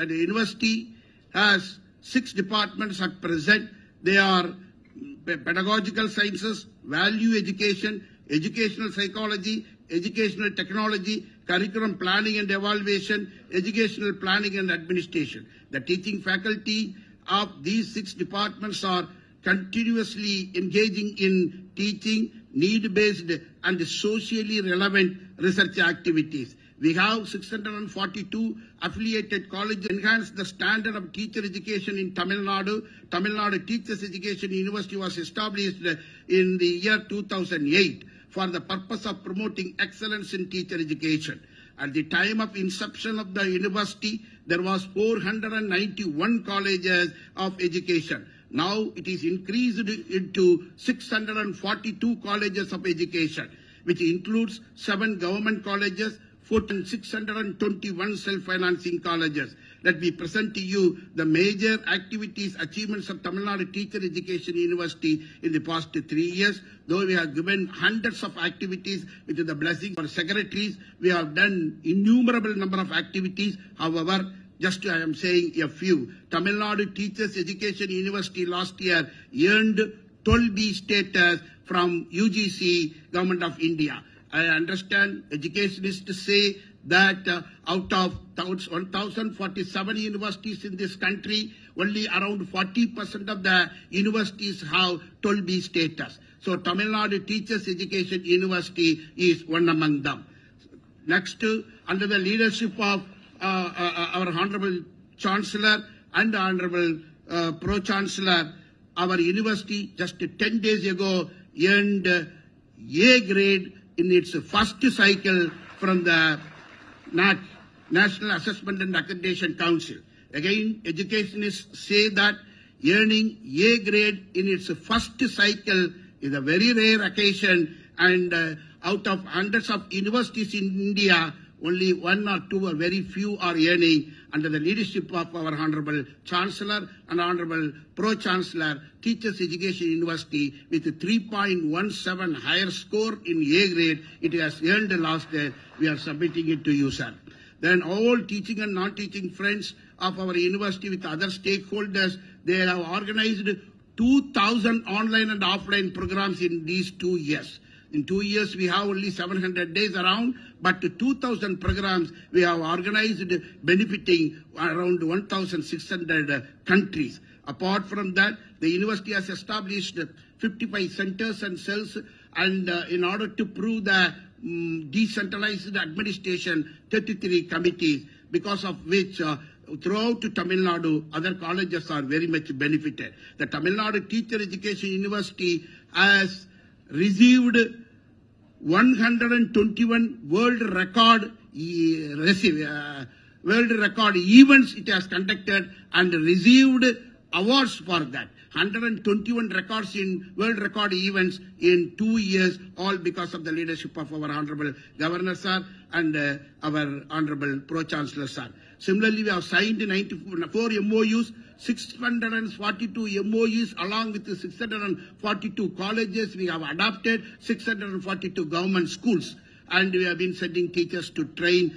the university has 6 departments at present. They are pedagogical sciences, value education, educational psychology, educational technology, curriculum planning and evaluation, educational planning and administration. The teaching faculty of these 6 departments are continuously engaging in teaching, need-based and socially relevant research activities. We have 642 affiliated colleges. Enhance the standard of teacher education in Tamil Nadu. Tamil Nadu Teachers Education University was established in the year 2008 for the purpose of promoting excellence in teacher education. At the time of inception of the university, there was 491 colleges of education. Now it is increased into 642 colleges of education, which includes 7 government colleges, 621 self-financing colleges. Let me present to you the major activities, achievements of Tamil Nadu Teacher Education University in the past 3 years. Though we have given hundreds of activities with the blessings of our secretaries, we have done innumerable number of activities. However, just I am saying a few. Tamil Nadu Teachers Education University last year earned 12B status from UGC, Government of India. I understand educationists say that out of 1,047 universities in this country, only around 40% of the universities have 12B status. So Tamil Nadu Teachers Education University is one among them. Next, under the leadership of our Honorable Chancellor and Honorable Pro-Chancellor, our university just 10 days ago earned A grade in its first cycle from the National Assessment and Accreditation Council. Again, educationists say that earning A grade in its first cycle is a very rare occasion, and out of hundreds of universities in India, only 1 or 2 or very few are earning. Under the leadership of our Honorable Chancellor and Honorable Pro-Chancellor, Teachers Education University, with a 3.17 higher score in A grade, it has earned last year. We are submitting it to you, sir. Then all teaching and non-teaching friends of our university with other stakeholders, they have organized 2,000 online and offline programs in these 2 years. In 2 years, we have only 700 days around, but 2,000 programs we have organized benefiting around 1,600 countries. Apart from that, the university has established 55 centers and cells, and in order to prove the decentralized administration, 33 committees, because of which throughout Tamil Nadu, other colleges are very much benefited. The Tamil Nadu Teacher Education University has received 121 world record events it has conducted and received awards for that. 121 records in world record events in 2 years, all because of the leadership of our Honorable Governor sir and our Honorable Pro-Chancellor sir. Similarly, we have signed 94 MOUs, 642 MOUs along with the 642 colleges. We have adopted 642 government schools, and we have been sending teachers to train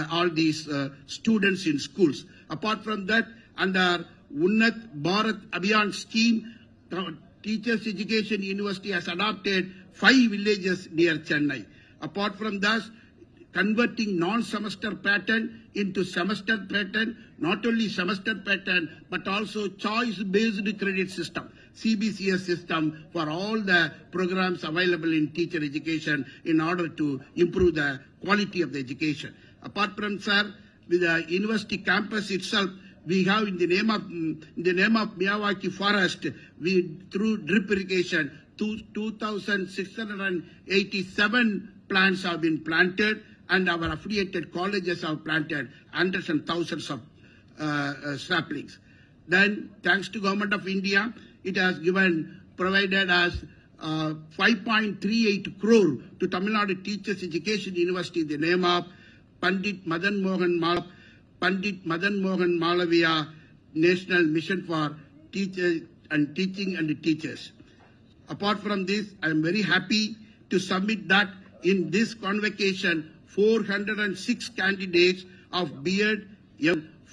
all these students in schools. Apart from that, under Unnat Bharat Abhiyan scheme, Teachers Education University has adopted 5 villages near Chennai. Apart from that, converting non-semester pattern into semester pattern, not only semester pattern, but also choice-based credit system, CBCS system for all the programs available in teacher education in order to improve the quality of the education. Apart from, sir, with the university campus itself, we have in the name of Miyawaki Forest, we through drip irrigation, 2,687 plants have been planted, and our affiliated colleges have planted hundreds and thousands of saplings. Then, thanks to Government of India, it has provided us 5.38 crore to Tamil Nadu Teachers Education University in the name of Pandit Madan Mohan Malaviya National Mission for Teachers and Teaching and Teachers. Apart from this, I am very happy to submit that in this convocation, 406 candidates of B.Ed,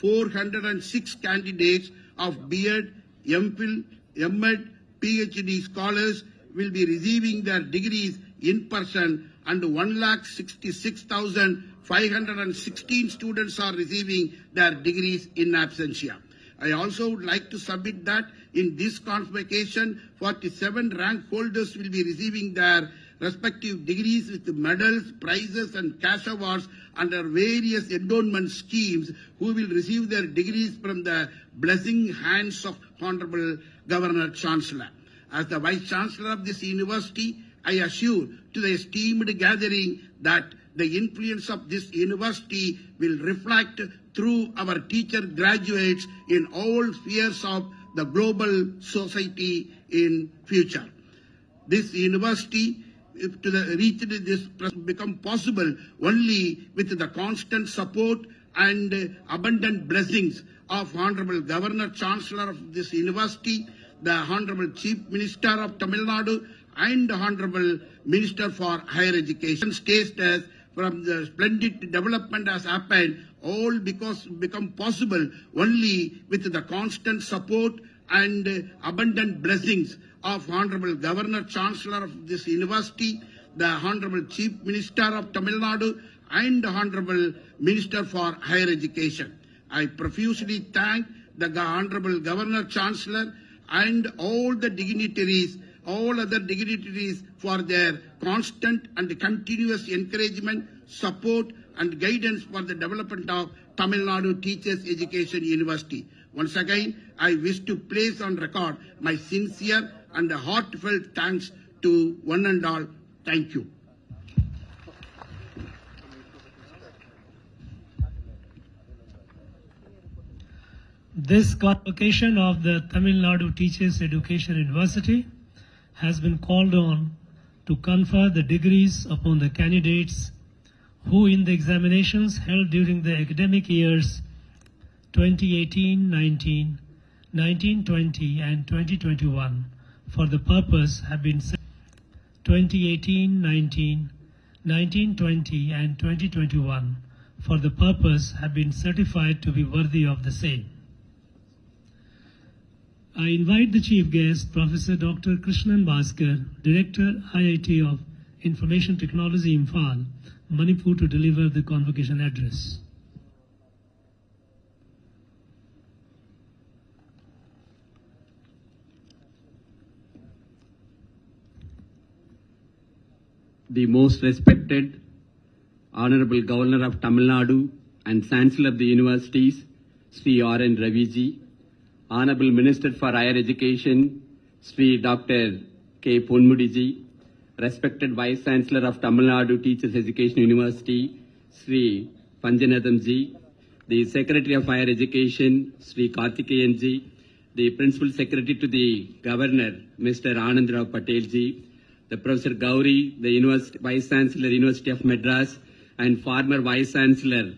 406 candidates of B.Ed, M.Phil, M.Ed, PhD scholars will be receiving their degrees in person, and 1,66,516 students are receiving their degrees in absentia. I also would like to submit that in this convocation, 47 rank holders will be receiving their respective degrees with medals, prizes and cash awards under various endowment schemes, who will receive their degrees from the blessing hands of Honorable Governor Chancellor. As the Vice Chancellor of this university, I assure to the esteemed gathering that the influence of this university will reflect through our teacher graduates in all spheres of the global society in future. This university, to reach this become possible only with the constant support and abundant blessings of Honorable Governor Chancellor of this university, the Honorable Chief Minister of Tamil Nadu and Honorable Minister for Higher Education. States from the splendid development has happened, all because become possible only with the constant support and abundant blessings of Honorable Governor Chancellor of this university, the Honorable Chief Minister of Tamil Nadu and Honorable Minister for Higher Education. I profusely thank the Honorable Governor Chancellor and all the dignitaries, all other dignitaries for their constant and continuous encouragement, support and guidance for the development of Tamil Nadu Teachers Education University. Once again, I wish to place on record my sincere and heartfelt thanks to one and all. Thank you. This convocation of the Tamil Nadu Teachers Education University has been called on to confer the degrees upon the candidates who in the examinations held during the academic years 2018-19, 1920 and 2021 for the purpose have been 2018-19, 1920 and 2021 for the purpose have been certified to be worthy of the same. I invite the Chief Guest, Professor Dr. Krishnan Bhaskar, Director, IIT of Information Technology, Imphal, Manipur, to deliver the convocation address. The most respected Honorable Governor of Tamil Nadu and Chancellor of the Universities, Sri R.N. Raviji, Honorable Minister for Higher Education, Sri Dr. K. Ponmudiji, respected Vice Chancellor of Tamil Nadu Teachers Education University, Sri Panjanathamji, the Secretary of Higher Education, Sri Karthikeyanji, the Principal Secretary to the Governor, Mr. Anandrao Patelji, the Professor Gauri, the Vice Chancellor, University of Madras, and former Vice Chancellor,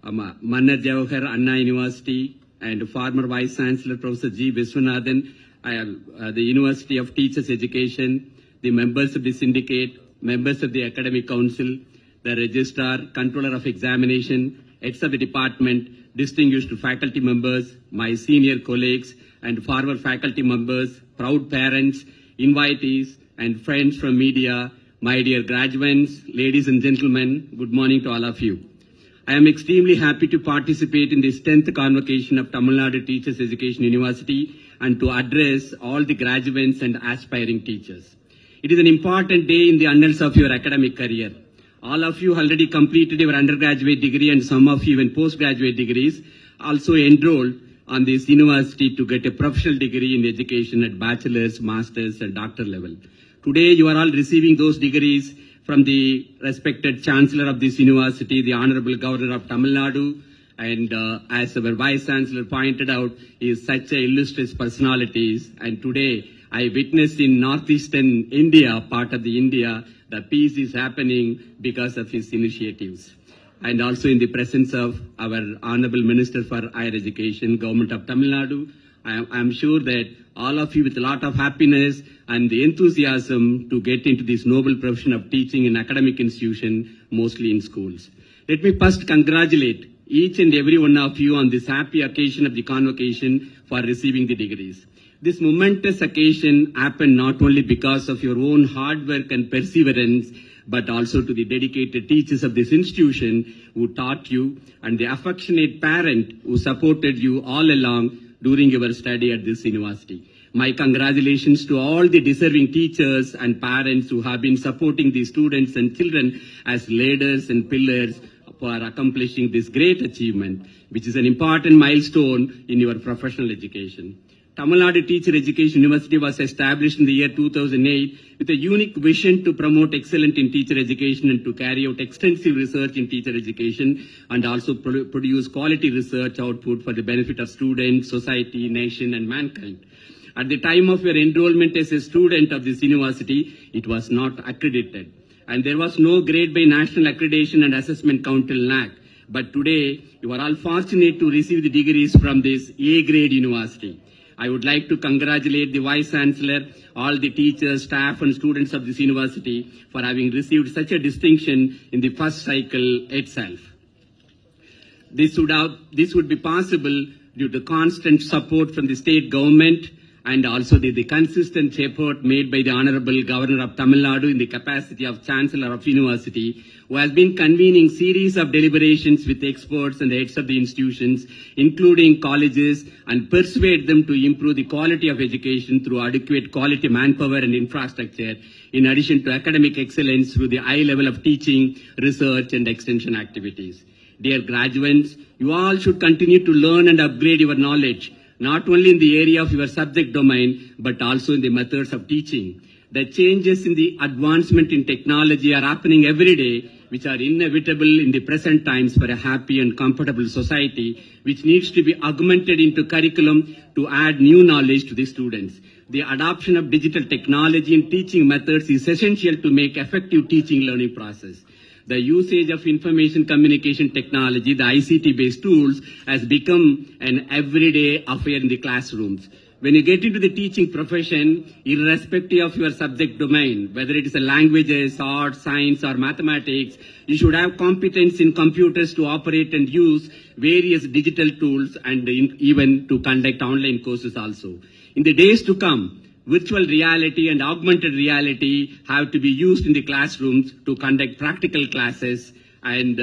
Mannar Jawahar Anna University, and former Vice Chancellor, Professor G. Viswanathan, the University of Teachers Education, the members of the syndicate, members of the Academic Council, the Registrar, Controller of Examination, heads of the department, distinguished faculty members, my senior colleagues, and former faculty members, proud parents, invitees, and friends from media, my dear graduates, ladies and gentlemen, good morning to all of you. I am extremely happy to participate in this 10th convocation of Tamil Nadu Teachers Education University and to address all the graduates and aspiring teachers. It is an important day in the annals of your academic career. All of you already completed your undergraduate degree and some of you even postgraduate degrees also enrolled on this university to get a professional degree in education at bachelor's, master's and doctor level. Today you are all receiving those degrees from the respected Chancellor of this university, the Honorable Governor of Tamil Nadu, and as our Vice Chancellor pointed out, he is such a illustrious personalities. And today I witnessed in northeastern India, part of the India, the peace is happening because of his initiatives. And also in the presence of our Honorable Minister for Higher Education, Government of Tamil Nadu, I am sure that all of you with a lot of happiness and the enthusiasm to get into this noble profession of teaching in academic institution, mostly in schools. Let me first congratulate each and every one of you on this happy occasion of the convocation for receiving the degrees. This momentous occasion happened not only because of your own hard work and perseverance, but also to the dedicated teachers of this institution who taught you and the affectionate parent who supported you all along during your study at this university. My congratulations to all the deserving teachers and parents who have been supporting the students and children as leaders and pillars for accomplishing this great achievement, which is an important milestone in your professional education. Tamil Nadu Teacher Education University was established in the year 2008 with a unique vision to promote excellence in teacher education and to carry out extensive research in teacher education and also produce quality research output for the benefit of students, society, nation and mankind. At the time of your enrollment as a student of this university, it was not accredited and there was no grade by National Accreditation and Assessment Council NAC. But today, you are all fortunate to receive the degrees from this A-grade university. I would like to congratulate the Vice Chancellor, all the teachers, staff and students of this university for having received such a distinction in the first cycle itself. This would be possible due to constant support from the state government and also the consistent effort made by the Honorable Governor of Tamil Nadu in the capacity of Chancellor of University, who has been convening series of deliberations with experts and the heads of the institutions, including colleges, and persuade them to improve the quality of education through adequate quality manpower and infrastructure, in addition to academic excellence through the high level of teaching, research and extension activities. Dear graduates, you all should continue to learn and upgrade your knowledge, not only in the area of your subject domain, but also in the methods of teaching. The changes in the advancement in technology are happening every day, which are inevitable in the present times for a happy and comfortable society, which needs to be augmented into curriculum to add new knowledge to the students. The adoption of digital technology in teaching methods is essential to make effective teaching learning process. The usage of information communication technology, the ICT-based tools, has become an everyday affair in the classrooms. When you get into the teaching profession, irrespective of your subject domain, whether it is languages, art, science or mathematics, you should have competence in computers to operate and use various digital tools and even to conduct online courses also. In the days to come, virtual reality and augmented reality have to be used in the classrooms to conduct practical classes and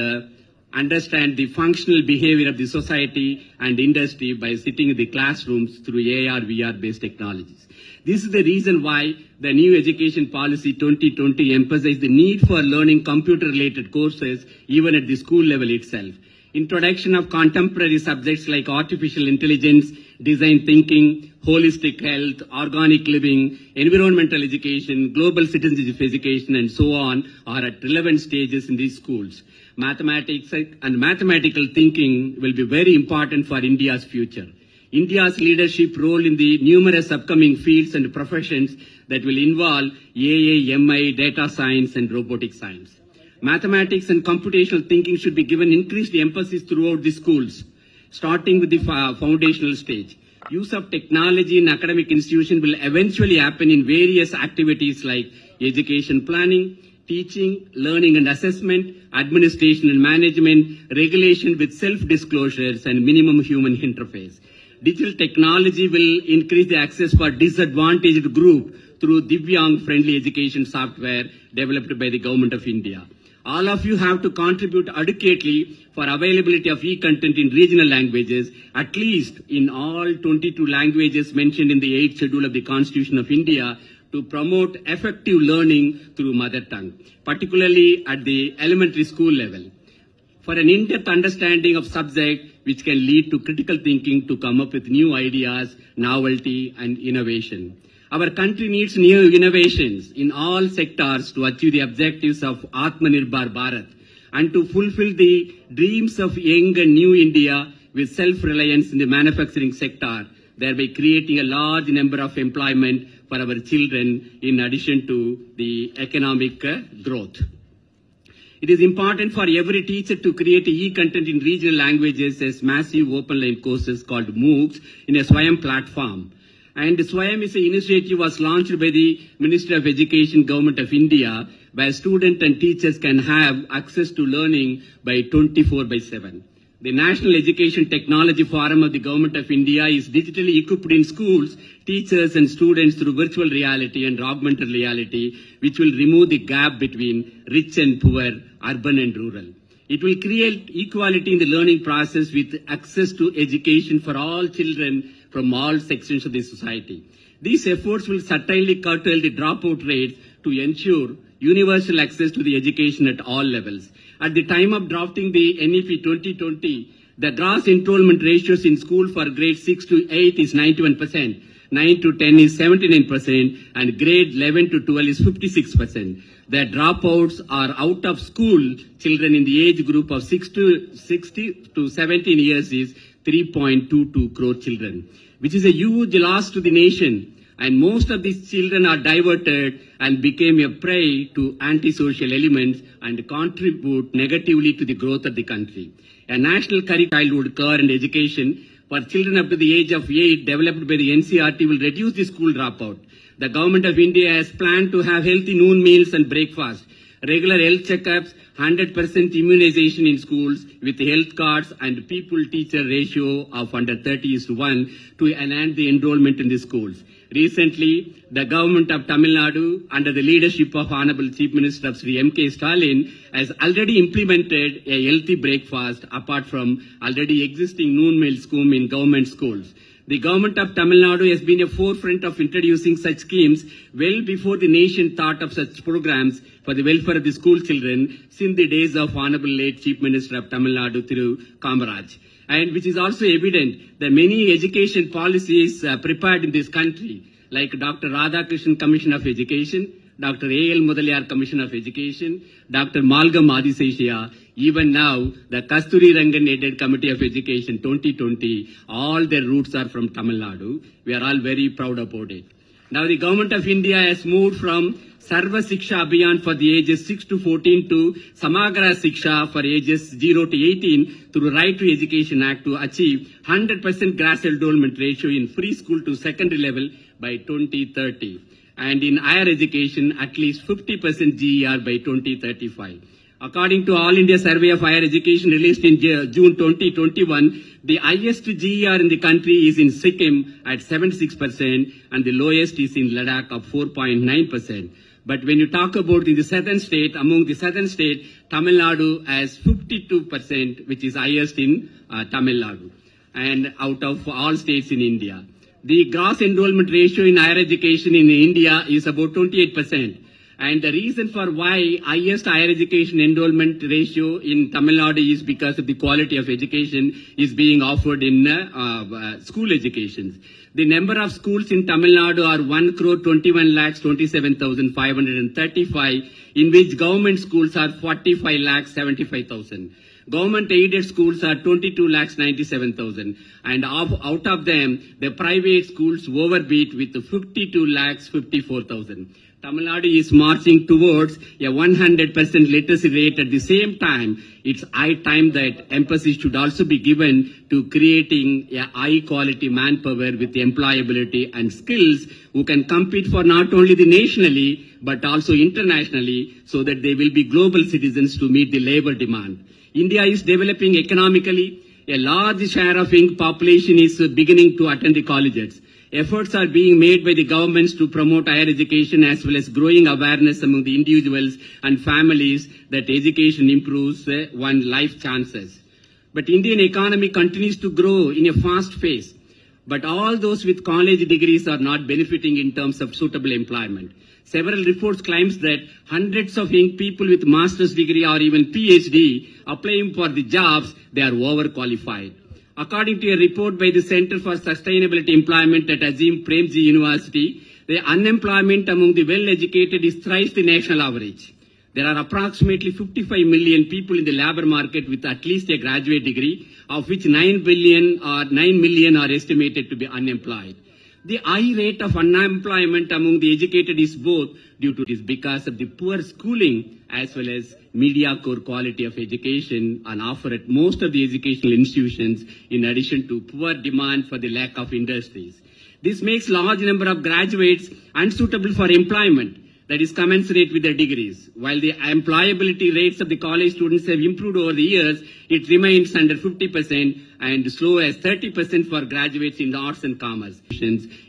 understand the functional behavior of the society and industry by sitting in the classrooms through AR, VR based technologies. This is the reason why the new education policy 2020 emphasizes the need for learning computer related courses even at the school level itself. Introduction of contemporary subjects like artificial intelligence, design thinking, holistic health, organic living, environmental education, global citizenship education and so on are at relevant stages in these schools. Mathematics and mathematical thinking will be very important for India's future. India's leadership role in the numerous upcoming fields and professions that will involve AI, MI, data science and robotic science. Mathematics and computational thinking should be given increased emphasis throughout the schools, starting with the foundational stage. Use of technology in academic institutions will eventually happen in various activities like education planning, teaching, learning and assessment, administration and management, regulation with self-disclosures and minimum human interface. Digital technology will increase the access for disadvantaged group through Divyang-friendly education software developed by the Government of India. All of you have to contribute adequately for availability of e-content in regional languages, at least in all 22 languages mentioned in the 8th schedule of the Constitution of India, to promote effective learning through mother tongue, particularly at the elementary school level. For an in-depth understanding of subject which can lead to critical thinking to come up with new ideas, novelty and innovation. Our country needs new innovations in all sectors to achieve the objectives of Atmanirbhar Bharat and to fulfill the dreams of young and new India with self-reliance in the manufacturing sector, thereby creating a large number of employment for our children in addition to the economic growth. It is important for every teacher to create e-content in regional languages as massive open-line courses called MOOCs in a Swayam platform. And Swayam is an initiative was launched by the Ministry of Education, Government of India, where students and teachers can have access to learning by 24/7. The National Education Technology Forum of the Government of India is digitally equipped in schools, teachers and students through virtual reality and augmented reality, which will remove the gap between rich and poor, urban and rural. It will create equality in the learning process with access to education for all children from all sections of the society. These efforts will certainly curtail the dropout rates to ensure universal access to the education at all levels. At the time of drafting the NEP 2020, the gross enrollment ratios in school for grades 6 to 8 is 91%, 9 to 10 is 79%, and grade 11 to 12 is 56%. The dropouts are out of school children in the age group of 6 to 17 years is 3.22 crore children, which is a huge loss to the nation. And most of these children are diverted and became a prey to antisocial elements and contribute negatively to the growth of the country. A national childhood care and education for children up to the age of 8 developed by the NCERT will reduce the school dropout. The Government of India has planned to have healthy noon meals and breakfast, regular health checkups, 100% immunization in schools with health cards and people-teacher ratio of under 30:1 to enhance the enrollment in the schools. Recently, the government of Tamil Nadu, under the leadership of Honorable Chief Minister Sri M.K. Stalin, has already implemented a healthy breakfast apart from already existing noon meal scheme in government schools. The government of Tamil Nadu has been a forefront of introducing such schemes well before the nation thought of such programs for the welfare of the school children since the days of Honorable late Chief Minister of Tamil Nadu, Thiru Kamaraj. And which is also evident that many education policies prepared in this country, like Dr. Radhakrishnan Commission of Education, Dr. A.L. Mudaliar Commission of Education, Dr. Malgam Adiseshiya, even now the Kasturi Rangan Aided Committee of Education 2020, all their roots are from Tamil Nadu. We are all very proud about it. Now the Government of India has moved from Sarva Siksha Abhiyan for the ages 6 to 14 to Samagra Siksha for ages 0 to 18 through Right to Education Act to achieve 100% gross enrollment ratio in free school to secondary level by 2030. And in higher education, at least 50% GER by 2035. According to All India Survey of Higher Education released in June 2021, the highest GER in the country is in Sikkim at 76% and the lowest is in Ladakh of 4.9%. But when you talk about in the southern state, among the southern state, Tamil Nadu has 52%, which is highest in Tamil Nadu, and out of all states in India. The gross enrollment ratio in higher education in India is about 28%. And the reason for why highest higher education enrollment ratio in Tamil Nadu is because of the quality of education is being offered in school education. The number of schools in Tamil Nadu are 1,21,27,535, in which government schools are 45,75,000. Government aided schools are 22,97,000, and out of them, the private schools overbeat with 52,54,000. Tamil Nadu is marching towards a 100% literacy rate. At the same time, it's high time that emphasis should also be given to creating a high quality manpower with employability and skills who can compete for not only the nationally but also internationally, so that they will be global citizens to meet the labor demand. India is developing economically. A large share of young population is beginning to attend the colleges. Efforts are being made by the governments to promote higher education as well as growing awareness among the individuals and families that education improves one's life chances. But Indian economy continues to grow in a fast pace. But all those with college degrees are not benefiting in terms of suitable employment. Several reports claims that hundreds of young people with master's degree or even PhD applying for the jobs, they are overqualified. According to a report by the Center for Sustainability Employment at Azim Premji University, the unemployment among the well-educated is thrice the national average. There are approximately 55 million people in the labor market with at least a graduate degree, of which 9 million are estimated to be unemployed. The high rate of unemployment among the educated is both due to this because of the poor schooling as well as mediocre quality of education on offer at most of the educational institutions, in addition to poor demand for the lack of industries. This makes large number of graduates unsuitable for employment. that is commensurate with their degrees. While the employability rates of the college students have improved over the years, it remains under 50% and slow as 30% for graduates in arts and commerce,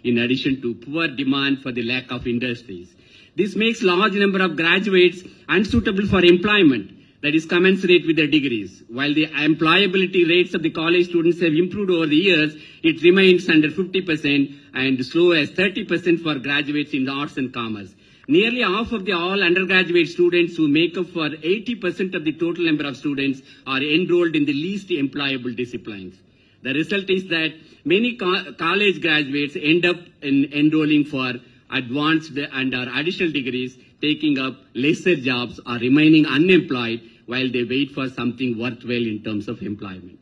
in addition to poor demand for the lack of industries. This makes large number of graduates unsuitable for employment that is commensurate with their degrees. While the employability rates of the college students have improved over the years, it remains under 50% and slow as 30% for graduates in arts and commerce. Nearly half of the all undergraduate students who make up for 80% of the total number of students are enrolled in the least employable disciplines. The result is that many college graduates end up enrolling for advanced and or additional degrees, taking up lesser jobs or remaining unemployed while they wait for something worthwhile in terms of employment.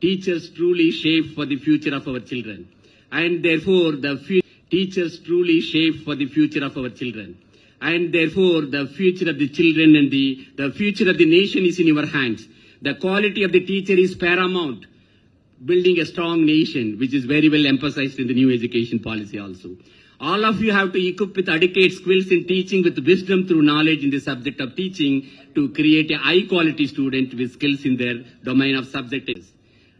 Teachers truly shape for the future of our children, and therefore teachers truly shape for the future of our children. And therefore, the future of the children and the future of the nation is in your hands. The quality of the teacher is paramount. Building a strong nation, which is very well emphasized in the new education policy also. All of you have to equip with adequate skills in teaching with wisdom through knowledge in the subject of teaching to create a high-quality student with skills in their domain of subject.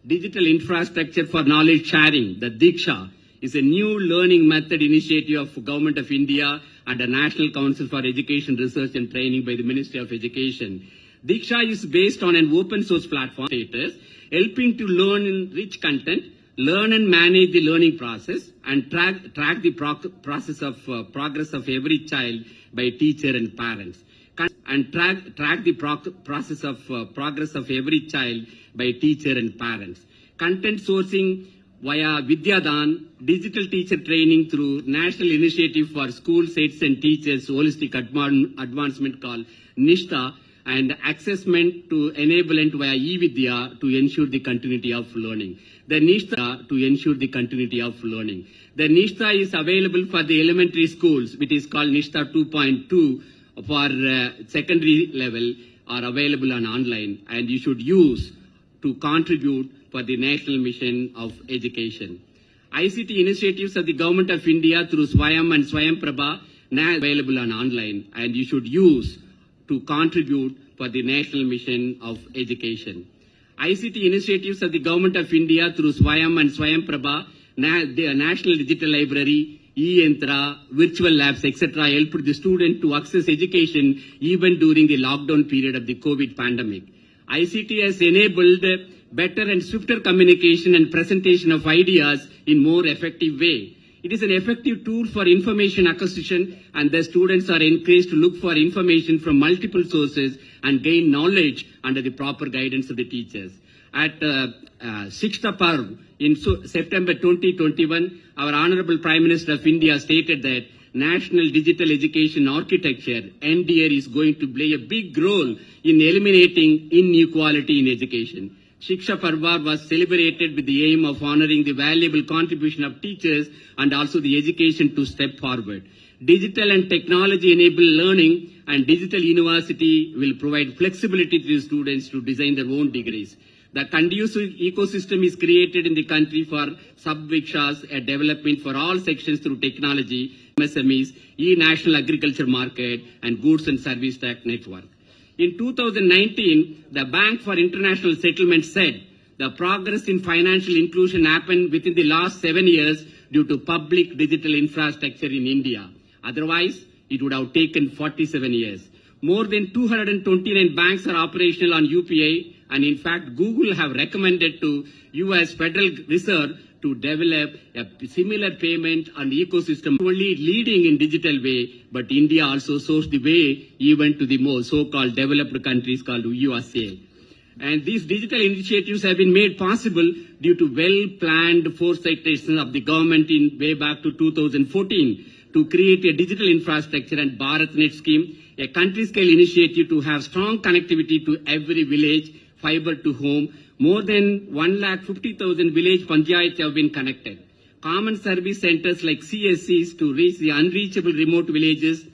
Digital infrastructure for knowledge sharing, the Diksha, is a new learning method initiative of Government of India and the National Council for Education Research and Training by the Ministry of Education. Diksha is based on an open source platform status, helping to learn in rich content, learn and manage the learning process, and track the progress of every child by teacher and parents. And track the process of progress of every child by teacher and parents. Content sourcing via Vidyadan, digital teacher training through National Initiative for School Sets and Teachers Holistic Advancement called NISTA, and assessment to enablement via eVidya to ensure the continuity of learning. The NISTA is available for the elementary schools, which is called NISTA 2.2 for secondary level, are available on online, and you should use to contribute for the National Mission of Education. ICT initiatives of the Government of India through Swayam and Swayam Prabha now available on online, and you should use to contribute for the National Mission of Education. ICT initiatives of the Government of India through Swayam and Swayam Prabha, the National Digital Library, e-Yantra, virtual labs, etc. helped the student to access education even during the lockdown period of the COVID pandemic. ICT has enabled better and swifter communication and presentation of ideas in more effective way. It is an effective tool for information acquisition, and the students are encouraged to look for information from multiple sources and gain knowledge under the proper guidance of the teachers. At Shikshta Parv in September 2021, our Honorable Prime Minister of India stated that National Digital Education Architecture, NDR, is going to play a big role in eliminating inequality in education. Shiksha Parva was celebrated with the aim of honoring the valuable contribution of teachers and also the education to step forward. Digital and technology-enabled learning and digital university will provide flexibility to the students to design their own degrees. The conducive ecosystem is created in the country for sub-vikshas, a development for all sections through technology, MSMEs, e-National Agriculture Market, and Goods and Service Tax Network. In 2019, the Bank for International Settlement said the progress in financial inclusion happened within the last 7 years due to public digital infrastructure in India. Otherwise, it would have taken 47 years. More than 229 banks are operational on UPI, and in fact, Google have recommended to US Federal Reserve to develop a similar payment and ecosystem, only leading in digital way, but India also shows the way even to the more so-called developed countries called USA. And these digital initiatives have been made possible due to well-planned foresight of the government in way back to 2014 to create a digital infrastructure and BharatNet scheme, a country-scale initiative to have strong connectivity to every village, fiber to home. More than 150,000 village panchayats have been connected. Common service centers like CSCs to reach the unreachable remote villages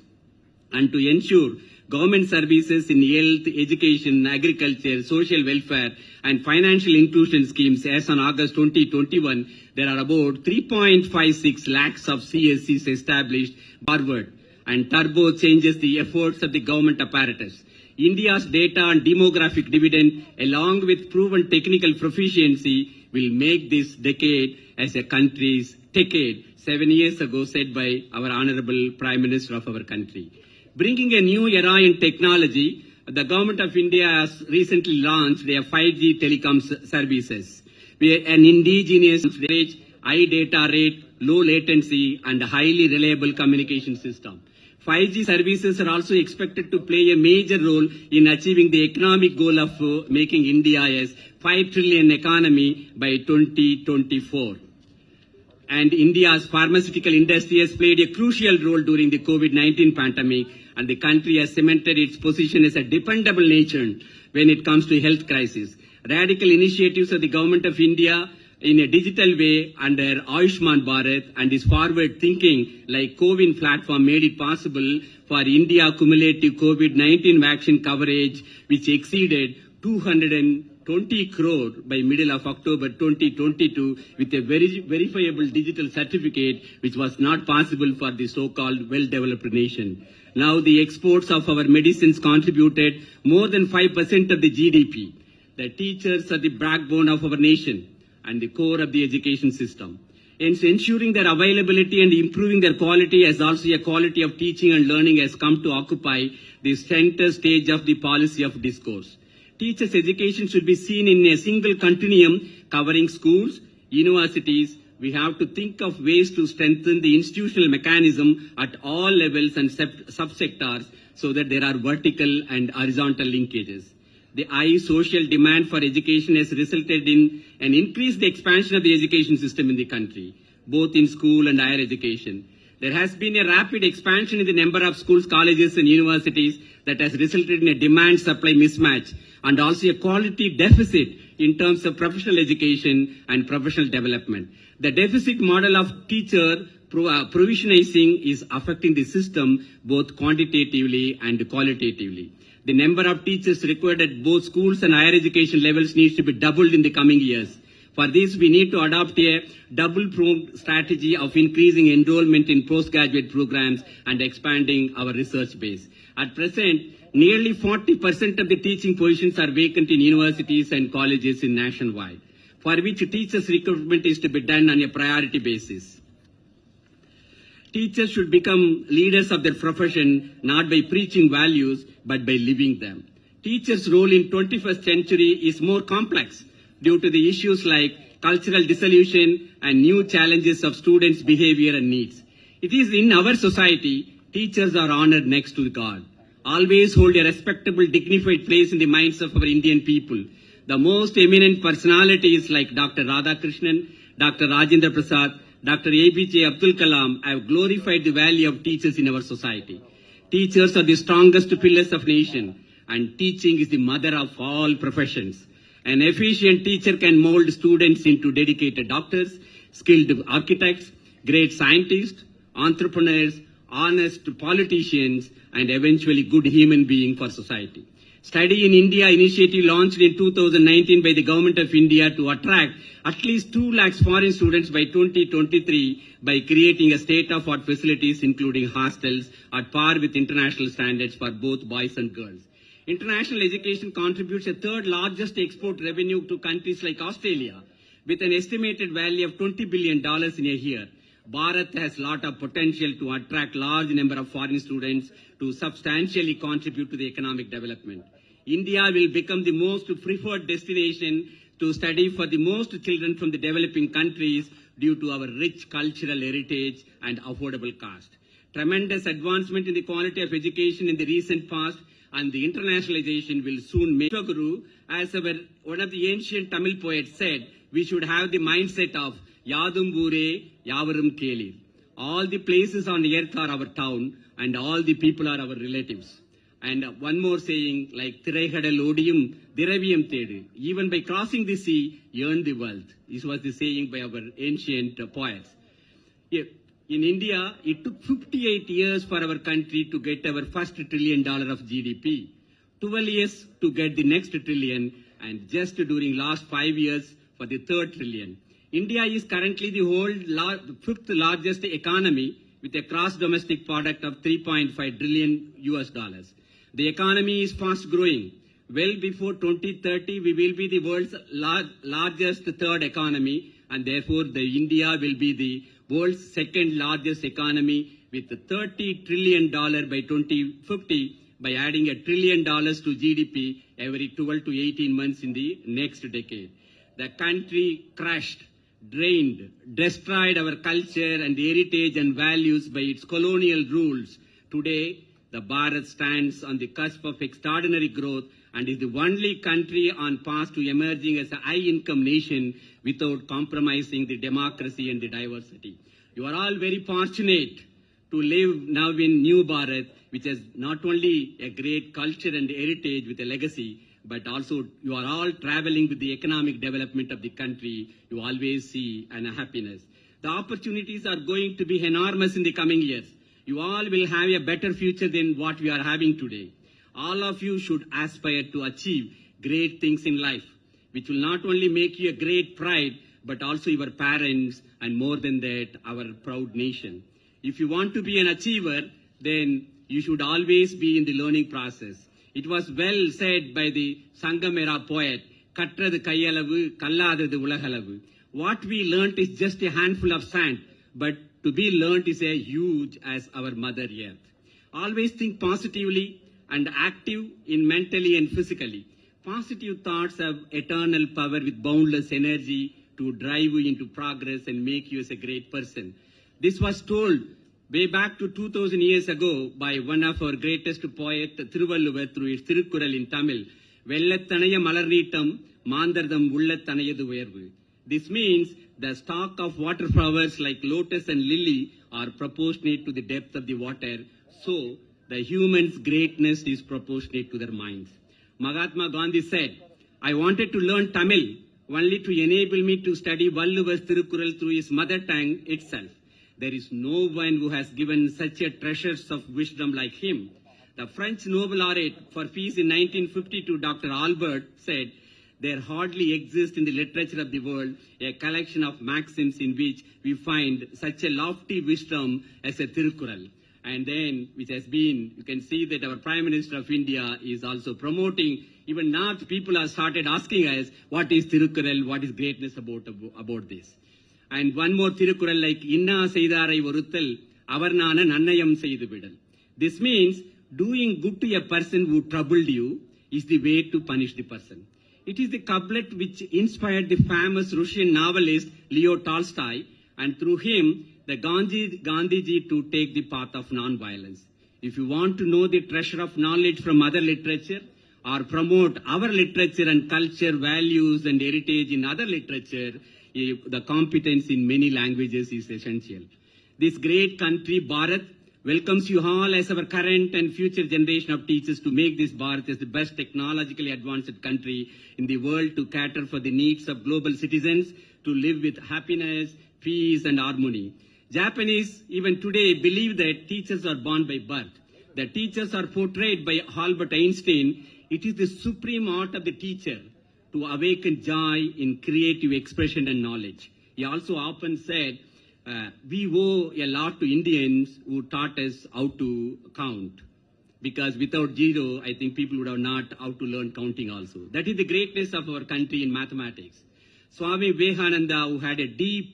and to ensure government services in health, education, agriculture, social welfare and financial inclusion schemes. As on August 2021, there are about 3.56 lakhs of CSCs established forward. and turbo changes the efforts of the government apparatus. India's data and demographic dividend, along with proven technical proficiency, will make this decade as a country's decade, 7 years ago said by our Honorable Prime Minister of our country. Bringing a new era in technology, the Government of India has recently launched their 5G telecom services, where an indigenous rate, high data rate, low latency, and highly reliable communication system. 5G services are also expected to play a major role in achieving the economic goal of making India a 5 trillion economy by 2024. And India's pharmaceutical industry has played a crucial role during the COVID-19 pandemic, and the country has cemented its position as a dependable nation when it comes to health crisis. Radical initiatives of the Government of India in a digital way under Ayushman Bharat and its forward thinking like CoWIN platform made it possible for India cumulative COVID-19 vaccine coverage, which exceeded 220 crore by middle of October 2022 with a verifiable digital certificate, which was not possible for the so-called well-developed nation. Now the exports of our medicines contributed more than 5% of the GDP. The teachers are the backbone of our nation and the core of the education system. Hence, ensuring their availability and improving their quality as also a quality of teaching and learning has come to occupy the center stage of the policy of discourse. Teachers' education should be seen in a single continuum covering schools, universities. We have to think of ways to strengthen the institutional mechanism at all levels and subsectors so that there are vertical and horizontal linkages. The high social demand for education has resulted in an increased expansion of the education system in the country, both in school and higher education. There has been a rapid expansion in the number of schools, colleges and universities that has resulted in a demand-supply mismatch and also a quality deficit in terms of professional education and professional development. The deficit model of teacher provisionizing is affecting the system both quantitatively and qualitatively. The number of teachers required at both schools and higher education levels needs to be doubled in the coming years. For this, we need to adopt a double-pronged strategy of increasing enrollment in postgraduate programs and expanding our research base. At present, nearly 40% of the teaching positions are vacant in universities and colleges in nationwide, for which teachers' recruitment is to be done on a priority basis. Teachers should become leaders of their profession, not by preaching values, but by living them. Teachers' role in 21st century is more complex due to the issues like cultural dissolution and new challenges of students' behavior and needs. It is in our society, teachers are honored next to God, always hold a respectable, dignified place in the minds of our Indian people. The most eminent personalities like Dr. Radhakrishnan, Dr. Rajendra Prasad, Dr. APJ Abdul Kalam have glorified the value of teachers in our society. Teachers are the strongest pillars of nation, and teaching is the mother of all professions. An efficient teacher can mold students into dedicated doctors, skilled architects, great scientists, entrepreneurs, honest politicians, and eventually good human beings for society. Study in India initiative launched in 2019 by the Government of India to attract at least 2 lakhs foreign students by 2023 by creating a state-of-art facilities including hostels at par with international standards for both boys and girls. International education contributes a third largest export revenue to countries like Australia with an estimated value of $20 billion in a year. Bharat has a lot of potential to attract large number of foreign students to substantially contribute to the economic development. India will become the most preferred destination to study for the most children from the developing countries due to our rich cultural heritage and affordable cost. Tremendous advancement in the quality of education in the recent past and the internationalization will soon make Guru, as one of the ancient Tamil poets said, we should have the mindset of Yadum Bure, Yavarum Kelir. All the places on earth are our town and all the people are our relatives. And one more saying like Thiraigadal Odiyum, Diraviyam Tedu. Even by crossing the sea, you earn the wealth. This was the saying by our ancient poets. In India, it took 58 years for our country to get our first $1 trillion of GDP, 12 years to get the next trillion, and just during last 5 years for the third trillion. India is currently the fifth largest economy with a gross domestic product of 3.5 trillion US dollars. The economy is fast growing. Well before 2030, we will be the world's largest third economy, and therefore India will be the world's second largest economy with $30 trillion by 2050 by adding $1 trillion to GDP every 12 to 18 months in the next decade. The country crushed, drained, destroyed our culture and heritage and values by its colonial rules. Today, the Bharat stands on the cusp of extraordinary growth and is the only country on path to emerging as a high-income nation without compromising the democracy and the diversity. You are all very fortunate to live now in New Bharat, which has not only a great culture and heritage with a legacy, but also you are all traveling with the economic development of the country. You always see a happiness. The opportunities are going to be enormous in the coming years. You all will have a better future than what we are having today. All of you should aspire to achieve great things in life, which will not only make you a great pride, but also your parents, and more than that, our proud nation. If you want to be an achiever, then you should always be in the learning process. It was well said by the Sangamera poet, Kattradu Kaiyalavu, Kalladadu Ulagalavu. What we learnt is just a handful of sand, but to be learnt is as huge as our Mother Earth. Always think positively and active in mentally and physically. Positive thoughts have eternal power with boundless energy to drive you into progress and make you as a great person. This was told way back to 2000 years ago by one of our greatest poet, Thiruvalluvar, through his Thirukkural in Tamil. Vellathanaya malarneetam, mandardam ullathanayadu uyarvu. This means the stalk of water flowers like lotus and lily are proportionate to the depth of the water. So, the human's greatness is proportionate to their minds. Mahatma Gandhi said, I wanted to learn Tamil only to enable me to study Valluvar's Thirukkural through his mother tongue itself. There is no one who has given such a treasures of wisdom like him. The French Nobel laureate for peace in 1952, Dr. Albert, said, there hardly exists in the literature of the world a collection of maxims in which we find such a lofty wisdom as a Thirukkural. And then, which has been, you can see that our Prime Minister of India is also promoting. Even now, people have started asking us, what is Thirukkural, what is greatness about this? And one more Thirukkural like, Inna Seidarai Varuttal, Avarnana Nannayam Seidu Vidal. This means, doing good to a person who troubled you is the way to punish the person. It is the couplet which inspired the famous Russian novelist Leo Tolstoy, and through him, the Gandhiji to take the path of non-violence. If you want to know the treasure of knowledge from other literature, or promote our literature and culture, values and heritage in other literature, the competence in many languages is essential. This great country, Bharat, welcomes you all as our current and future generation of teachers to make this Bharat as the best technologically advanced country in the world to cater for the needs of global citizens to live with happiness, peace and harmony. Japanese, even today, believe that teachers are born by birth. The teachers are portrayed by Albert Einstein. It is the supreme art of the teacher to awaken joy in creative expression and knowledge. He also often said, we owe a lot to Indians who taught us how to count. Because without zero, I think people would have not how to learn counting also. That is the greatness of our country in mathematics. Swami Vivekananda, who had a deep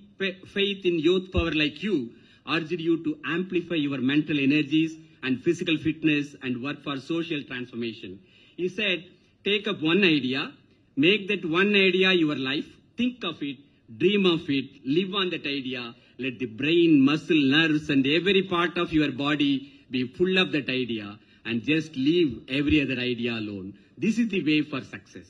faith in youth power like you, urged you to amplify your mental energies and physical fitness and work for social transformation. He said, take up one idea, make that one idea your life, think of it, dream of it, live on that idea, let the brain, muscle, nerves and every part of your body be full of that idea and just leave every other idea alone. This is the way for success.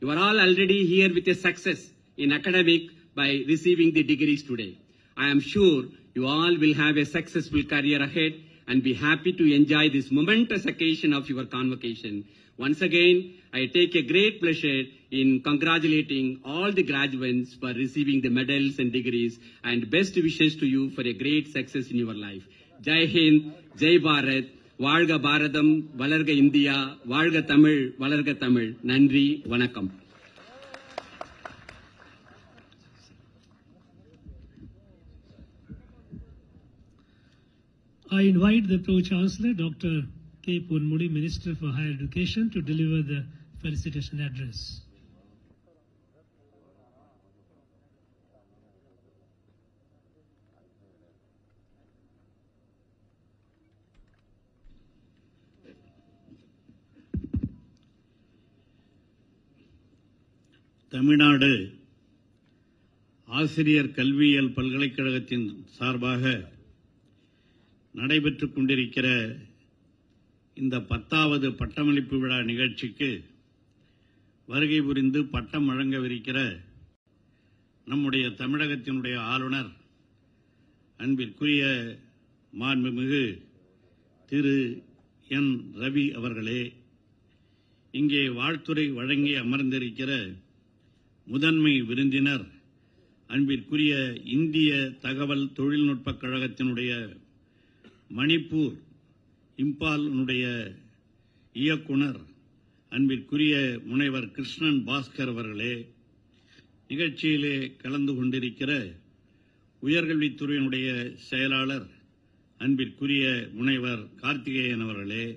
You are all already here with a success in academic by receiving the degrees today. I am sure you all will have a successful career ahead and be happy to enjoy this momentous occasion of your convocation. Once again, I take a great pleasure in congratulating all the graduates for receiving the medals and degrees and best wishes to you for a great success in your life. Jai Hind, Jai Bharat, Valga Bharatam, Valarga India, Valga Tamil, Valarga Tamil. Nandri, Vanakkam. I invite the Pro-Chancellor, Dr. K. Ponmudi, Minister for Higher Education, to deliver the felicitation address. Tamil Nadu ஆசிரியர் கல்வியியல் பல்கலைக்கழகத்தின் சார்பாக நடைபெற்றுக் கொண்டிருக்கிற இந்த 10வது பட்டமளிப்பு விழா நிகழ்ச்சிக்கு வருகை புரிந்து பட்டம் வழங்கவிருக்கிற நம்முடைய தமிழகத்தினுடைய ஆளுநர் அன்பிற்குரிய மாண்புமிகு திரு என் ரவி அவர்களே, இங்கே வாழ்த்துரை வழங்கி அமர்ந்திருக்கிற முதன்மை விருந்தினர் அன்பிற்குரிய இந்திய தகவல் தொழில்நுட்பக் கழகத்தினுடைய மணிப்பூர் இம்பாலினுடைய இயக்குனர் அன்பிற்குரிய முனைவர் கிருஷ்ணன் பாஸ்கர் அவர்களே, நிகழ்ச்சியிலே கலந்து கொண்டிருக்கிற உயர்கல்வித்துறையினுடைய செயலாளர் அன்பிற்குரிய முனைவர் கார்த்திகேயன் அவர்களே,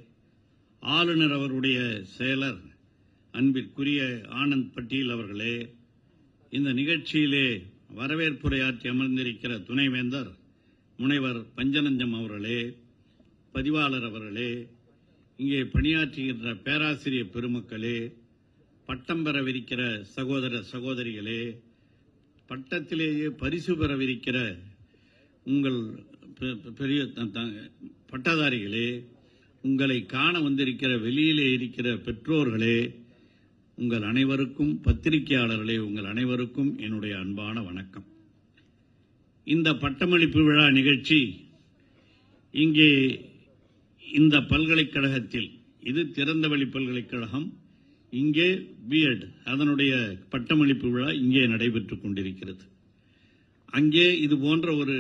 ஆளுநர் அவருடைய செயலர் அன்பிற்குரிய ஆனந்த் பட்டீல் அவர்களே, இந்த நிகழ்ச்சியிலே வரவேற்புரையாற்றி அமர்ந்திருக்கிற துணைவேந்தர் முனைவர் பஞ்சநஞ்சம் அவர்களே, பதிவாளர் அவர்களே, இங்கே பணியாற்றுகின்ற பேராசிரியர் பெருமக்களே, பட்டம் பெறவிருக்கிற சகோதர சகோதரிகளே, பட்டத்திலேயே பரிசு பெறவிருக்கிற உங்கள் பெரிய பட்டதாரிகளே, உங்களை காண வந்திருக்கிற வெளியிலே இருக்கிற பெற்றோர்களே, உங்கள் அனைவருக்கும், பத்திரிகையாளர்களே, உங்கள் அனைவருக்கும் என்னுடைய அன்பான வணக்கம். இந்த பட்டமளிப்பு விழா நிகழ்ச்சி இங்கே இந்த பல்கலைக்கழகத்தில், இது திறந்தவெளி பல்கலைக்கழகம், இங்கே பிஎட் அதனுடைய பட்டமளிப்பு விழா இங்கே நடைபெற்றுக் கொண்டிருக்கிறது. அங்கே இது போன்ற ஒரு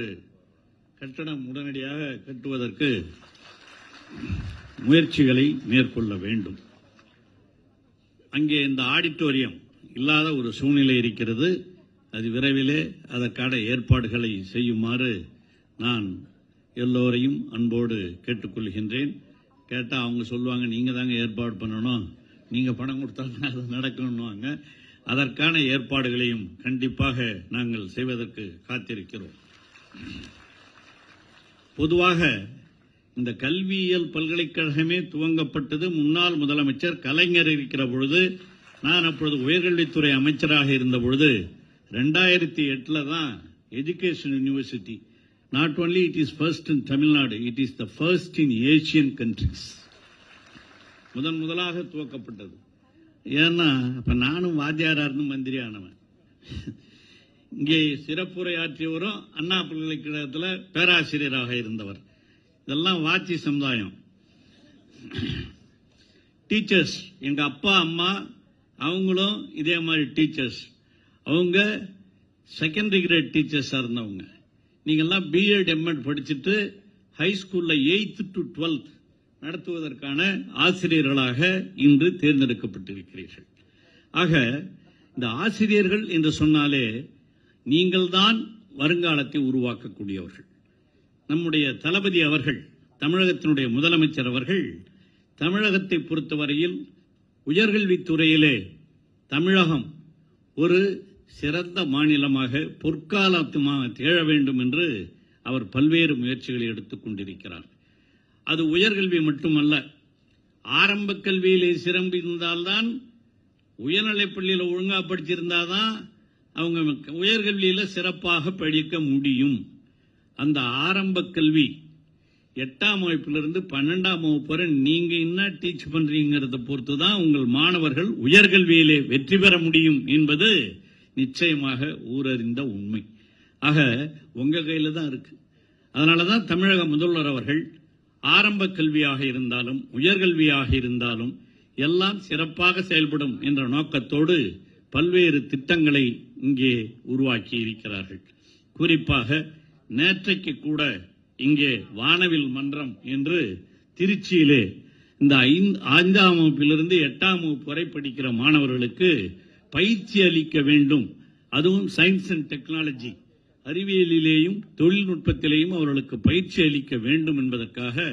கட்டடம் உடனடியாக கட்டுவதற்கு முயற்சிகளை மேற்கொள்ள வேண்டும். அங்கே இந்த ஆடிட்டோரியம் இல்லாத ஒரு சூழ்நிலை இருக்கிறது. அது விரைவிலே அதற்கான ஏற்பாடுகளை செய்யுமாறு நான் எல்லோரையும் அன்போடு கேட்டுக்கொள்கின்றேன். கேட்டால் அவங்க சொல்லுவாங்க, நீங்கள் தாங்க ஏற்பாடு பண்ணணும், நீங்கள் பணம் கொடுத்தாங்க அது நடக்கணும்னுவாங்க. அதற்கான ஏற்பாடுகளையும் கண்டிப்பாக நாங்கள் செய்வதற்கு காத்திருக்கிறோம். பொதுவாக இந்த கல்வியியல் பல்கலைக்கழகமே துவங்கப்பட்டது முன்னாள் முதலமைச்சர் கலைஞர் இருக்கிற பொழுது, நான் அப்பொழுது உயர்கல்வித்துறை அமைச்சராக இருந்த பொழுது 2008 தான் education university, not only it is first in Tamil Nadu, it is the first in Asian countries, முதலாக துவக்கப்பட்டது. ஏன்னா அப்ப நானும் வாத்தியாரா இருந்து மந்திரி ஆனவன். இங்கே சிறப்புரையாற்றியவரும் அண்ணா பல்கலைக்கழகத்தில் பேராசிரியராக இருந்தவர். இதெல்லாம் வாட்சி சமுதாயம். டீச்சர்ஸ், எங்க அப்பா அம்மா அவங்களும் இதே மாதிரி டீச்சர்ஸ். அவங்க செகண்டரி கிரேட் டீச்சர்ஸா இருந்தவங்க. நீங்கெல்லாம் பிஎட் எம்எட் படிச்சுட்டு ஹை ஸ்கூல்ல 8th to 12th நடத்துவதற்கான ஆசிரியர்களாக இன்று தேர்ந்தெடுக்கப்பட்டிருக்கிறீர்கள். ஆக இந்த ஆசிரியர்கள் என்று சொன்னாலே நீங்கள் தான் வருங்காலத்தை உருவாக்கக்கூடியவர்கள். நம்முடைய தளபதி அவர்கள், தமிழகத்தினுடைய முதலமைச்சர் அவர்கள், தமிழகத்தை பொறுத்தவரையில் உயர்கல்வித்துறையிலே தமிழகம் ஒரு சிறந்த மாநிலமாக பொற்காலமாக திகழ வேண்டும் என்று அவர் பல்வேறு முயற்சிகளை எடுத்துக் கொண்டிருக்கிறார். அது உயர்கல்வி மட்டுமல்ல, ஆரம்ப கல்வியிலே சிறம்பு இருந்தால்தான், உயர்நிலைப் பள்ளியில் ஒழுங்கா படிச்சிருந்தாதான் அவங்க உயர்கல்வியில சிறப்பாக படிக்க முடியும். அந்த ஆரம்ப கல்வி 8ஆம் வகுப்பிலிருந்து 12ஆம் வகுப்பு வரை நீங்க என்ன டீச் பண்றீங்கிறத பொறுத்து தான் உங்கள் மாணவர்கள் உயர்கல்வியிலே வெற்றி பெற முடியும் என்பது நிச்சயமாக ஊரறிந்த உண்மை. ஆக உங்க கையில தான் இருக்கு. அதனாலதான் தமிழக முதல்வர் அவர்கள் ஆரம்ப கல்வியாக இருந்தாலும் உயர்கல்வியாக இருந்தாலும் எல்லாம் சிறப்பாக செயல்படும் என்ற நோக்கத்தோடு பல்வேறு திட்டங்களை இங்கே உருவாக்கி இருக்கிறார்கள். குறிப்பாக நேற்றைக்கு கூட இங்கே வானவில் மன்றம் என்று திருச்சியிலே இந்த 5ஆம் வகுப்பிலிருந்து 8ஆம் வகுப்பு வரை படிக்கிற மாணவர்களுக்கு பயிற்சி அளிக்க வேண்டும். அதுவும் சயின்ஸ் அண்ட் டெக்னாலஜி, அறிவியலிலேயும் தொழில்நுட்பத்திலேயும் அவர்களுக்கு பயிற்சி அளிக்க வேண்டும் என்பதற்காக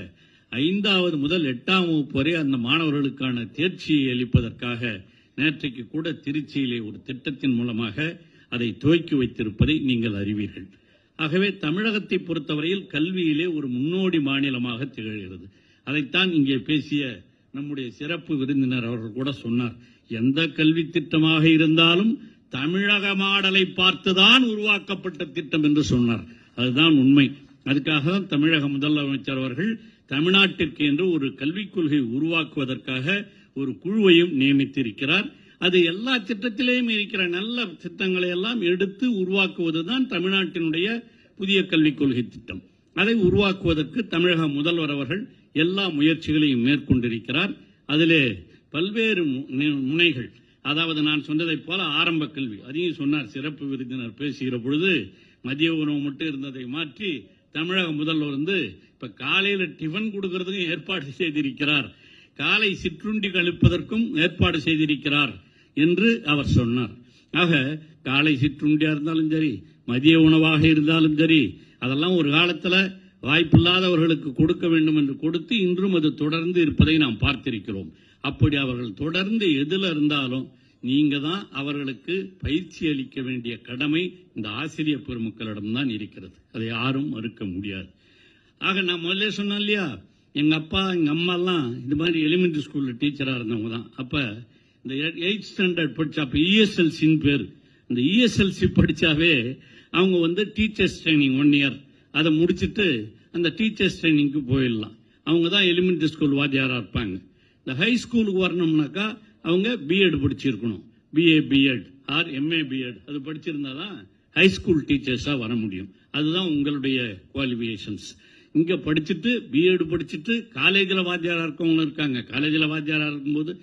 5வது முதல் 8ஆம் வகுப்பு வரை அந்த மாணவர்களுக்கான தேர்ச்சியை அளிப்பதற்காக நேற்றைக்கு கூட திருச்சியிலே ஒரு திட்டத்தின் மூலமாக அதை துவக்கி வைத்திருப்பதை நீங்கள் அறிவீர்கள். ஆகவே தமிழகத்தை பொறுத்தவரையில் கல்வியிலே ஒரு முன்னோடி மாநிலமாக திகழ்கிறது. அதைத்தான் இங்கே பேசிய நம்முடைய சிறப்பு விருந்தினர் அவர்கள் கூட சொன்னார். எந்த கல்வி திட்டமாக இருந்தாலும் தமிழக மாடலை பார்த்துதான் உருவாக்கப்பட்ட திட்டம் என்று சொன்னார். அதுதான் உண்மை. அதுக்காக தான் தமிழக முதலமைச்சர் அவர்கள் தமிழ்நாட்டிற்கு என்று ஒரு கல்விக் கொள்கை உருவாக்குவதற்காக ஒரு குழுவையும் நியமித்திருக்கிறார். அது எல்லா திட்டத்திலேயும் இருக்கிற நல்ல திட்டங்களை எல்லாம் எடுத்து உருவாக்குவதுதான் தமிழ்நாட்டினுடைய புதிய கல்விக் கொள்கை திட்டம். அதை உருவாக்குவதற்கு தமிழக முதல்வர் அவர்கள் எல்லா முயற்சிகளையும் மேற்கொண்டிருக்கிறார். அதிலே பல்வேறு முனைகள், அதாவது நான் சொன்னதைப் போல ஆரம்ப கல்வி, அதையும் சொன்னார் சிறப்பு விருந்தினர் பேசுகிற பொழுது. மதிய உணவு மட்டும் இருந்ததை மாற்றி தமிழக முதல்வர் இப்ப காலையில டிஃபன் கொடுக்கறதுக்கும் ஏற்பாடு செய்திருக்கிறார், காலை சிற்றுண்டி கழிப்பதற்கும் ஏற்பாடு செய்திருக்கிறார் என்று அவர் சொன்னார். ஆக காலை சிற்றுண்டியா இருந்தாலும் சரி, மதிய உணவாக இருந்தாலும் சரி, அதெல்லாம் ஒரு காலத்துல வாய்ப்பில்லாதவர்களுக்கு கொடுக்க வேண்டும் என்று கொடுத்து இன்றும் அது தொடர்ந்து இருப்பதை நாம் பார்த்திருக்கிறோம். அப்படி அவர்கள் தொடர்ந்து எதில் இருந்தாலும் நீங்க தான் அவர்களுக்கு பயிற்சி அளிக்க வேண்டிய கடமை இந்த ஆசிரியர் பெருமக்களிடம்தான் இருக்கிறது. அதை யாரும் மறுக்க முடியாது. ஆக நான் முதல்ல சொன்னேன் இல்லையா, எங்க அப்பா எங்க அம்மா எல்லாம் இது மாதிரி எலிமெண்டரி ஸ்கூல்ல டீச்சரா இருந்தவங்க தான். அப்ப இந்த 8th ஸ்டாண்டர்ட் படிச்சா, அப்ப இஎஸ்எல்சின்னு பேரு, இந்த இஎஸ்எல்சி படிச்சாவே அவங்க டீச்சர்ஸ் ட்ரைனிங் 1 year அதை முடிச்சுட்டு அந்த டீச்சர்ஸ் ட்ரைனிங்க்கு போயிடலாம். அவங்க தான் எலிமெண்டரி ஸ்கூல் வாத்தியாரா இருப்பாங்க. இந்த ஹை ஸ்கூலுக்கு வரணும்னாக்கா அவங்க பிஎட் படிச்சிருக்கணும், BA B Ed or MA B Ed அது படிச்சிருந்தாதான் ஹை ஸ்கூல் டீச்சர்ஸா வர முடியும். அதுதான் உங்களுடைய குவாலிஃபிகேஷன்ஸ். இங்க படிச்சுட்டு பிஎட் படிச்சுட்டு காலேஜில் வாத்தியாரா இருக்கவங்க இருக்காங்க. காலேஜில் வாத்தியாரா இருக்கும்போது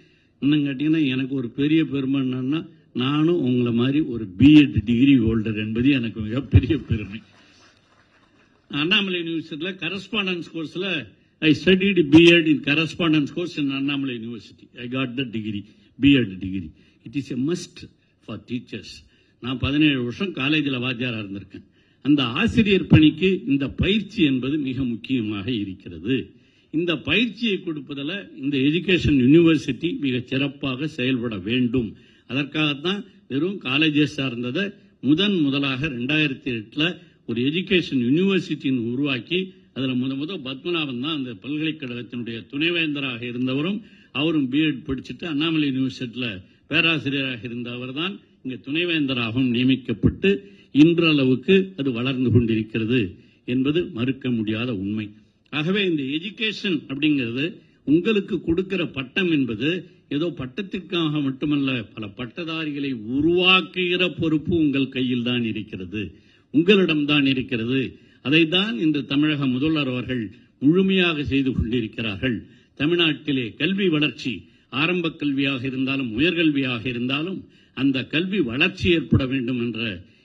இன்னும் கேட்டீங்கன்னா எனக்கு ஒரு பெரிய பெருமை என்னன்னா, நானும் உங்களை மாதிரி ஒரு பிஎட் டிகிரி ஹோல்டர் என்பது எனக்கு மிகப்பெரிய பெருமை. அண்ணாமலை யூனிவர்சிட்டியில correspondence கோர்ஸ்ல I studied B.Ed in correspondence course in Annamalai University. I got the degree, B.Ed degree. It is a must for teachers. நான் 17 வருஷம் காலேஜில் வாத்தியாரா இருந்திருக்கேன். அந்த ஆசிரியர் பணிக்கு இந்த பயிற்சி என்பது மிக முக்கியமாக இருக்கிறது. இந்த பயிற்சியை கொடுப்பதில் இந்த எஜுகேஷன் யூனிவர்சிட்டி மிக சிறப்பாக செயல்பட வேண்டும். அதற்காகத்தான் வெறும் காலேஜஸ் சார்ந்ததை முதலாக 2008 ஒரு எஜுகேஷன் யூனிவர்சிட்டின்னு உருவாக்கி அதுல முதல் பத்மநாபன் தான் அந்த பல்கலைக்கழகத்தினுடைய துணைவேந்தராக இருந்தவரும், அவரும் பிஎட் படிச்சுட்டு அண்ணாமலை யூனிவர்சிட்டியில பேராசிரியராக இருந்தவர் தான் இங்க துணைவேந்தராகவும் நியமிக்கப்பட்டு இன்றளவுக்கு அது வளர்ந்து கொண்டிருக்கிறது என்பது மறுக்க முடியாத உண்மை. ஆகவே இந்த எஜுகேஷன் அப்படிங்கிறது உங்களுக்கு கொடுக்கிற பட்டம் என்பது ஏதோ பட்டத்திற்காக மட்டுமல்ல, பல பட்டதாரிகளை உருவாக்குகிற பொறுப்பு உங்கள் கையில் தான் இருக்கிறது, உங்களிடம்தான் இருக்கிறது. அதைத்தான் இன்று தமிழக முதல்வர் அவர்கள் முழுமையாக செய்து கொண்டிருக்கிறார்கள். தமிழ்நாட்டிலே கல்வி வளர்ச்சி, ஆரம்ப கல்வியாக இருந்தாலும் உயர்கல்வியாக இருந்தாலும் அந்த கல்வி வளர்ச்சி ஏற்பட வேண்டும் என்ற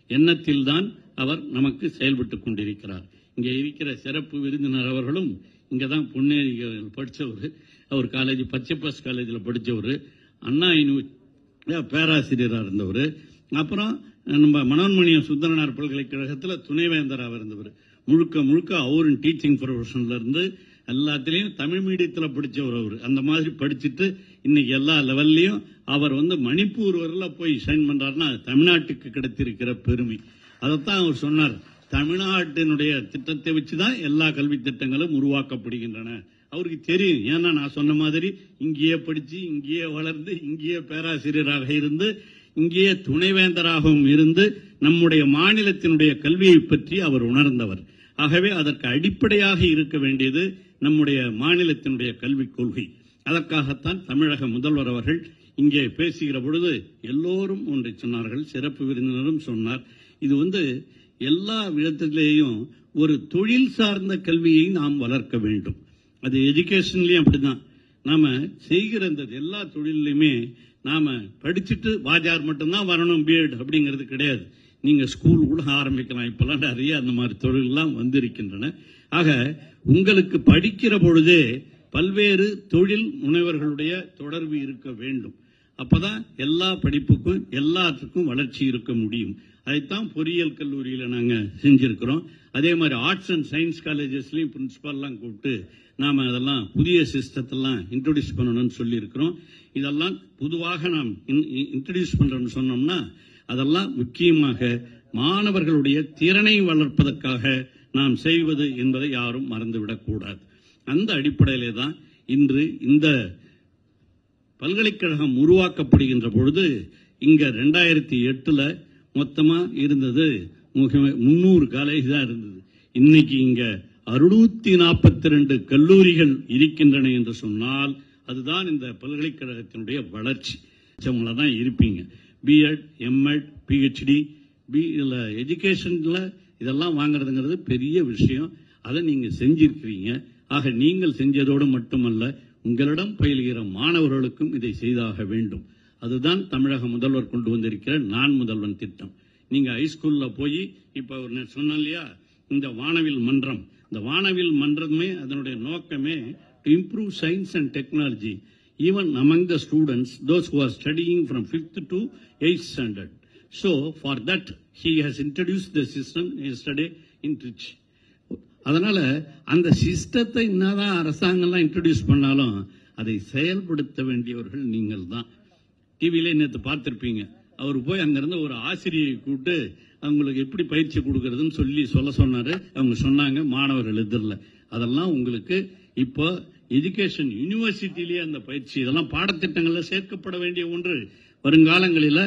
எண்ணத்தில் தான் அவர் நமக்கு செயல்பட்டுக் கொண்டிருக்கிறார். இங்கே இருக்கிற சிறப்பு விருந்தினர் அவர்களும் இங்கதான் பொன்னேரி படித்தவர், அவர் காலேஜ் பச்சைப்பாஸ் காலேஜில் படித்தவர், அண்ணா யூனிவர்சிட்டி பேராசிரியராக இருந்தவர், அப்புறம் நம்ம மனோன்மணியம் சுந்தரனார் பல்கலைக்கழகத்தில் துணைவேந்தராக இருந்தவர். முழுக்க அவரும் டீச்சிங் ப்ரொஃபஷன்ல இருந்து எல்லாத்திலையும் தமிழ் மீடியத்தில் படிச்சவர். அவர் அந்த மாதிரி படிச்சுட்டு இன்னைக்கு எல்லா லெவல்லையும் அவர் மணிப்பூர் வரல போய் சைன் பண்றாருன்னா தமிழ்நாட்டுக்கு கிடைத்திருக்கிற பெருமை. அதைத்தான் அவர் சொன்னார், தமிழ்நாட்டினுடைய திட்டத்தை வச்சுதான் எல்லா கல்வி திட்டங்களும் உருவாக்கப்படுகின்றன. அவருக்கு தெரியும். ஏன்னா நான் சொன்ன மாதிரி இங்கேயே படிச்சு, இங்கேயே வளர்ந்து, இங்கேயே பேராசிரியராக இருந்து, இங்கேயே துணைவேந்தராகவும் இருந்து நம்முடைய மாநிலத்தினுடைய கல்வியை பற்றி அவர் உணர்ந்தவர். ஆகவே அதற்கு அடிப்படையாக இருக்க வேண்டியது நம்முடைய மாநிலத்தினுடைய கல்விக் கொள்கை. அதற்காகத்தான் தமிழக முதல்வர் அவர்கள் இங்கே பேசுகிற பொழுது எல்லோரும் ஒன்றை சொன்னார்கள், சிறப்பு விருந்தினரும் சொன்னார். இது எல்லா விதத்திலேயும் ஒரு தொழில் சார்ந்த கல்வியை நாம் வளர்க்க வேண்டும். அது எஜுகேஷன்லயும் அப்படிதான். நாம செய்கிற இந்த எல்லா தொழிலையுமே நாம படிச்சுட்டு வாத்தியார் மட்டும்தான் வரணும் பிஎட் அப்படிங்கிறது கிடையாது. நீங்க ஸ்கூல் கூட ஆரம்பிக்கலாம். இப்பெல்லாம் நிறைய அந்த மாதிரி தொழிலெல்லாம் வந்திருக்கின்றன. ஆக உங்களுக்கு படிக்கிற பொழுதே பல்வேறு தொழில் முனைவர்களுடைய தொடர்பு இருக்க வேண்டும். அப்பதான் எல்லா படிப்புக்கும் எல்லாத்துக்கும் வளர்ச்சி இருக்க முடியும். அதைத்தான் பொறியியல் கல்லூரியில் நாங்கள் செஞ்சிருக்கிறோம். அதே மாதிரி ஆர்ட்ஸ் அண்ட் சயின்ஸ் காலேஜஸ்லையும் பிரின்சிபால்லாம் கூப்பிட்டு நாம் அதெல்லாம் புதிய சிஸ்டத்தெல்லாம் இன்ட்ரோடியூஸ் பண்ணணும்னு சொல்லியிருக்கிறோம். இதெல்லாம் பொதுவாக நாம் இன்ட்ரோடியூஸ் பண்றோம்னு சொன்னோம்னா அதெல்லாம் முக்கியமாக மாணவர்களுடைய திறனை வளர்ப்பதற்காக நாம் செய்வது என்பதை யாரும் மறந்துவிடக்கூடாது. அந்த அடிப்படையிலே தான் இன்று இந்த பல்கலைக்கழகம் உருவாக்கப்படுகின்ற பொழுது இங்க 2008 மொத்தமா இருந்தது 300 காலேஜ் தான் இருந்தது. இன்னைக்கு இங்க 642 கல்லூரிகள் இருக்கின்றன என்று சொன்னால் அதுதான் இந்த பல்கலைக்கழகத்தினுடைய வளர்ச்சி. தான் இருப்பீங்க பிஎட், எம்எட், பிஹெச்டி, எஜுகேஷன்ல இதெல்லாம் வாங்குறதுங்கிறது பெரிய விஷயம். அதை நீங்க செஞ்சிருக்கிறீங்க. ஆக நீங்கள் செஞ்சதோடு மட்டுமல்ல, உங்களிடம் பயில்கிற மாணவர்களுக்கும் இதை செய்தாக வேண்டும். அதுதான் தமிழக முதல்வர் கொண்டு வந்திருக்கிற நான் முதல்வன் திட்டம். நீங்க ஹைஸ்கூல்ல போய் இப்ப சொன்ன இல்லையா இந்த வானவில் மன்றம், இந்த வானவில் மன்றமே அதனுடைய நோக்கமே to improve science and technology even among the students, those who are studying from 5th to 8th standard. So, for that, he has introduced the system yesterday in Trichy. அதனால அந்த சிஸ்டத்தை என்னதான் அரசாங்கம்லாம் இன்ட்ரோடியூஸ் பண்ணாலும் அதை செயல்படுத்த வேண்டியவர்கள் நீங்கள் தான். டிவியில நேற்று பார்த்திருப்பீங்க, அவர் போய் அங்கிருந்து ஒரு ஆசிரியை கூப்பிட்டு அவங்களுக்கு எப்படி பயிற்சி கொடுக்கறதுன்னு சொல்ல சொன்னாரு. அவங்க சொன்னாங்க மாணவர்கள் எதிரில். அதெல்லாம் உங்களுக்கு இப்போ எஜுகேஷன் யூனிவர்சிட்டியிலேயே அந்த பயிற்சி இதெல்லாம் பாடத்திட்டங்கள்ல சேர்க்கப்பட வேண்டிய ஒன்று. வருங்காலங்களில்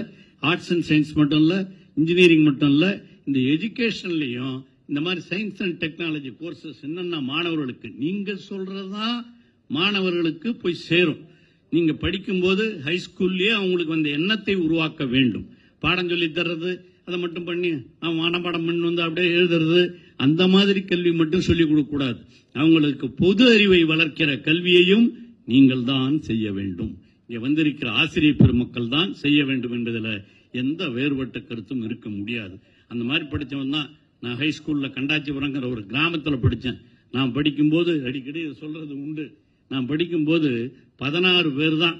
ஆர்ட்ஸ் அண்ட் சயின்ஸ் மட்டும் இல்ல, இன்ஜினியரிங் மட்டும் இல்ல, இந்த எஜுகேஷன்லயும் இந்த மாதிரி சயின்ஸ் அண்ட் டெக்னாலஜி கோர்சஸ் என்னென்ன மாணவர்களுக்கு நீங்க சொல்றதுதான் மாணவர்களுக்கு போய் சேரும். நீங்க படிக்கும்போது ஹைஸ்கூல்லயே அவங்களுக்கு அந்த எண்ணத்தை உருவாக்க வேண்டும். பாடம் சொல்லி தர்றது அதை மட்டும் பண்ணி மனப்பாடம் பண்ணி வந்து அப்படியே எழுதுறது அந்த மாதிரி கல்வி மட்டும் சொல்லிக் கொடுக்க கூடாது. அவங்களுக்கு பொது அறிவை வளர்க்கிற கல்வியையும் நீங்கள் தான் செய்ய வேண்டும். இங்க வந்திருக்கிற ஆசிரியர் பெருமக்கள் தான் செய்ய வேண்டும் என்பதில் எந்த வேறுபட்ட கருத்தும் இருக்க முடியாது. அந்த மாதிரி படித்தவன் தான். நான் ஹைஸ்கூல்ல கண்டாச்சிபுரங்கிற ஒரு கிராமத்தில் படித்தேன். நான் படிக்கும்போது அடிக்கடி சொல்றது உண்டு. நான் படிக்கும்போது 16 பேர் தான்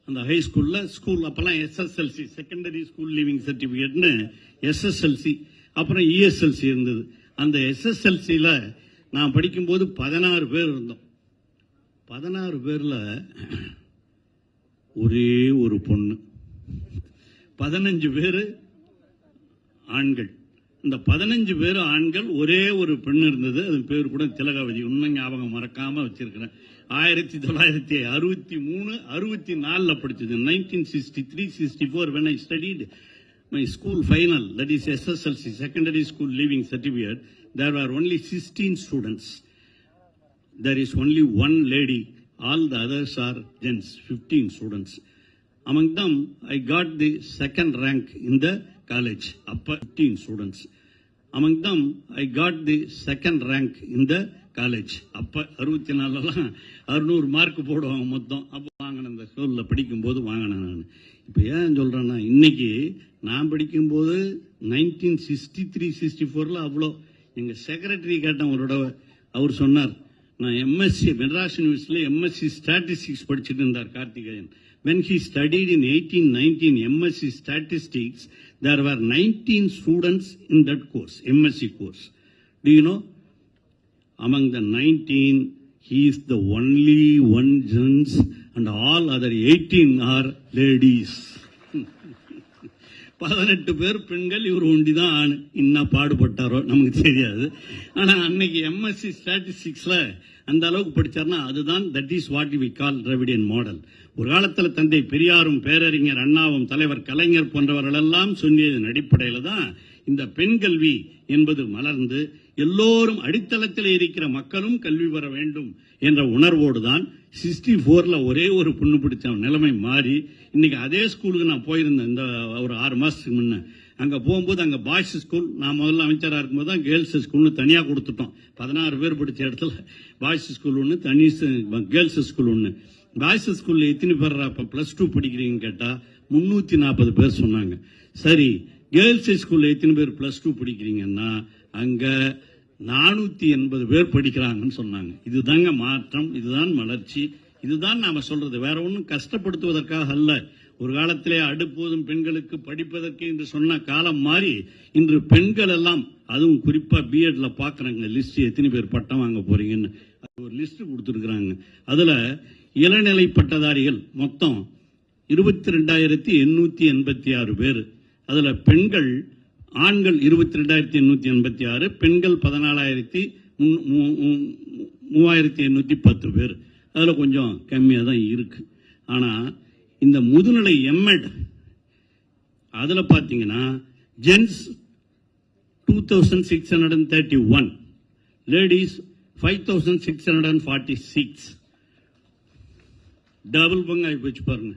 அந்த ஹைஸ்கூல்ல. ஸ்கூல் அப்பெல்லாம் SSLC, செகண்டரி ஸ்கூல் லீவிங் சர்டிபிகேட்னு SSLC, அப்புறம் ESLC இருந்தது. அந்த SSLCல நான் படிக்கும்போது 16 பேர் இருந்தோம். 16 பேர்ல ஒரே ஒரு பொண்ணு, 15 பேரு ஆண்கள். இந்த 15 பேர் ஆண்கள், ஒரே ஒரு பெண் இருந்தது. அது பேர் கூட திலகாவதி. இன்னும் ஞாபகம் மறக்காம வச்சிருக்கிறேன். 1963-64 படிச்சது. 1963-64 when I studied my school final, that is SSLC, secondary school leaving certificate, there were only 16 students. There is only one lady. All the others are gents, 15 students. Among them, I got the second rank in the college. Up 15 students. Among them, I got the second rank in the college. அப்ப 64 600 mark போடுவாங்க மொத்தம். அப்ப வாங்கின அந்த ஸ்கூல்ல படிக்கும் போது வாங்கினேன் நான். இப்ப ஏன் சொல்றேன்னா, இன்னைக்கு நான் படிக்கும்போது 1963-64 அவ்வளோ. எங்க செக்ரட்டரி கேட்டேன் ஒரு தடவை. அவர் சொன்னார், நான் எம்எஸ்சி மெட்ராஸ் யூனிவர்சிட்டியில எம்எஸ்சி ஸ்டாட்டிஸ்டிக்ஸ் படிச்சுட்டு இருந்தார் Karthikeyan. When he studied in 1819 MSc Statistics, there were 19 students in that course, MSc course. Do you know? Among the 19, he is the only one gents and all other 18 are ladies. 18 பேர் பெண்கள், இவர் ஒண்டிதான் ஆண். இன்னும் பாடுபட்டாரோ நமக்கு தெரியாது. ஆனா அன்னைக்கு எம்எஸ்சி ஸ்டாட்டிஸ்டிக்ஸ்ல அந்த அளவுக்கு படிச்சார்னா அதுதான், that is what we call Dravidian model. ஒரு காலத்தில் தந்தை பெரியாரும் பேரறிஞர் அண்ணாவும் தலைவர் கலைஞர் போன்றவர்கள் எல்லாம் சொன்னதன் அடிப்படையில் தான் இந்த பெண் கல்வி என்பது மலர்ந்து எல்லோரும் அடித்தளத்தில் இருக்கிற மக்களும் கல்வி பெற வேண்டும் என்ற உணர்வோடு தான் 64ல ஒரே ஒரு பொண்ணு பிடிச்ச நிலைமை மாறி இன்னைக்கு அதே ஸ்கூலுக்கு நான் போயிருந்தேன். இந்த ஒரு 6 மாசத்துக்கு முன்ன அங்க போகும்போது அங்க பாய்ஸ் ஸ்கூல், நான் முதல்ல அமைச்சரா இருக்கும்போது தான் கேர்ள்ஸ் ஸ்கூல்னு தனியா கொடுத்துட்டோம். 16 பேர் படிச்ச இடத்துல பாய்ஸ் ஸ்கூல் ஒன்று, தனி கேர்ள்ஸ் ஸ்கூல் ஒன்று. பாய்ஸ் ஸ்கூல்ல எத்தனை பேர் +2 படிக்கிறீங்கன்னு கேட்டா 340 பேர் சொன்னாங்க. சரி, கேர்ள்ஸ் ஸ்கூல்ல எத்தனை பேர் +2 படிக்கிறீங்கன்னா அங்க 480 பேர் படிக்கிறாங்கன்னு சொன்னாங்க. இதுதாங்க மாற்றம், இதுதான் வளர்ச்சி, இதுதான் நாம சொல்றது. வேற ஒன்றும் கஷ்டப்படுத்துவதற்காக அல்ல. ஒரு காலத்திலே அடுப்போதும் பெண்களுக்கு படிப்பதற்கு என்று சொன்ன காலம் மாறி இன்று பெண்கள் எல்லாம் அதுவும் குறிப்பா பிஎட்ல பாக்குறாங்க லிஸ்ட் எத்தனை பேர் பட்டம் வாங்க போறீங்கன்னு ஒரு லிஸ்ட் கொடுத்திருக்கிறாங்க. அதுல இளநிலை பட்டதாரிகள் மொத்தம் 22,886 பேர். அதுல பெண்கள் ஆண்கள் 22,886, பெண்கள் 14,310 பேர். அதுல கொஞ்சம் கம்மியா தான் இருக்கு. ஆனா இந்த முதுநிலை எம்எட் அதுல பாத்தீங்கன்னா ஜென்ஸ் 2,631, லேடிஸ் 5,646. டபுள் பங்கு ஆகி போச்சு பாருங்க.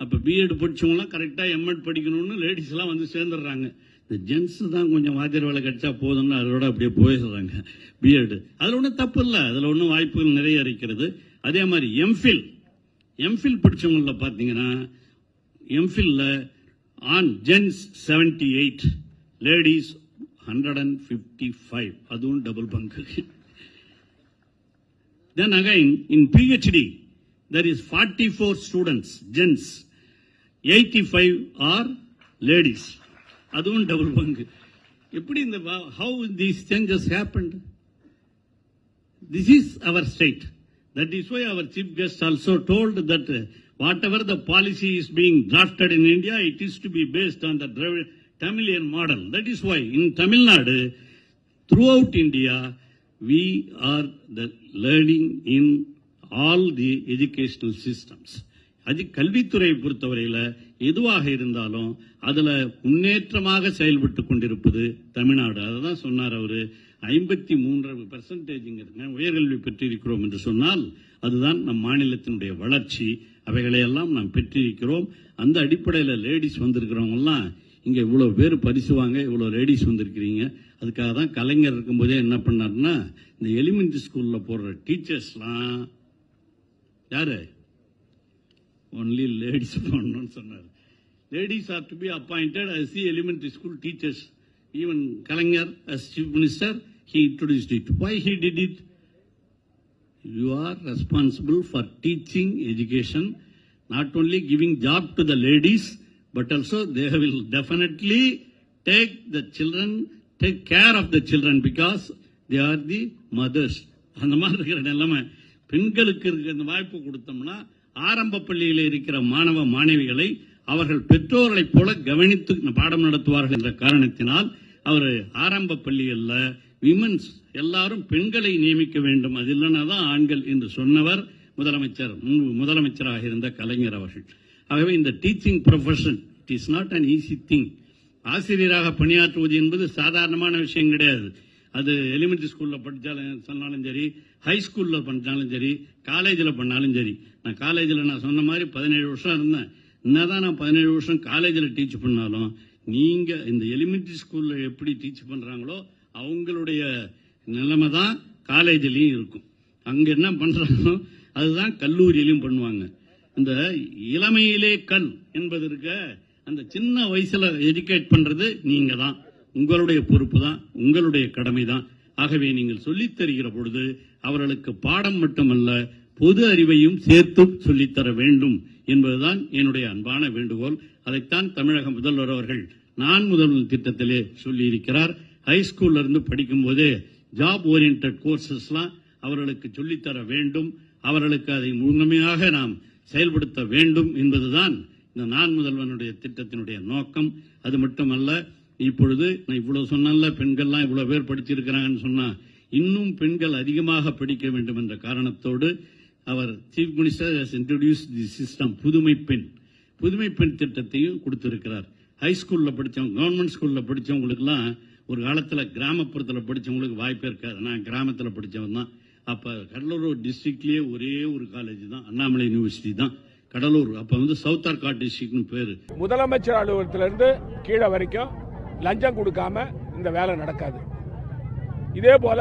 அப்ப பிஎட் படிச்சவங்களாம் கரெக்டா எம்எட் படிக்கணும்னு லேடிஸ் எல்லாம் வந்து சேர்ந்துடுறாங்க. இந்த ஜென்ஸ் தான் கொஞ்சம் வாத்தியார் வேலை கிடைச்சா போதும்னு அதோட அப்படியே போயிடுறாங்க பிஎட். அதுல ஒன்றும் தப்பு இல்லை, அதுல ஒன்றும் வாய்ப்புகள் நிறைய இருக்கிறது. அதே மாதிரி எம்ஃபில் படிச்சவங்கள பாத்தீங்கன்னா எம்ஃபில்ல ஆன் ஜென்ஸ் 78, லேடிஸ் 155, அதுவும் டபுள் பங்கு. Then again in PhD there is 44 students gents, 85 are ladies, அதுவும் டபுள் பங்கு. எப்படி இந்த how these changes happened? This is our state. That is why our chief guest also told that whatever the policy is being drafted in India, it is to be based on the Tamilian model. That is why in Tamil Nadu, throughout India, we are the learning in all the educational systems. அது கல்வித்துறையை பொறுத்தவரையில் எதுவாக இருந்தாலும் அதுல முன்னேற்றமாக செயல்பட்டு கொண்டிருப்பது தமிழ்நாடு. அதான் சொன்னார் அவரு. 53% உயர்கல்வி பெற்றிருக்கிறோம் என்று சொன்னால் அதுதான் நம் மாநிலத்தினுடைய வளர்ச்சி. அவைகளையெல்லாம் நாம் பெற்றிருக்கிறோம். அந்த அடிப்படையில் லேடிஸ் வந்திருக்கிறவங்க எல்லாம் இங்க இவ்வளவு பேர் பரிசு வாங்க, இவ்வளவு லேடிஸ் வந்திருக்கிறீங்க. அதுக்காக தான் கலைஞர் இருக்கும்போதே என்ன பண்ணாருன்னா இந்த எலிமெண்டரி ஸ்கூல்ல போடுற டீச்சர்ஸ்லாம் யாரு ஒன்லி லேடிஸ் போடணும்னு சொன்னார். Ladies are to be appointed as the elementary school teachers. Even Kalangar as chief minister, he introduced it. Why he did it? You are responsible for teaching education, not only giving job to the ladies, but also they will definitely take the children, take care of the children because they are the mothers. அந்த மாதிரி இருக்கிற நிலைமை பெண்களுக்கு இருக்கிற வாய்ப்பு கொடுத்தோம்னா ஆரம்ப பள்ளியில் இருக்கிற மாணவ மாணவிகளை அவர்கள் பெற்றோர்களைப் போல கவனித்து பாடம் நடத்துவார்கள் என்ற காரணத்தினால் அவர் ஆரம்ப பள்ளிகளில் விமன்ஸ் எல்லாரும் பெண்களை நியமிக்க வேண்டும், அது இல்லைன்னா தான் ஆண்கள் என்று சொன்னவர் முதலமைச்சராக இருந்த கலைஞர் அவர்கள். ஆகவே இந்த teaching profession it is not an easy thing. ஆசிரியராக பணியாற்றுவது என்பது சாதாரணமான விஷயம் கிடையாது. அது எலிமெண்டரி ஸ்கூல்ல படிச்சாலும் சொன்னாலும் சரி, ஹை ஸ்கூல்ல பண்ணாலும் சரி, காலேஜில் பண்ணாலும் சரி. நான் காலேஜில் நான் சொன்ன மாதிரி 17 வருஷம் இருந்தேன். என்னதான் நான் 17 வருஷம் காலேஜில் டீச் பண்ணாலும் நீங்க இந்த எலிமெண்டரி ஸ்கூல்ல எப்படி டீச் பண்றாங்களோ அவங்களுடைய நிலைமை தான் காலேஜிலையும் இருக்கும். அங்க என்ன பண்றாங்களோ அதுதான் கல்லூரியிலையும் பண்ணுவாங்க. இந்த இளமையிலே கல் என்பதற்கு அந்த சின்ன வயசுல எஜுகேட் பண்றது நீங்க தான், உங்களுடைய பொறுப்பு தான், உங்களுடைய கடமை தான். ஆகவே நீங்கள் சொல்லித் தருகிற பொழுது அவர்களுக்கு பாடம் மட்டுமல்ல பொது அறிவையும் சேர்த்து சொல்லித்தர வேண்டும் என்பதுதான் என்னுடைய அன்பான வேண்டுகோள். அதைத்தான் தமிழக முதல்வர் அவர்கள் நான் முதல்வர் திட்டத்திலே சொல்லியிருக்கிறார். ஹைஸ்கூல்ல இருந்து படிக்கும் போதே ஜாப் ஓரியன்டட் கோர்சஸ்லாம் அவர்களுக்கு சொல்லித்தர வேண்டும், அவர்களுக்கு அதை முழுமையாக நாம் செயல்படுத்த வேண்டும் என்பதுதான் இந்த நான் முதல்வனுடைய திட்டத்தினுடைய நோக்கம். அது மட்டுமல்ல, இப்பொழுது நான் இவ்வளவு சொன்னால பெண்கள்லாம் இவ்வளவு பேர் படிச்சிருக்கிறாங்கன்னு சொன்னா இன்னும் பெண்கள் அதிகமாக படிக்க வேண்டும் என்ற காரணத்தோடு அவர் chief minister has introduced the system புதுமை பெண் திட்டத்தையும் கொடுத்திருக்கிறார். ஹைஸ்கூல்ல படிச்சவங்க, கவர்மெண்ட் ஸ்கூல்ல படிச்சவங்களுக்குலாம் ஒரு காலத்துல கிராமப்புறத்தில் படிச்சவங்களுக்கு வாய்ப்பே இருக்காது. நான் கிராமத்தில் படிச்சவன் தான். அப்ப கடலூர் டிஸ்ட்ரிக்ட்லயே ஒரே ஒரு காலேஜ் தான், அண்ணாமலை யூனிவர்சிட்டி தான் கடலூர். அப்ப சவுத் ஆர்காட் டிஸ்ட்ரிக்ட்னு பேரு. முதலமைச்சர் அலுவலகத்திலிருந்து கீழே வரைக்கும் லஞ்சம் கொடுக்காம இந்த வேலை நடக்காது. இதே போல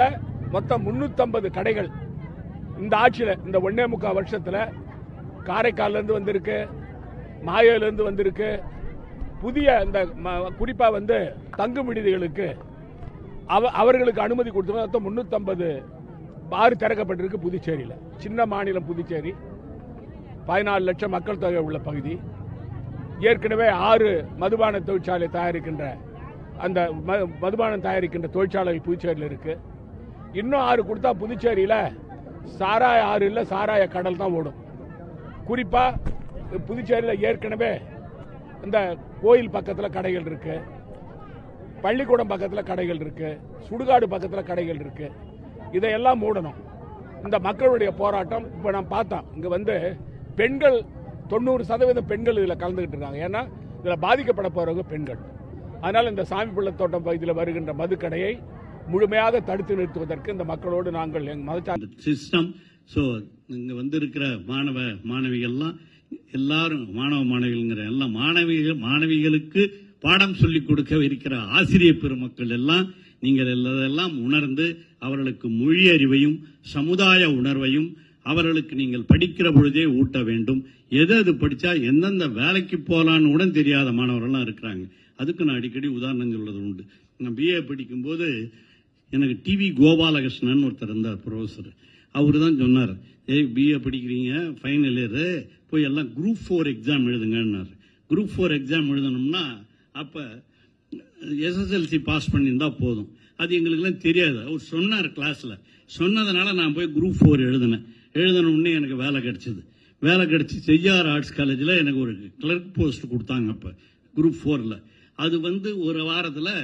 மொத்தம் 350 கடைகள் இந்த ஆட்சியில் இந்த 1.25 வருஷத்துல காரைக்கால்ல இருந்து வந்திருக்கு, மாயோல இருந்து வந்திருக்கு. புதிய இந்த குறிப்பா தங்கு விடுதிகளுக்கு அவர்களுக்கு அனுமதி கொடுத்து மொத்தம் 350 பார் திறக்கப்பட்டிருக்கு. புதுச்சேரியில், சின்ன மாநிலம் புதுச்சேரி, 14 லட்சம் மக்கள் தொகை உள்ள பகுதி. ஏற்கனவே 6 மதுபான தொழிற்சாலை தயாரிக்கின்ற அந்த மதுபானம் தயாரிக்கின்ற தொழிற்சாலைகள் புதுச்சேரியில் இருக்கு. இன்னும் 6 கொடுத்தா புதுச்சேரியில் சாராய ஆறு இல்லை, சாராய கடல் தான் ஓடும். குறிப்பா புதுச்சேரியில் ஏற்கனவே இந்த கோயில் பக்கத்தில் கடைகள் இருக்கு, பள்ளிக்கூடம் பக்கத்தில் கடைகள் இருக்கு, சுடுகாடு பக்கத்தில் கடைகள் இருக்கு. இதையெல்லாம் மூடணும். இந்த மக்களுடைய போராட்டம் இப்ப நான் பார்த்தோம். இங்க வந்து பெண்கள் 90% பெண்கள் இதில் கலந்துகிட்டு இருக்காங்க. ஏன்னா இதில் பாதிக்கப்பட போறவங்க பெண்கள். அதனால இந்த சாமி பிள்ளை தோட்டம் பகுதியில் வருகின்ற மதுக்கடையை முழுமையாக தடுத்து நிறுத்துவதற்கு இந்த மக்களோடு நாங்கள் மதச்சார்பு சிஸ்டம். ஸோ இங்க வந்திருக்கிற மாணவ மாணவிகள்லாம் எல்லாரும் மாணவ மாணவிகள்ங்கிற எல்லாம் மாணவிகளுக்கு பாடம் சொல்லிக் கொடுக்க இருக்கிற ஆசிரியர் பெருமக்கள் எல்லாம் நீங்கள் எல்லாம் உணர்ந்து அவர்களுக்கு மொழி அறிவையும் சமுதாய உணர்வையும் அவர்களுக்கு நீங்கள் படிக்கிற பொழுதே ஊட்ட வேண்டும். எது படிச்சா எந்தெந்த வேலைக்கு போலான்னு கூட தெரியாத மாணவர்கள்லாம் இருக்கிறாங்க. அதுக்கு நான் அடிக்கடி உதாரணம் சொல்றது உண்டு. நான் பிஏ படிக்கும்போது எனக்கு டிவி கோபாலகிருஷ்ணன் ஒருத்தர் இருந்தார், ப்ரொஃபஸர். அவரு தான் சொன்னார், பிஏ படிக்கிறீங்க ஃபைனல் இயர் போய் எல்லாம் குரூப் 4 எக்ஸாம் எழுதுங்கன்னாரு. குரூப் 4 எக்ஸாம் எழுதணும்னா அப்ப எஸ்எஸ்எல்சி பாஸ் பண்ணியிருந்தா போதும். அது எங்களுக்குலாம் தெரியாது. அவர் சொன்னார் கிளாஸ்ல. சொன்னதுனால நான் போய் குரூப் 4 எழுதினேன். எழுதின உடனே எனக்கு வேலை கிடைச்சி செய்யார் ஆர்ட்ஸ் காலேஜில் எனக்கு ஒரு கிளர்க் போஸ்ட் கொடுத்தாங்க. அப்ப குரூப் 4ல அது வந்து ஒரு வாரத்தில்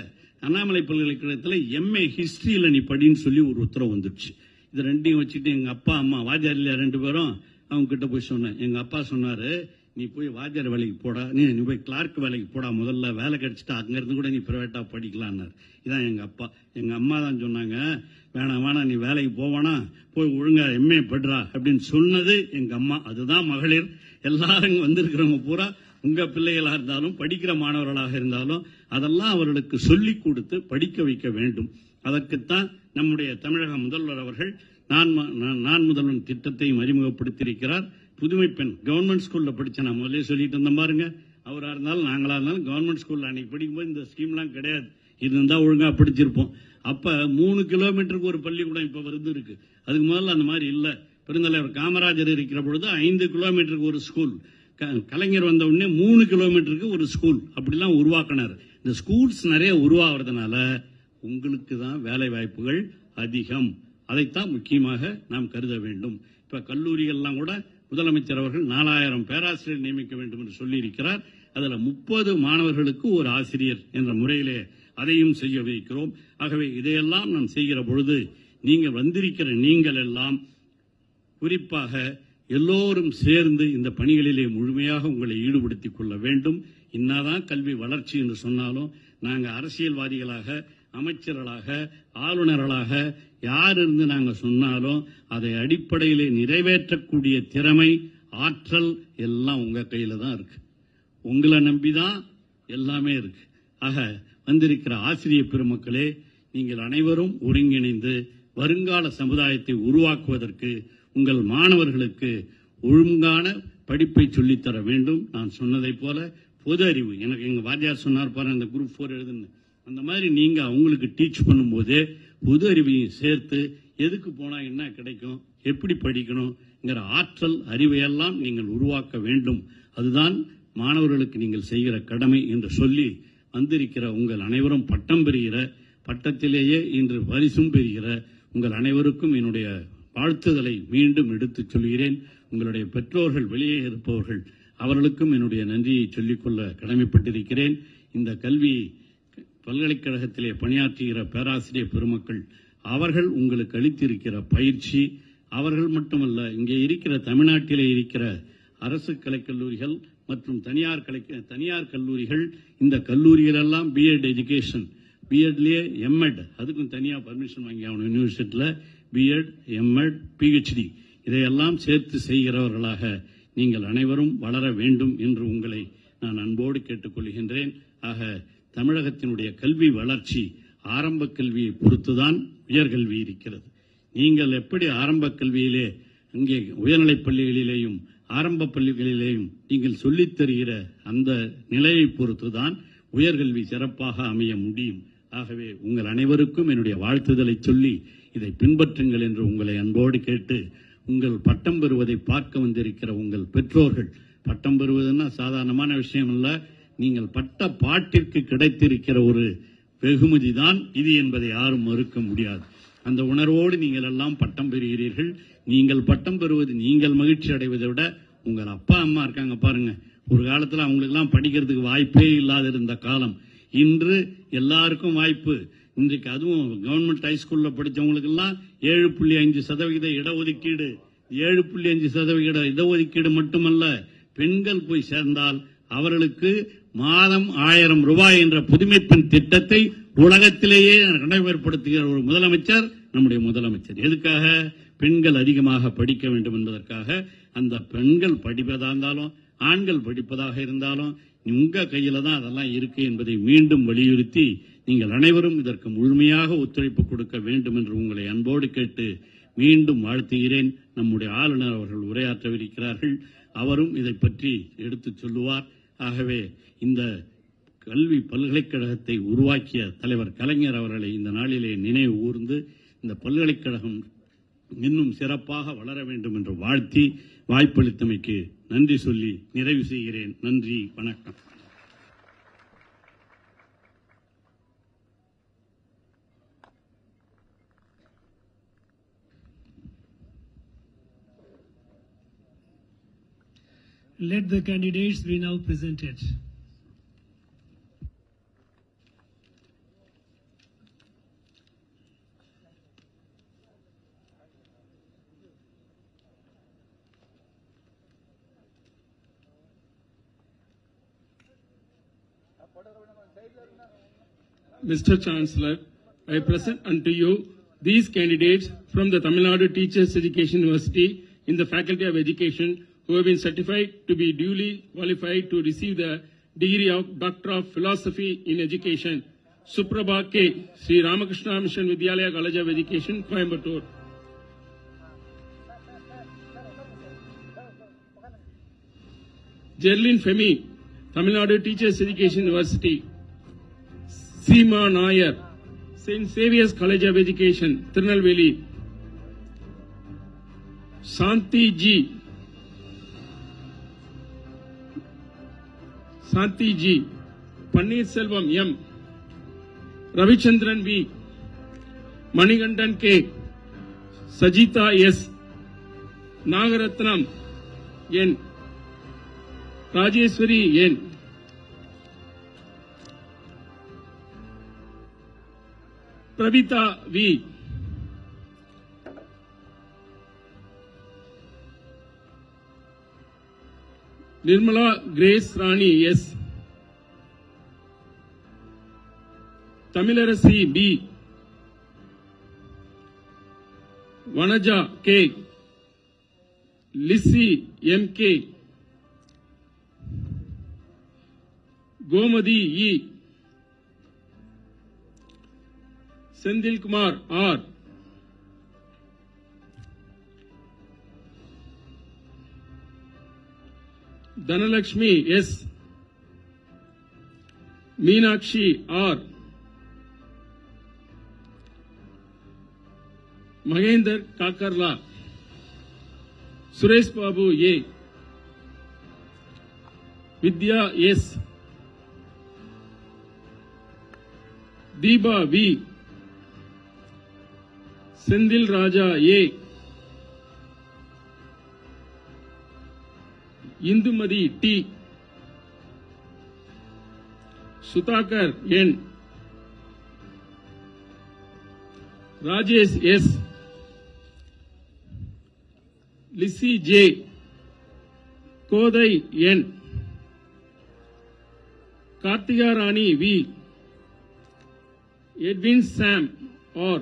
அண்ணாமலை பல்கலைக்கழகத்தில் எம்ஏ ஹிஸ்டரியில நீ படின்னு சொல்லி ஒரு உத்தரவு வந்துடுச்சு. இது ரெண்டையும் வச்சுட்டு எங்க அப்பா அம்மா வாத்தியார் இல்லையா 2 பேரும், அவங்க கிட்ட போய் சொன்னேன். எங்க அப்பா சொன்னாரு, நீ போய் வாத்தியார் வேலைக்கு போடா, நீ போய் கிளார்க் வேலைக்கு போடா, முதல்ல வேலை கிடைச்சிட்டு அங்கிருந்து கூட நீ பிரைவேட்டா படிக்கலான்னாரு. இதான் எங்க அப்பா. எங்க அம்மா தான் சொன்னாங்க, வேணாம் நீ வேலைக்கு போவானா, போய் ஒழுங்கா எம்ஏ படுறா அப்படின்னு சொன்னது எங்க அம்மா. அதுதான் மகளிர். எல்லாரும் வந்திருக்கிறவங்க பூரா உங்க பிள்ளைகளா இருந்தாலும் படிக்கிற மாணவர்களாக இருந்தாலும் அதெல்லாம் அவர்களுக்கு சொல்லிக் கொடுத்து படிக்க வைக்க வேண்டும். அதற்குத்தான் நம்முடைய தமிழக முதல்வர் அவர்கள் நான் முதல்வன் திட்டத்தையும் அறிமுகப்படுத்தியிருக்கிறார். புதுமை பெண் கவர்மெண்ட் ஸ்கூல்ல படிச்ச நான் முதலே சொல்லிட்டு இருந்தேன் பாருங்க. அவரா இருந்தாலும் நாங்களா இருந்தாலும் கவர்மெண்ட் ஸ்கூல்ல அன்னைக்கு படிக்கும்போது இந்த ஸ்கீம்லாம் கிடையாது. இருந்தா ஒழுங்கா படிச்சிருப்போம். அப்ப 3 கிலோமீட்டருக்கு ஒரு பள்ளிக்கூடம் இப்ப வருது இருக்கு. அதுக்கு முதல்ல அந்த மாதிரி இல்ல. பெருந்தலைவர் காமராஜர் இருக்கிற பொழுது 5 கிலோமீட்டருக்கு ஒரு ஸ்கூல், கலைஞர் வந்த உடனே 3 கிலோமீட்டருக்கு ஒரு ஸ்கூல் அப்படிலாம் உருவாக்கினார். இந்த ஸ்கூல்ஸ் நிறைய உருவாகிறதுனால உங்களுக்கு தான் வேலை வாய்ப்புகள் அதிகம். அதைத்தான் முக்கியமாக நாம் கருத வேண்டும். இப்ப கல்லூரிகள்லாம் கூட முதலமைச்சர் அவர்கள் 4000 பேராசிரியர் நியமிக்க வேண்டும் என்று சொல்லி இருக்கிறார். அதுல 30 மாணவர்களுக்கு ஒரு ஆசிரியர் என்ற முறையிலே அதையும் செய்ய வைக்கிறோம். ஆகவே இதையெல்லாம் நாம் செய்கிற பொழுது நீங்கள் வந்திருக்கிற நீங்கள் எல்லாம் குறிப்பாக எல்லோரும் சேர்ந்து இந்த பணிகளிலே முழுமையாக உங்களை ஈடுபடுத்திக் கொள்ள வேண்டும். இன்னாதான் கல்வி வளர்ச்சி என்று சொன்னாலும் நாங்கள் அரசியல்வாதிகளாக, அமைச்சர்களாக, ஆளுநர்களாக யார் இருந்து நாங்கள் சொன்னாலும் அதை அடிப்படையிலே நிறைவேற்றக்கூடிய திறமை, ஆற்றல் எல்லாம் உங்க கையில தான் இருக்கு. உங்களை நம்பிதான் எல்லாமே இருக்கு. ஆக வந்திருக்கிற ஆசிரியர் பெருமக்களே, நீங்கள் அனைவரும் ஒருங்கிணைந்து வருங்கால சமுதாயத்தை உருவாக்குவதற்கு உங்கள் மாணவர்களுக்கு ஒழுங்கான படிப்பை சொல்லித்தர வேண்டும். நான் சொன்னதை போல பொது அறிவு, எனக்கு எங்க வாத்தியார் சொன்னார் பாரு அந்த குரூப் 4 எழுதுன்னு, அந்த மாதிரி நீங்க அவங்களுக்கு டீச் பண்ணும்போதே பொது அறிவையும் சேர்த்து எதுக்கு போனா என்ன கிடைக்கும், எப்படி படிக்கணுங்கிற ஆற்றல் அறிவையெல்லாம் நீங்கள் உருவாக்க வேண்டும். அதுதான் மாணவர்களுக்கு நீங்கள் செய்கிற கடமை என்று சொல்லி வந்திருக்கிற உங்கள் அனைவரும் பட்டம் பெறுகிற, பட்டத்திலேயே இன்று பரிசும் பெறுகிற உங்கள் அனைவருக்கும் என்னுடைய வாழ்த்துதலை மீண்டும் எடுத்துச் சொல்கிறேன். உங்களுடைய பெற்றோர்கள் வெளியே இருப்பவர்கள் அவர்களுக்கும் என்னுடைய நன்றியை சொல்லிக்கொள்ள கடமைப்பட்டிருக்கிறேன். இந்த கல்வி பல்கலைக்கழகத்திலே பணியாற்றுகிற பேராசிரியர் பெருமக்கள் அவர்கள் உங்களுக்கு அளித்திருக்கிற பயிற்சி, அவர்கள் மட்டுமல்ல, இங்கே இருக்கிற தமிழ்நாட்டிலே இருக்கிற அரசு கலைக்கல்லூரிகள் மற்றும் தனியார் கல்லூரிகள், இந்த கல்லூரிகளெல்லாம் பிஎட் எஜுகேஷன், பிஎட்லயே எம்எட், அதுக்கும் தனியா பர்மிஷன் வாங்கி ஆகணும் யூனிவர்சிட்டியில், பிஎட், எம்எட், பிஹெச்டி இதையெல்லாம் சேர்த்து செய்கிறவர்களாக நீங்கள் அனைவரும் வளர வேண்டும் என்று உங்களை நான் அன்போடு கேட்டுக்கொள்கின்றேன். ஆக தமிழகத்தினுடைய கல்வி வளர்ச்சி ஆரம்ப கல்வியை பொறுத்துதான் உயர்கல்வி இருக்கிறது. நீங்கள் எப்படி ஆரம்ப கல்வியிலே அங்கே உயர்நிலைப் பள்ளிகளிலேயும் ஆரம்ப பள்ளிகளிலேயும் நீங்கள் சொல்லித் தருகிற அந்த நிலையை பொறுத்துதான் உயர்கல்வி சிறப்பாக அமைய முடியும். ஆகவே உங்கள் அனைவருக்கும் என்னுடைய வாழ்த்துதலை சொல்லி இதை பின்பற்றுங்கள் என்று உங்களை அன்போடு கேட்டு, உங்கள் பட்டம் பெறுவதை பார்க்க வந்திருக்கிற உங்கள் பெற்றோர்கள் பட்டம் பெறுவதுன்னா சாதாரணமான விஷயம் இல்ல. நீங்கள் பட்ட பாட்டிற்கு கிடைத்திருக்கிற ஒரு வெகுமதி தான் இது என்பதை யாரும் மறுக்க முடியாது. அந்த உணர்வோடு நீங்கள் எல்லாம் பட்டம் பெறுகிறீர்கள். நீங்கள் பட்டம் பெறுவது நீங்கள் மகிழ்ச்சி அடைவதை விட உங்கள் அப்பா அம்மா இருக்காங்க பாருங்க, ஒரு காலத்தில் அவங்களுக்கு எல்லாம் படிக்கிறதுக்கு வாய்ப்பே இல்லாத இருந்த காலம். இன்று எல்லாருக்கும் வாய்ப்பு. இன்றைக்கு அதுவும் கவர்மெண்ட் ஹைஸ்கூல்ல படித்தவங்களுக்கு எல்லாம் 7.5% இடஒதுக்கீடு. 7.5% இடஒதுக்கீடு மட்டுமல்ல, பெண்கள் போய் சேர்ந்தால் அவர்களுக்கு மாதம் 1000 ரூபாய் என்ற புதுமைப்பெண் திட்டத்தை உலகத்திலேயே நடைமுறைப்படுத்துகிற ஒரு முதலமைச்சர் நம்முடைய முதலமைச்சர். எதுக்காக? பெண்கள் அதிகமாக படிக்க வேண்டும் என்பதற்காக. அந்த பெண்கள் படிப்பதாக இருந்தாலும் ஆண்கள் படிப்பதாக இருந்தாலும் உங்க கையில தான் அதெல்லாம் இருக்கு என்பதை மீண்டும் வலியுறுத்தி நீங்கள் அனைவரும் இதற்கு முழுமையாக ஒத்துழைப்பு கொடுக்க வேண்டும் என்று உங்களை அன்போடு கேட்டு மீண்டும் வாழ்த்துகிறேன். நம்முடைய ஆளுநர் அவர்கள் உரையாற்றவிருக்கிறார்கள். அவரும் இதை பற்றி எடுத்துச் சொல்லுவார். ஆகவே இந்த கல்வி பல்கலைக்கழகத்தை உருவாக்கிய தலைவர் கலைஞர் அவர்களை இந்த நாளிலே நினைவு கூர்ந்து இந்த பல்கலைக்கழகம் இன்னும் சிறப்பாக வளர வேண்டும் என்று வாழ்த்தி வாய்ப்பளித்தமைக்கு நன்றி சொல்லி நிறைவு செய்கிறேன். நன்றி, வணக்கம். Let the candidates be now presented. Mr. Chancellor, I present unto you these candidates from the Tamil Nadu Teachers Education University in the Faculty of Education who have been certified to be duly qualified to receive the degree of Doctor of Philosophy in Education. Suprabha K. Sri Ramakrishna Mission Vidyalaya College of Education, Coimbatore. Jerlin Femi, Tamil Nadu Teachers Education University. Seema Nair, St. Saviour's College of Education, Tirunelveli. Santi G, Pannir Selvam M, Ravichandran V, Manigandan K, Sajita S, Nagaratnam N, Rajeswari N, Pravita V, Nirmala Grace Rani S, Tamilarasi B, Vanaja K, Lissy M K, Gomadi E, Sendil Kumar R, Dhanalakshmi S, Meenakshi R, Mahendra Kakarla, Suresh Babu A, Vidya S, Deepa V, Sendil Raja A, Indumadi T, Sutakar N, Rajesh S, Lissy J, Kodai N, Kartika Rani V, Edwin Sam R,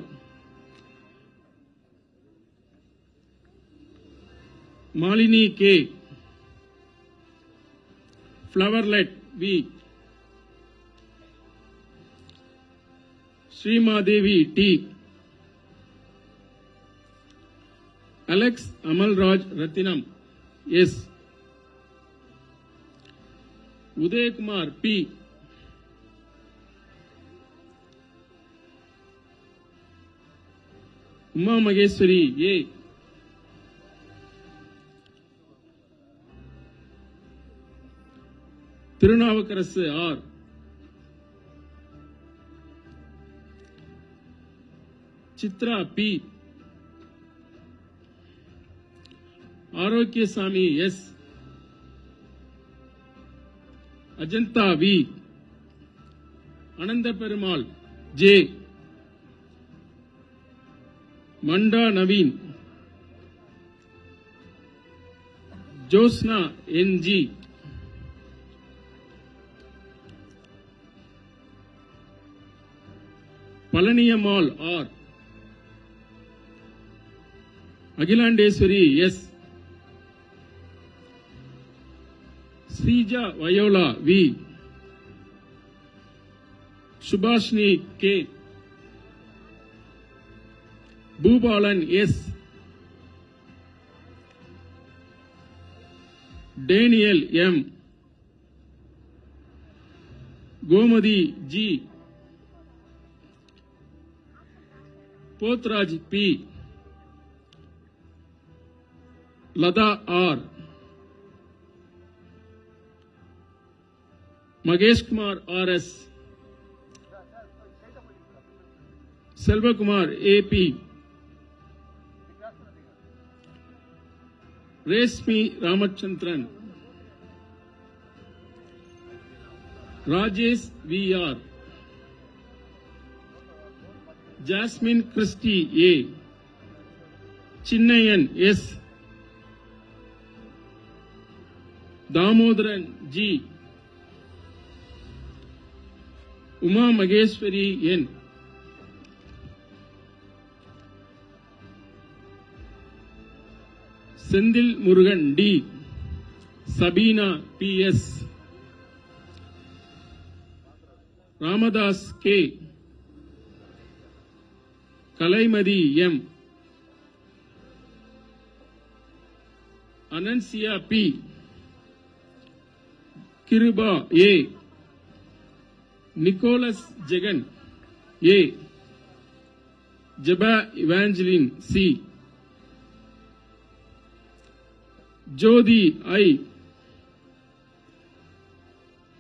Malini K, Flowerlet V, Srimadevi T, Alex Amalraj Ratinam S, Uday Kumar P, Uma Maheshwari A, Tirunavakarasu R. Chitra P. Arogyasamy S. Ajanta V. Ananda Perumal J. Manda Naveen. Josna N.G. Palaniyamal R. Agilandeswari S. Srija Viola V. Subhashni K. Bhubalan S. Daniel M. Gomadi G. Pothraj P. Lada R. Magesh Kumar R.S. Selva Kumar A.P. Resmi Ramachandran. Rajesh V.R. Jasmine Christie A. Chinnayan S. Damodaran G. Uma Mageshwari N. Sendil Murugan D. Sabina P.S. Ramadas K. Kalaimadi M. Anansia P. Kiruba A. Nicholas Jagan A. Jaba Evangeline C. Jodi I.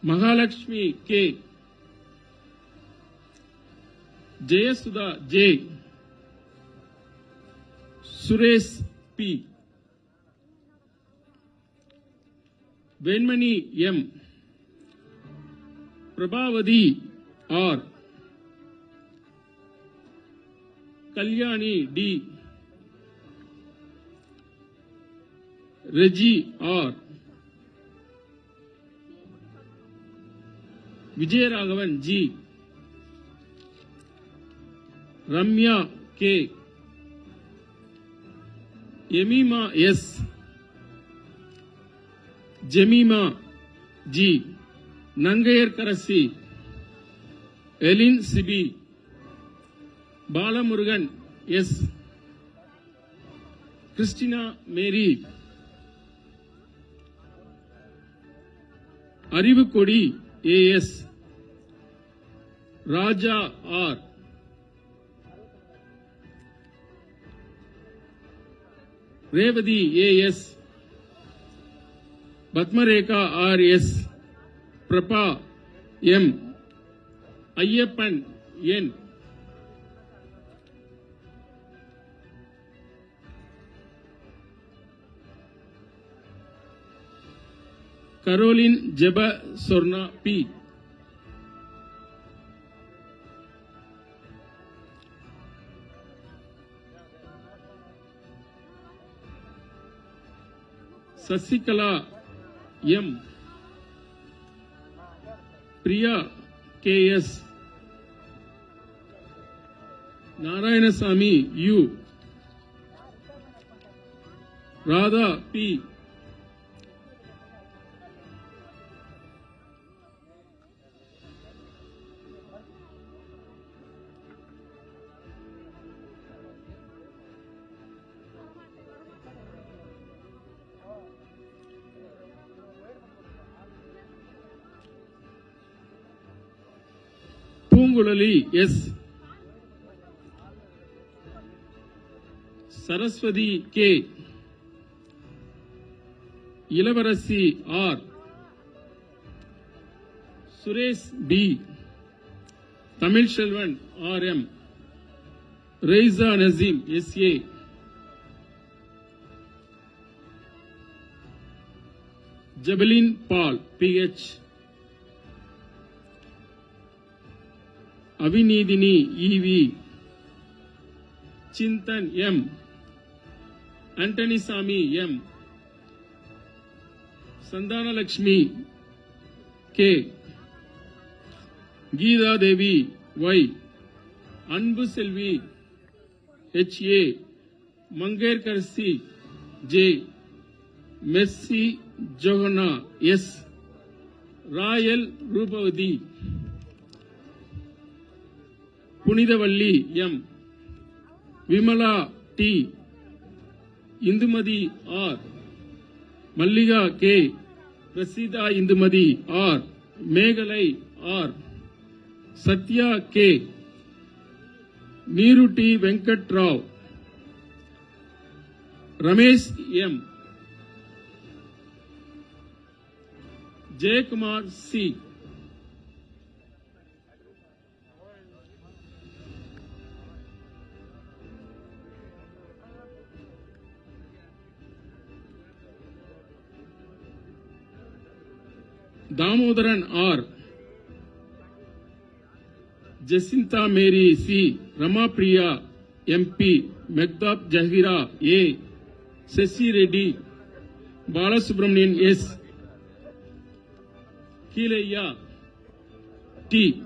Mahalakshmi K. Jayasudha J. Suresh P. Venmani M. Prabhavati R. Kalyani D. Reggie R. Vijayaraghavan G. Ramya K. Yemima S. Jemima G. Nangayar Karasi Elin Sibi Balamurugan S. Christina Mary Arivukodi A.S. Raja R. Revadi A.S. Batmareka R.S. Prapa M. Ayyappan N. Caroline Jeba Sorna P. Sasikala M. Priya K.S. Narayanasamy U. Radha P. Pungulali S. Saraswati K. Ilavarasi R. Suresh B. Tamil Shelvan RM. Reiza Nazim SA. Jabalin Paul PH. Avinidini EV. Chintan M. Anthony Sami M. Sandana Lakshmi K. Geeta Devi Y. Anbu Selvi HA. Mangerkar C. J. Messi Johanna S. Rayal Rupavati. Punidavalli M. Vimala T. Indumadi R. Malliga K. Prasida Indumadi R. Meghalai R. Satya K. Niruti Venkat Rao. Ramesh M. Jaykumar C. Damodaran R. Jacinta Mary C. Ramapriya MP. Meghdab Jahira A. Sesi Reddy. Balasubramanian S. Kilayya T.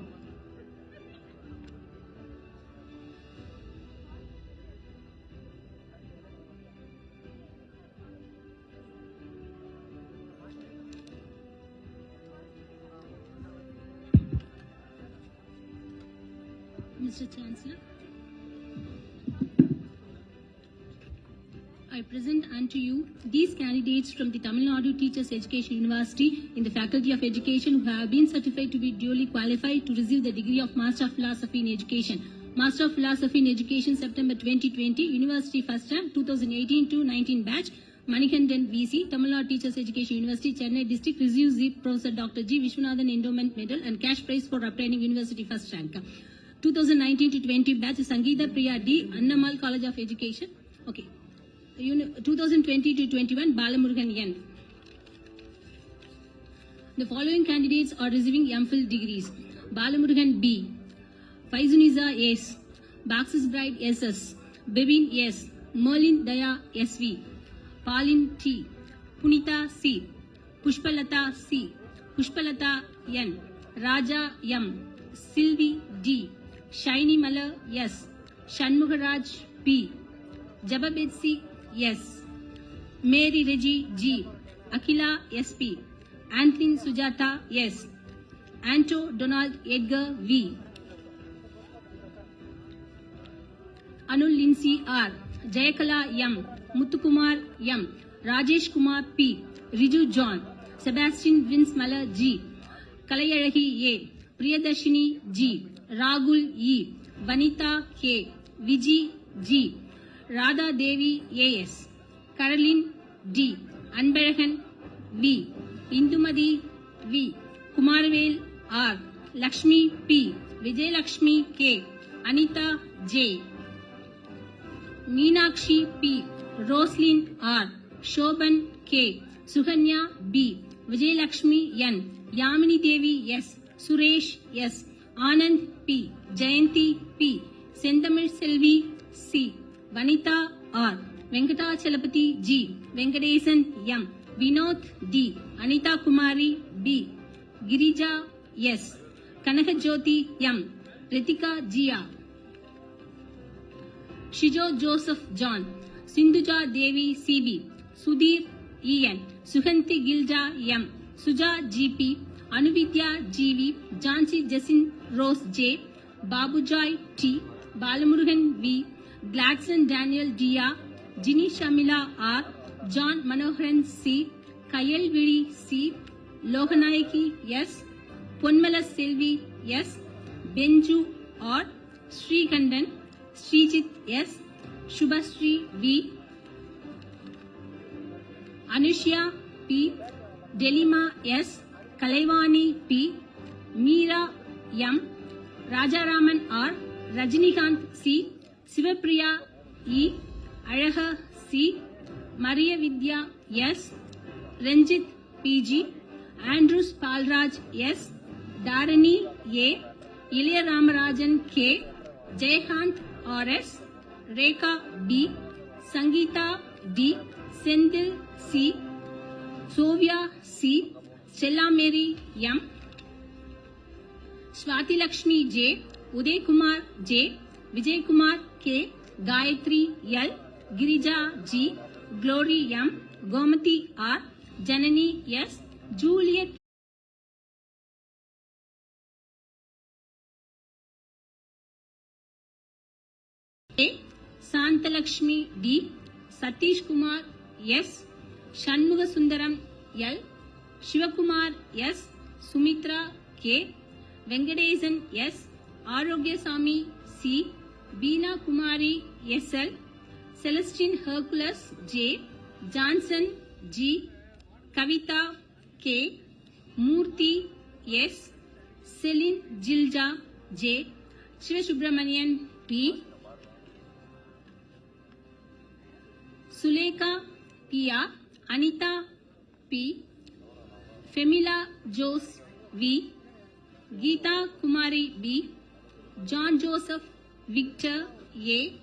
Mr. Chancellor, I present unto you these candidates from the Tamil Nadu Teachers Education University in the Faculty of Education who have been certified to be duly qualified to receive the degree of Master of Philosophy in Education. Master of Philosophy in Education, September 2020, University first rank, 2018-19 batch, Manikandan VC, Tamil Nadu Teachers Education University, Chennai District, receives the Professor Dr. G. Vishwanathan Endowment Medal and cash prize for obtaining University first rank. 2019-20 batch, Sangeeta Priya D, Annamal College of Education. Okay. 2020-21, Balamurugan N. The following candidates are receiving MPhil degrees. Balamurugan B, Faizuniza S, Baxis Bride SS, Bebin S, Merlin Daya SV, Pauline T, Punita C, Pushpalata C, Pushpalata N, Raja M, Sylvie D, Shiny Mala S, Shanmugaraj P, Jababetsi S, Mary Reggie G, Akila SP, Anthony Sujata S, Anto Donald Edgar V, Anul Lindsay R, Jayakala M, Muthukumar M, Rajesh Kumar P, Riju John, Sebastian Vince Mala G, Kalayarahi A, Priyadashini G, Ragul E, Vanita K, Viji G, Radha Devi AS, Caroline D, Anbarahan V, Indumadi V, Kumarvel R, Lakshmi P, Vijay Lakshmi K, Anita J, Meenakshi P, Roslyn R, Shoban K, Suhanya B, Vijay Lakshmi N, Yamini Devi S, Suresh S, Anand P, Jayanti P, Senthamil Selvi C, Vanita R, Venkata Chalapati G, Venkatesan M, Vinod D, Anita Kumari B, Girija S, Kanakajyoti M, Ritika Jia, Shijo Joseph John, Sindhuja Devi CB, Sudhir EN, Suhanti Gilja M, Suja GP, Anuvidya GV, Janchi Jasin Rose J, Babujoy T, Balamurugan V, Gladson Daniel Dia, Ginny Shamila R, John Manoharan C, Kayal Vidi C, Lohanayaki S, Ponmala Selvi S, Benju R, Srikandan, Srijit S, Shubhasri V, Anushya P, Delima S, Kalaivani P, Meera M, Rajaraman R, Rajinikanth C, Sivapriya E, Alaha C, Maria Vidya S, Ranjit PG, Andrews Palraj S, Dharani A, Ilya Ramarajan K, Jayakant RS, Rekha B, Sangeeta D, Senthil C, Sovya C, Stella Mary M, Swati Lakshmi J, Uday Kumar J, Vijay Kumar K, Gayatri L, Girija G, Glory M, Gomati R, Janani S, Juliet A, Santalakshmi D, Satish Kumar S, Shanmuga Sundaram L, Shivakumar S, Sumitra K, Venkatesan S, Arogyasamy C, Beena Kumari SL, Celestine Hercules J, Johnson G, Kavita K, Murthy S, Celine Jilja J, Shivasubramanian P, Sulekha Pia, Anita P, Femila Jose V, Geeta Kumari B, John Joseph Victor A,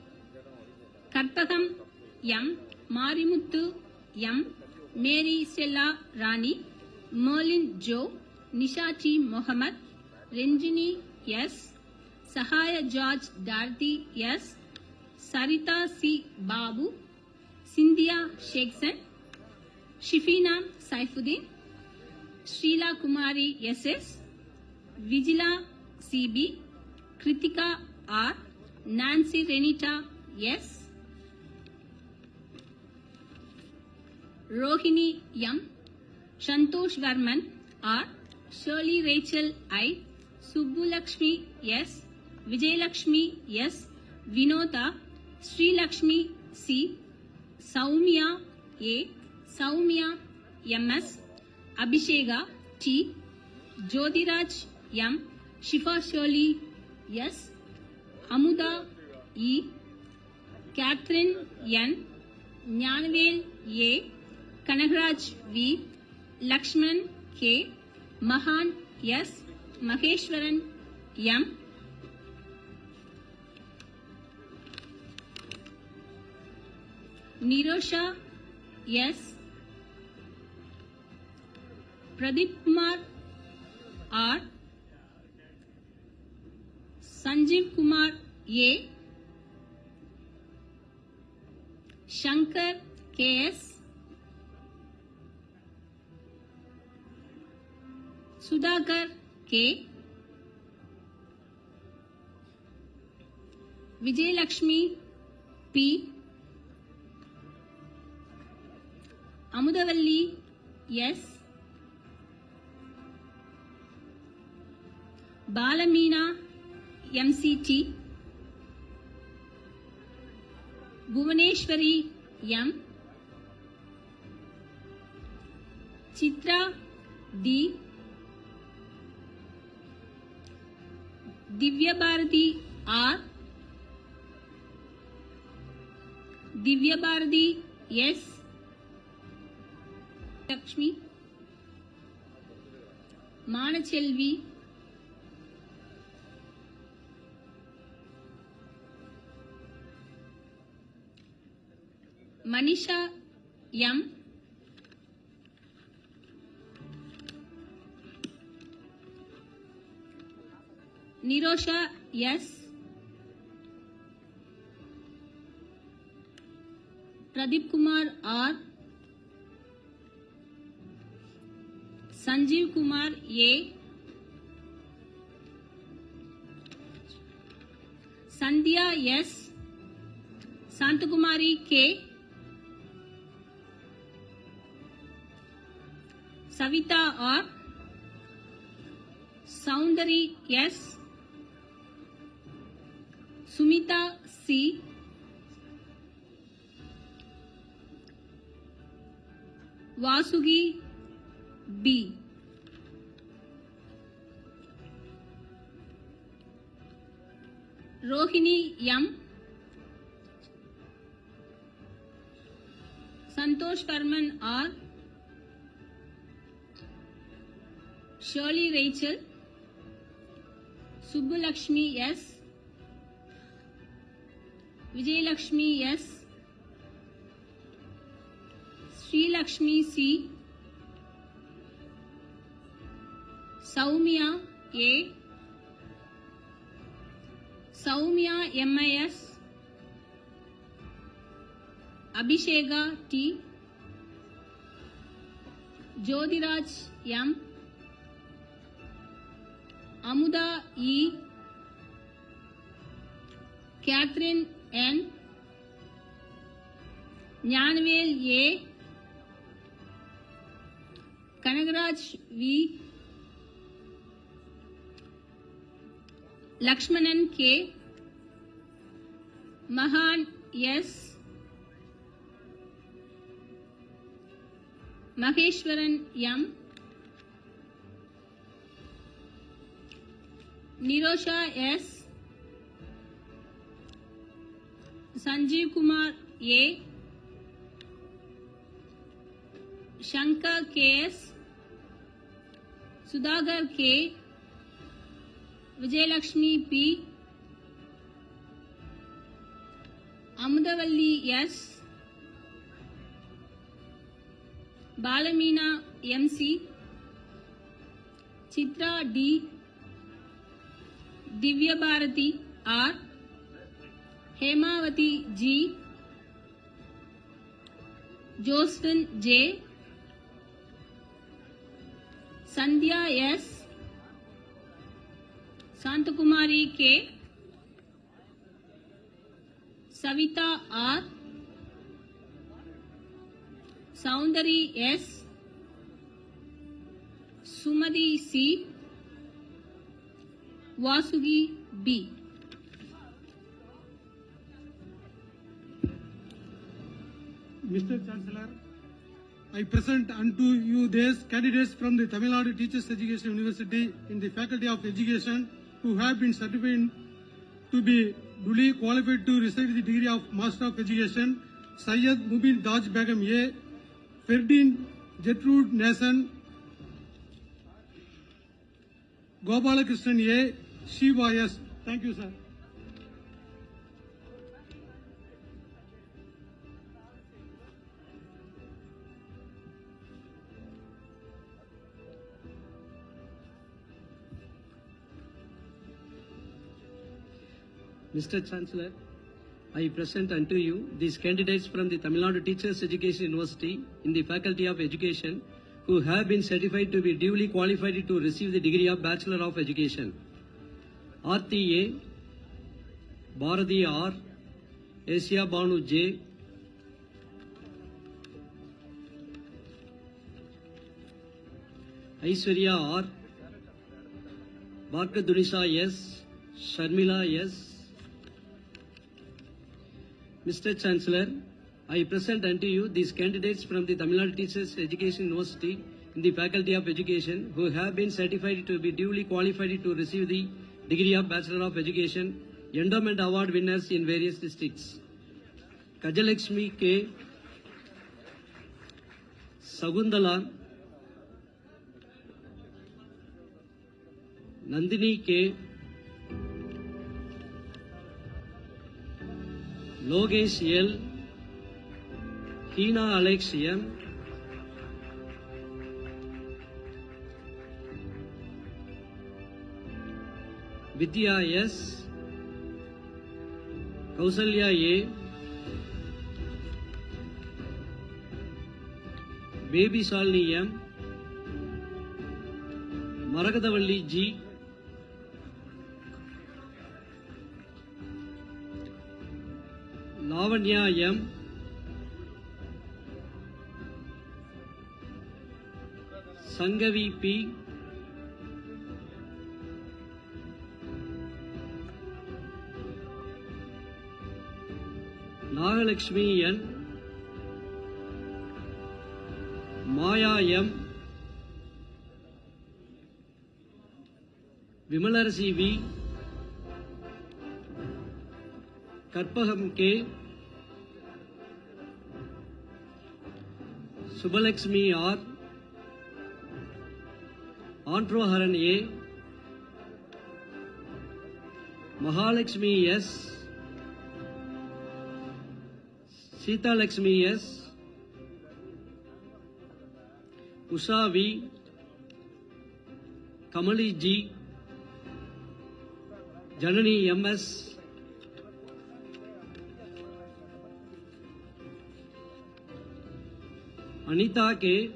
Karpagam M, Marimuthu M, Mary Stella Rani, Merlin Joe, Nisha T. Mohammed, Ranjini S, Sahaya George Darthi S, Sarita C. Babu, Cynthia Sheksan, Shifina Saifuddin, Srila Kumari SS, Vigila CB, Kritika R, Nancy Renita S, Rohini M, Shantosh Varman R, Shirley Rachel I, Subbu Lakshmi S, Vijay Lakshmi S, Vinota, Sri Lakshmi C, Saumya A, Saumya MS, Abhishega T, Jyotiraj M, Shifa Shirley S, Amuda E, Catherine N, Jnanavel A, Kanagraj V, Lakshman K, Mahan S, Maheshwaran M, Nirosha S, Pradeep Kumar R, Sanjeev Kumar A, Shankar KS, Sudhakar K, Vijay Lakshmi P, Amudavalli S, Balamina MCT, Bhuvaneshwari M, Chitra D, Divya Bharati R, Divya Bharati S, Lakshmi, Manachelvi, Manisha M, Nirosha S, Pradeep Kumar R, Sanjeev Kumar A, Sandhya S, Santakumari K, Savita R, Soundari S, Sumita C, Vasugi B. Rohini M, Santosh Varman R, Shirley Rachel, Subbulakshmi S, Vijayalakshmi S, Sri Lakshmi C, Saumya A, Saumya MIS, Abhishega T, Jyotiraj M, Amuda E, Catherine N, Jnanavel A, Kanagaraj V, Lakshmanan K, Mahan S, Maheshwaran M, Nirosha S, Sanjeev Kumar A, Shankar KS, Sudhagar K, Vijayalakshmi P, Amudavalli S, Balamina MC, Chitra D, Divya Bharati R, Hemavati G, Josephine J, Sandhya S, Santakumari K, Savita R, Soundari S, Sumadi C, Vasugi B. Mr. Chancellor, I present unto you these candidates from the Tamil Nadu Teachers Education University in the Faculty of Education who have been certified to be duly qualified to receive the degree of Master of Education: Syed Mubin Daj Begum A, Ferdin Gertrude Nason, Gopalakrishnan A, Shiva S. Thank you, sir. Mr. Chancellor, I present unto you these candidates from the Tamil Nadu Teachers Education University in the Faculty of Education who have been certified to be duly qualified to receive the degree of Bachelor of Education: RTA, Bharati R, Asia Banu J, Aishwarya R, Bharkadunisa S, Sharmila S. Mr. Chancellor, I present unto you these candidates from the Tamil Nadu Teachers Education University in the Faculty of Education who have been certified to be duly qualified to receive the degree of Bachelor of Education, Endowment Award winners in various districts: Kajalakshmi K, Sagundala, Nandini K, Logesh L, Hina Alex M, Vidya S, Kausalya A, Baby Salni M, Maragadavalli G, Lavanya M, Sangavi P, Nagalakshmi N, Maya M, Vimalarasi V, Karpagam K, Subbalakshmi R, Antroharan A, Mahalakshmi S, Sita Lakshmi S, Usha V, Kamali G, Janani MS, Anita K,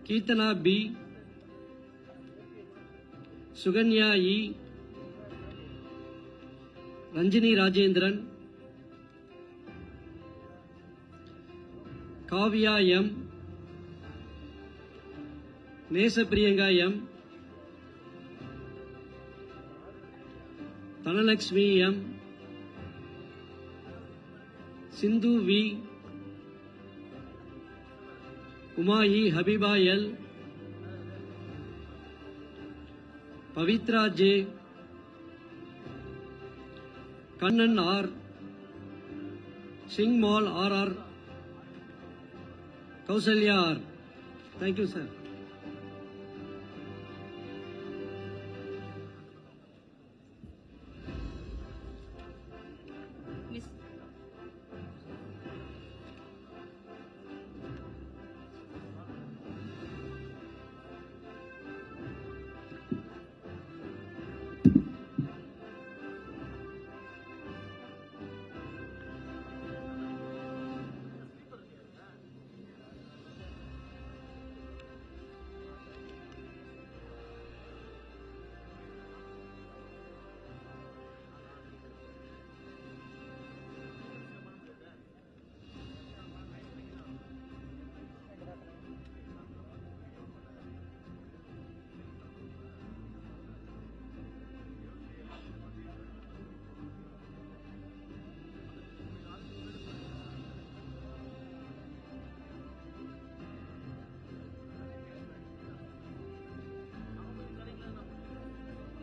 Keetana B, Suganya E, Ranjini Rajendran, Kavya M, Nesa Priyanka M, Dhanalakshmi M, Sindhu V, Umayi Habiba L, Pavitra J, Kannan R, Singh Mall RR, Kausalya R. Thank you, sir.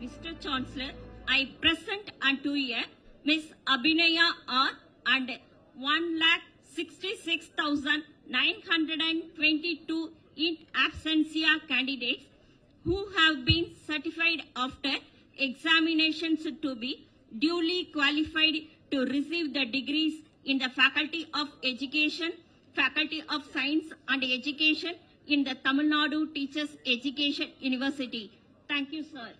Miss Mr. Chancellor, I present unto you Miss Abhinaya R and 1,66,922 in absentia candidates who have been certified after examinations to be duly qualified to receive the degrees in the Faculty of Education, Faculty of Science and Education in the Tamil Nadu Teachers Education University. Thank you, sir.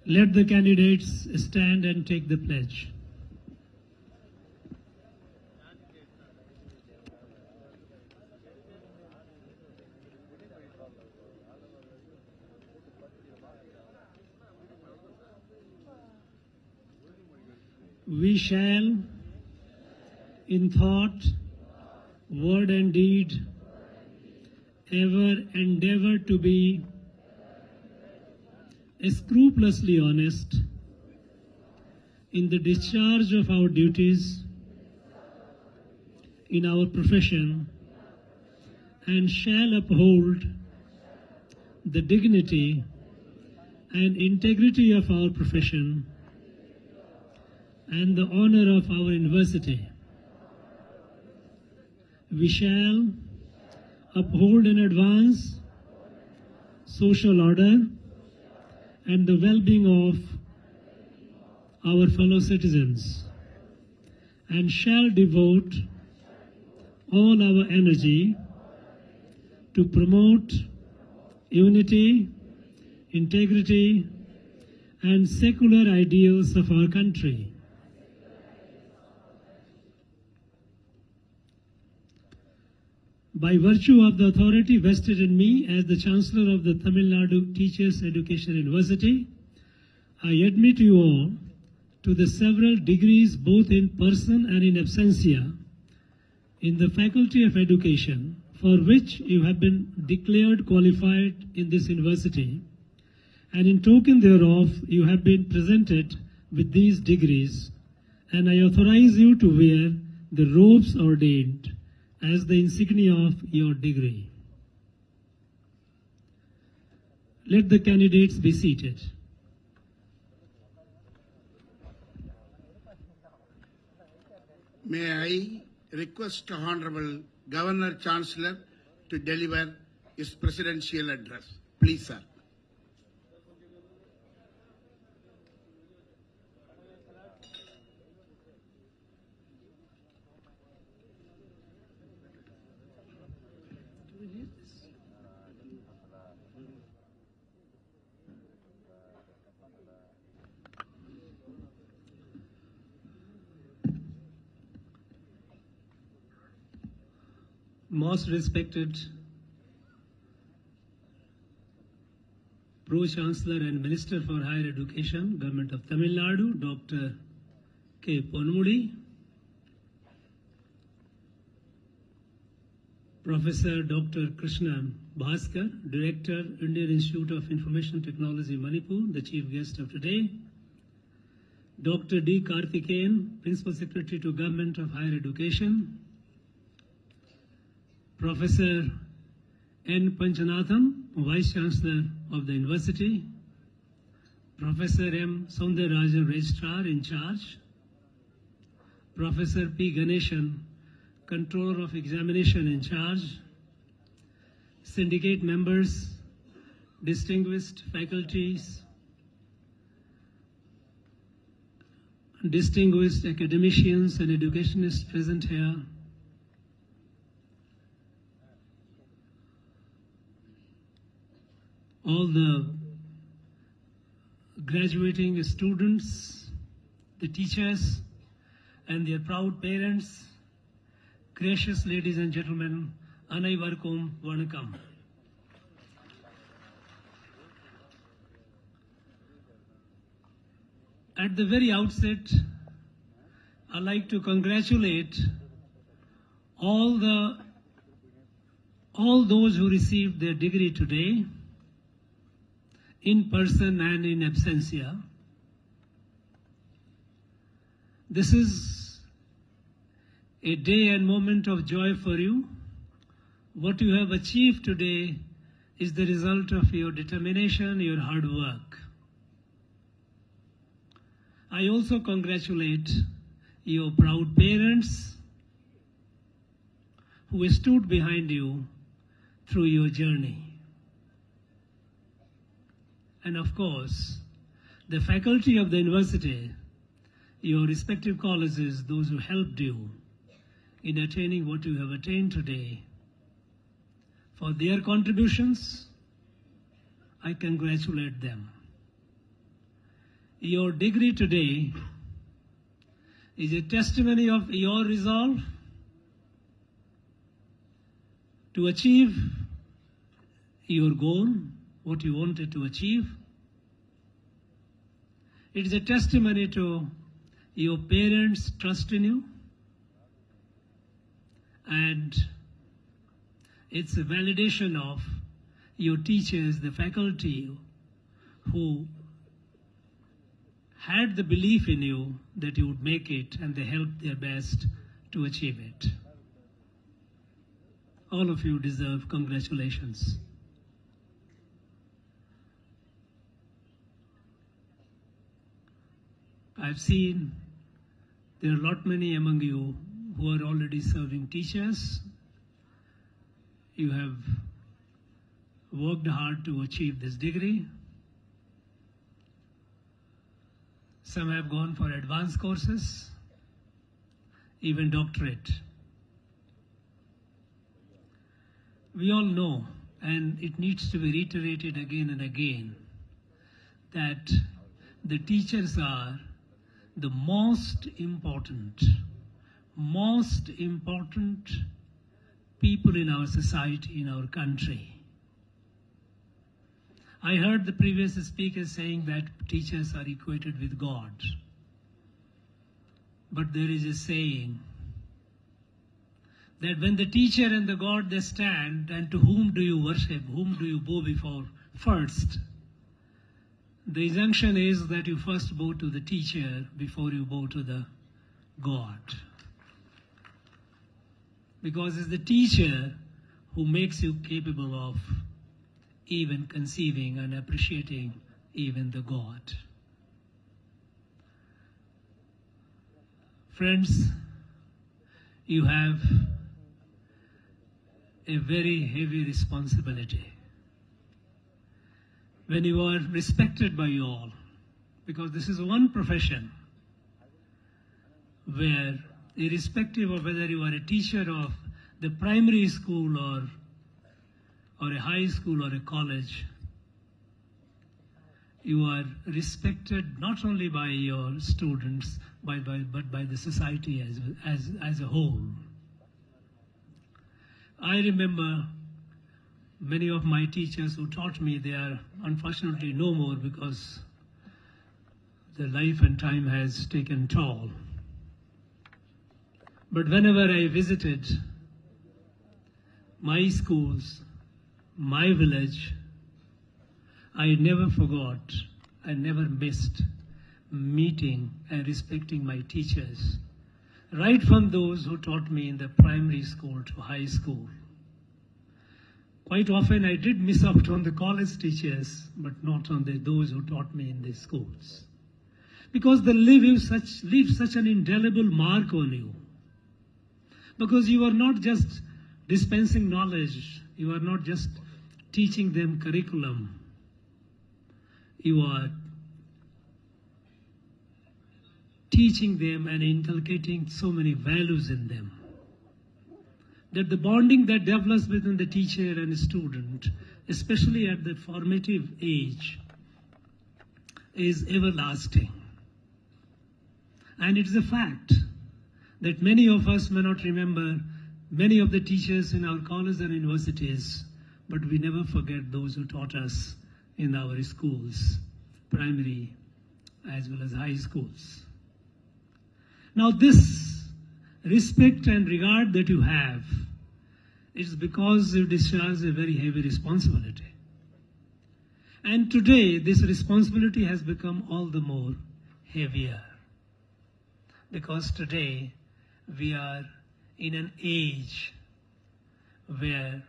Let the candidates stand and take the pledge. We shall, in thought, word and deed, ever endeavor to be scrupulously honest in the discharge of our duties in our profession, and shall uphold the dignity and integrity of our profession and the honor of our university. We shall uphold and advance social order and the well-being of our fellow citizens, and shall devote all our energy to promote unity, integrity, and secular ideals of our country. By virtue of the authority vested in me as the Chancellor of the Tamil Nadu Teachers Education University, I admit you all to the several degrees both in person and in absentia in the Faculty of Education, for which you have been declared qualified in this university, and in token thereof you have been presented with these degrees, and I authorize you to wear the robes ordained as the insignia of your degree. Let the candidates be seated. May I request Honorable Governor Chancellor to deliver his presidential address. Please, sir. Most respected Pro-Chancellor and Minister for Higher Education, Government of Tamil Nadu, Dr. K. Ponmudi, Professor Dr. Krishna Bhaskar, Director, Indian Institute of Information Technology, Manipur, the Chief Guest of today, Dr. D. Karthikeyan, Principal Secretary to Government of Higher Education, Professor N. Panchanatham, Vice Chancellor of the University, Professor M. Soundararajan, Registrar in charge, Professor P. Ganeshan, Controller of Examination in charge, syndicate members, distinguished faculties, distinguished academicians and educationists present here, all the graduating students, the teachers, and their proud parents, gracious ladies and gentlemen, Anaivarkum Vanakkam. At the very outset, I'd like to congratulate all those who received their degree today, in person and in absentia. This is a day and moment of joy for you. What you have achieved today is the result of your determination, your hard work. I also congratulate your proud parents who stood behind you through your journey. And of course, the faculty of the university, your respective colleges, those who helped you in attaining what you have attained today, for their contributions, I congratulate them. Your degree today is a testimony of your resolve to achieve your goal, what you wanted to achieve. It is a testimony to your parents' trust in you, and it's a validation of your teachers, the faculty, who had the belief in you that you would make it, and they helped their best to achieve it. All of you deserve congratulations. I've seen there are a lot many among you who are already serving teachers. You have worked hard to achieve this degree. Some have gone for advanced courses, even doctorate. We all know, and it needs to be reiterated again and again, that the teachers are the most important people in our society, in our country. I heard the previous speaker saying that teachers are equated with God. But there is a saying that when the teacher and the God they stand, and to whom do you worship, whom do you bow before first? The injunction is that you first bow to the teacher before you bow to the God. because it's the teacher who makes you capable of even conceiving and appreciating even the God. Friends, you have a very heavy responsibility. When you are respected by you all, because this is one profession where, irrespective of whether you are a teacher of the primary school or a high school or a college, you are respected not only by your students, but by the society as a whole. I remember many of my teachers who taught me, they are unfortunately no more because their life and time has taken toll. But whenever I visited my schools, my village, I never forgot, I never missed meeting and respecting my teachers, right from those who taught me in the primary school to high school. Quite often I did miss out on the college teachers, but not on those who taught me in the schools. Because they leave such an indelible mark on you. Because you are not just dispensing knowledge, you are not just teaching them curriculum, you are teaching them and inculcating so many values in them, that the bonding that develops between the teacher and student, especially at the formative age, is everlasting. And it is a fact that many of us may not remember many of the teachers in our colleges and universities, but we never forget those who taught us in our schools, primary as well as high schools. Now this respect and regard that you have is because you discharge a very heavy responsibility. And today this responsibility has become all the more heavier, because today we are in an age where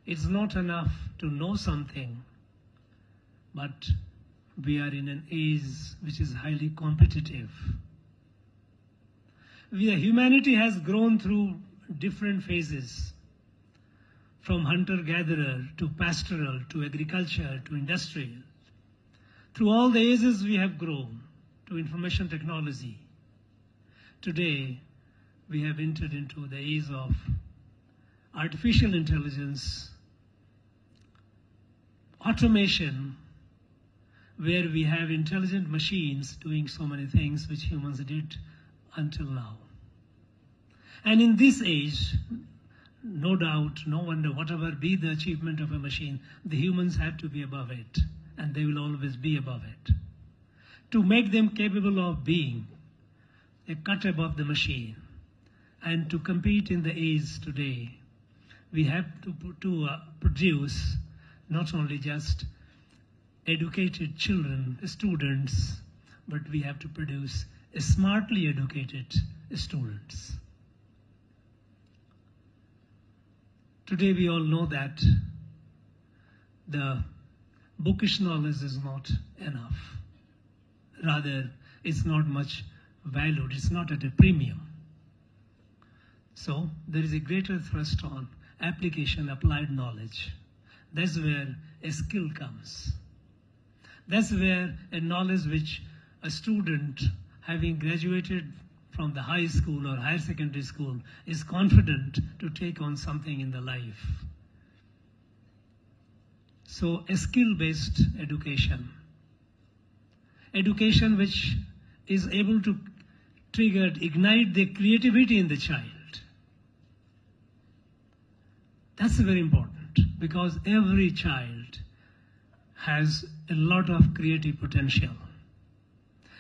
it's not enough to know something, but we are in an age which is highly competitive. Humanity has grown through different phases, from hunter-gatherer to pastoral to agriculture to industrial. Through all the ages we have grown to information technology. Today we have entered into the age of artificial intelligence, automation, where we have intelligent machines doing so many things which humans did until now. And in this age, no doubt, no wonder, whatever be the achievement of a machine, the humans have to be above it, and they will always be above it. To make them capable of being a cut above the machine, and to compete in the age today, we have to produce not only just educated children, students, but we have to produce smartly educated students. Today we all know that the bookish knowledge is not enough. Rather, it's not much valued, it's not at a premium. So there is a greater thrust on application, applied knowledge. That's where a skill comes. That's where a knowledge which a student, having graduated from the high school or higher secondary school, is confident to take on something in the life. So a skill-based education. Education which is able to ignite the creativity in the child. That's very important, because every child has a lot of creative potential.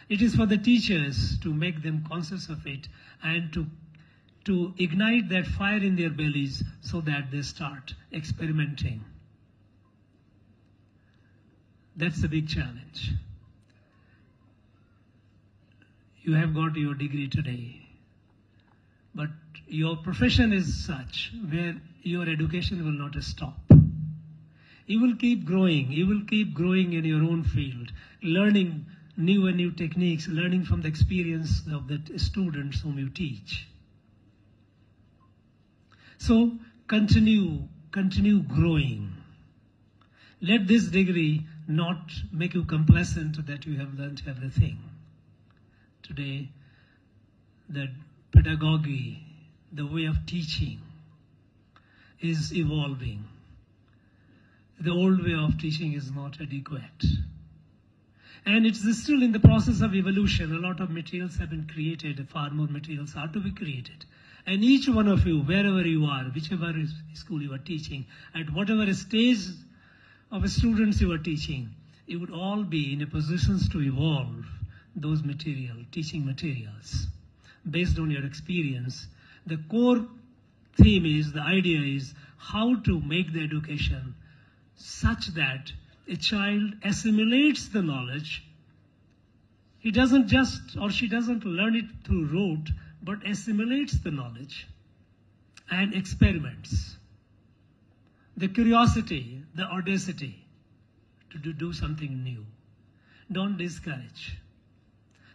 It is for the teachers to make them conscious of it and to ignite that fire in their bellies so that they start experimenting. That's the big challenge. You have got your degree today, but your profession is such where your education will not stop. You will keep growing. You will keep growing in your own field, learning new and new techniques, learning from the experience of the students whom you teach. So continue growing. Let this degree not make you complacent that you have learned everything. Today, the pedagogy, the way of teaching is evolving. The old way of teaching is not adequate. And it's still in the process of evolution. A lot of materials have been created, far more materials are to be created. And each one of you, wherever you are, whichever school you are teaching, at whatever stage of students you are teaching, you would all be in a position to evolve those teaching materials based on your experience. The core theme is, the idea is how to make the education such that a child assimilates the knowledge. He doesn't just, or she doesn't learn it through rote, but assimilates the knowledge and experiments. The curiosity, the audacity to do something new. Don't discourage.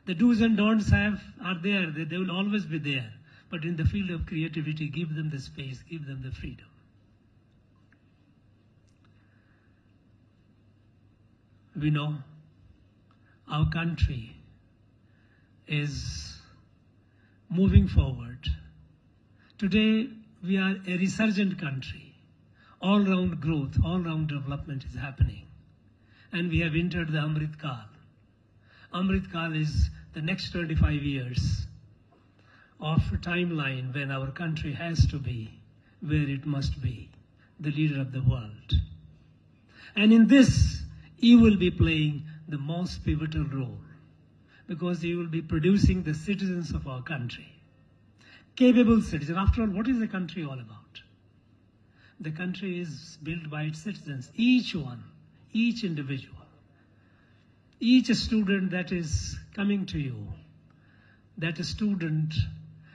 The do's and don'ts are there, they will always be there. But in the field of creativity, give them the space, give them the freedom. We know our country is moving forward. Today, we are a resurgent country. All-round growth, all-round development is happening. And we have entered the Amrit Kaal. Amrit Kaal is the next 25 years of a timeline when our country has to be where it must be, the leader of the world. And in this, you will be playing the most pivotal role because you will be producing the citizens of our country. Capable citizens. After all, what is the country all about? The country is built by its citizens, each one, each individual. Each student that is coming to you, that student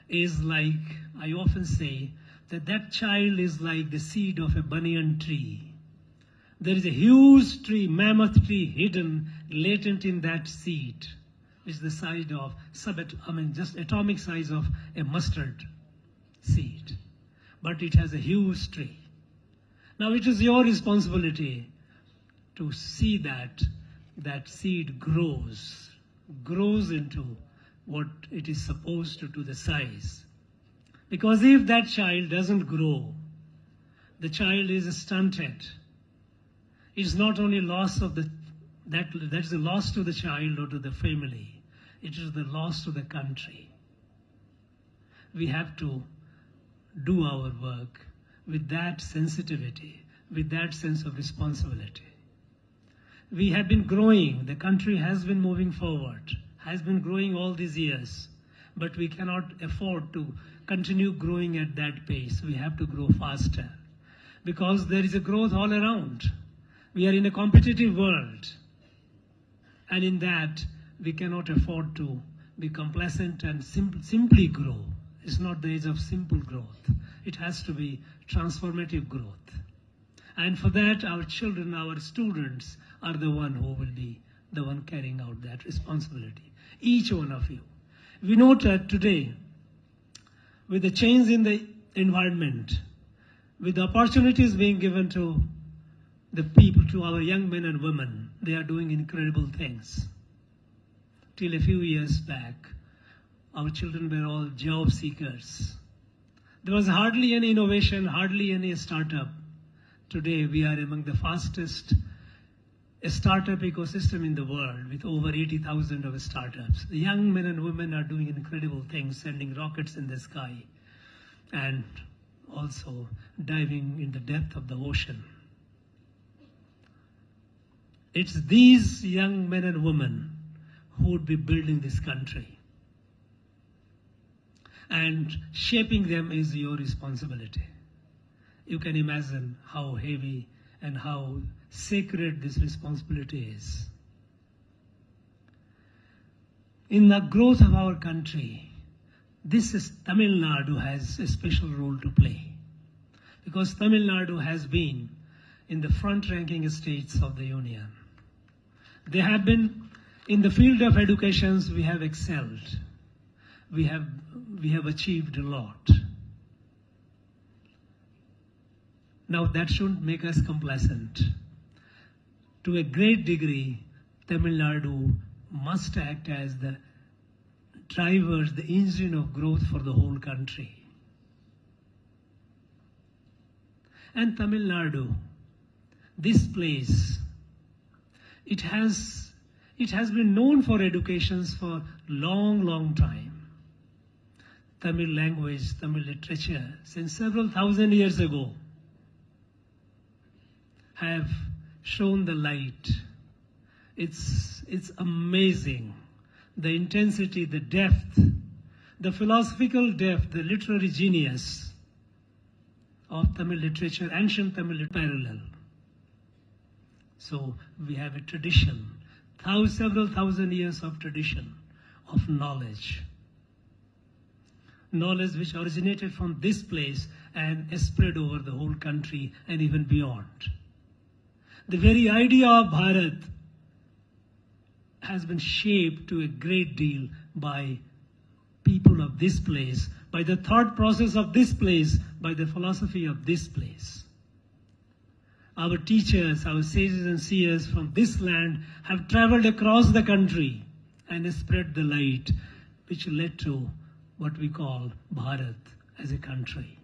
is like, I often say, that child is like the seed of a banyan tree. There is a huge tree, mammoth tree hidden, latent in that seed, which is the size of, just atomic size of a mustard seed. But it has a huge tree. Now it is your responsibility to see that seed grows into what it is supposed to the size. Because if that child doesn't grow, the child is stunted. It's not only loss of that is a loss to the child or to the family. It is the loss to the country. We have to do our work with that sensitivity, with that sense of responsibility. We have been growing. The country has been moving forward, has been growing all these years, but we cannot afford to continue growing at that pace. We have to grow faster because there is a growth all around. We are in a competitive world, and in that, we cannot afford to be complacent and simply grow. It's not the age of simple growth. It has to be transformative growth. And for that, our children, our students are the one who will be the one carrying out that responsibility. Each one of you. We know that today, with the change in the environment, with the opportunities being given to the people, to our young men and women, they are doing incredible things. Till a few years back, our children were all job seekers. There was hardly any innovation, hardly any startup. Today, we are among the fastest startup ecosystem in the world with over 80,000 of startups. The young men and women are doing incredible things, sending rockets in the sky and also diving in the depth of the ocean. It's these young men and women who would be building this country. And shaping them is your responsibility. You can imagine how heavy and how sacred this responsibility is. In the growth of our country, this is Tamil Nadu has a special role to play, because Tamil Nadu has been in the front-ranking states of the Union. They have been in the field of education. We have excelled. We have achieved a lot. Now that shouldn't make us complacent. To a great degree, Tamil Nadu must act as the drivers, the engine of growth for the whole country. And Tamil Nadu, this place, it has been known for educations for long time. Tamil language, Tamil literature, since several thousand years ago, have shown the light. It's amazing. The intensity, the depth, the philosophical depth, the literary genius of Tamil literature, ancient Tamil parallel. So we have a tradition, several thousand years of tradition of knowledge. Knowledge which originated from this place and spread over the whole country and even beyond. The very idea of Bharat has been shaped to a great deal by people of this place, by the thought process of this place, by the philosophy of this place. Our teachers, our sages and seers from this land have traveled across the country and spread the light, which led to what we call Bharat as a country.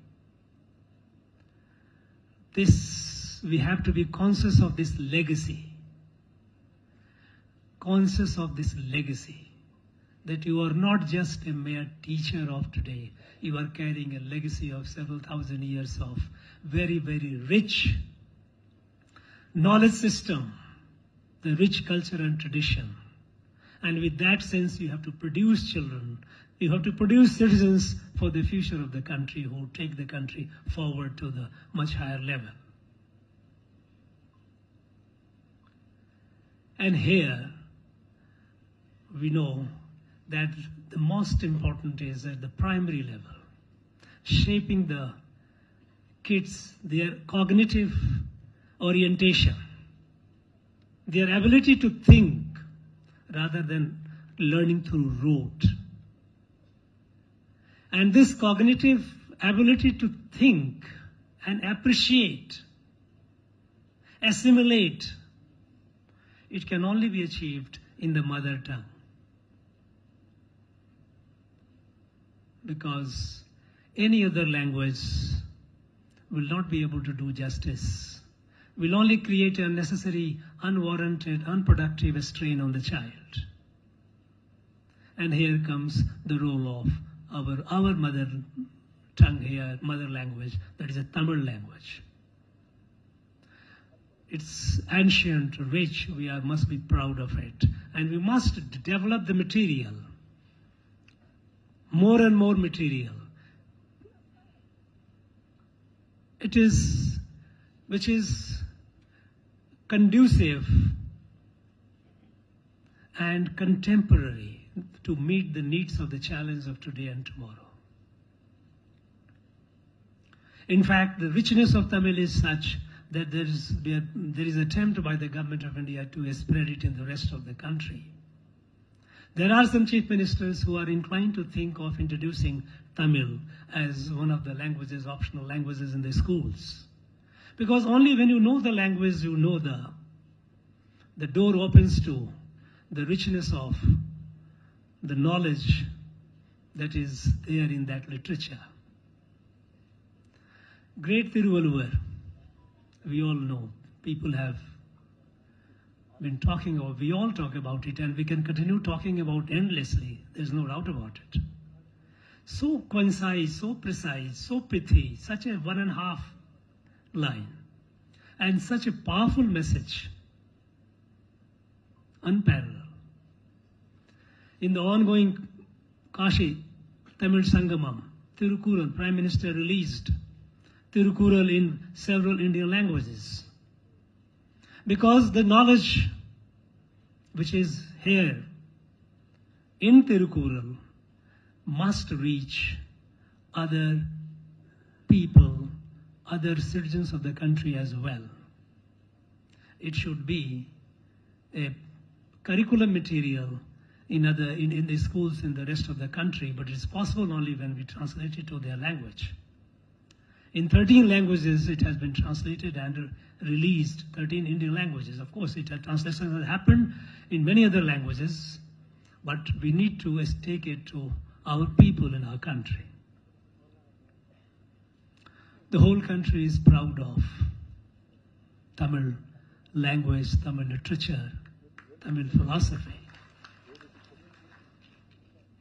We have to be conscious of this legacy. Conscious of this legacy, that you are not just a mere teacher of today, you are carrying a legacy of several thousand years of very rich knowledge system, the rich culture and tradition. And with that sense, you have to produce children, you have to produce citizens for the future of the country who take the country forward to the much higher level. And here, we know that the most important is at the primary level, shaping the kids, their cognitive orientation, their ability to think rather than learning through rote. And this cognitive ability to think and appreciate, assimilate, it can only be achieved in the mother tongue. Because any other language will not be able to do justice, will only create a unnecessary, unwarranted, unproductive strain on the child. And here comes the role of our mother tongue here, mother language, that is a Tamil language. It's ancient, rich, we must be proud of it. And we must develop the material, more and more material. Which is conducive and contemporary to meet the needs of the challenge of today and tomorrow. In fact, the richness of Tamil is such that there is attempt by the government of India to spread it in the rest of the country. There are some chief ministers who are inclined to think of introducing Tamil as one of the languages, optional languages in the schools. Because only when you know the language, you know the door opens to the richness of the knowledge that is there in that literature. Great Thiruvalluvar, we all know, people have been talking about, we all talk about it, and we can continue talking about endlessly, there's no doubt about it. So concise, so precise, so pithy, such a 1.5 line, and such a powerful message, unparalleled. In the ongoing Kashi Tamil Sangamam, Tirukural, Prime Minister released Tirukural in several Indian languages. Because the knowledge which is here in Tirukural must reach other people, other citizens of the country as well. It should be a curriculum material in the schools in the rest of the country, but it's possible only when we translate it to their language. In 13 languages it has been translated and released, 13 Indian languages. Of course, translation has happened in many other languages, but we need to take it to our people in our country. The whole country is proud of Tamil language, Tamil literature, Tamil philosophy.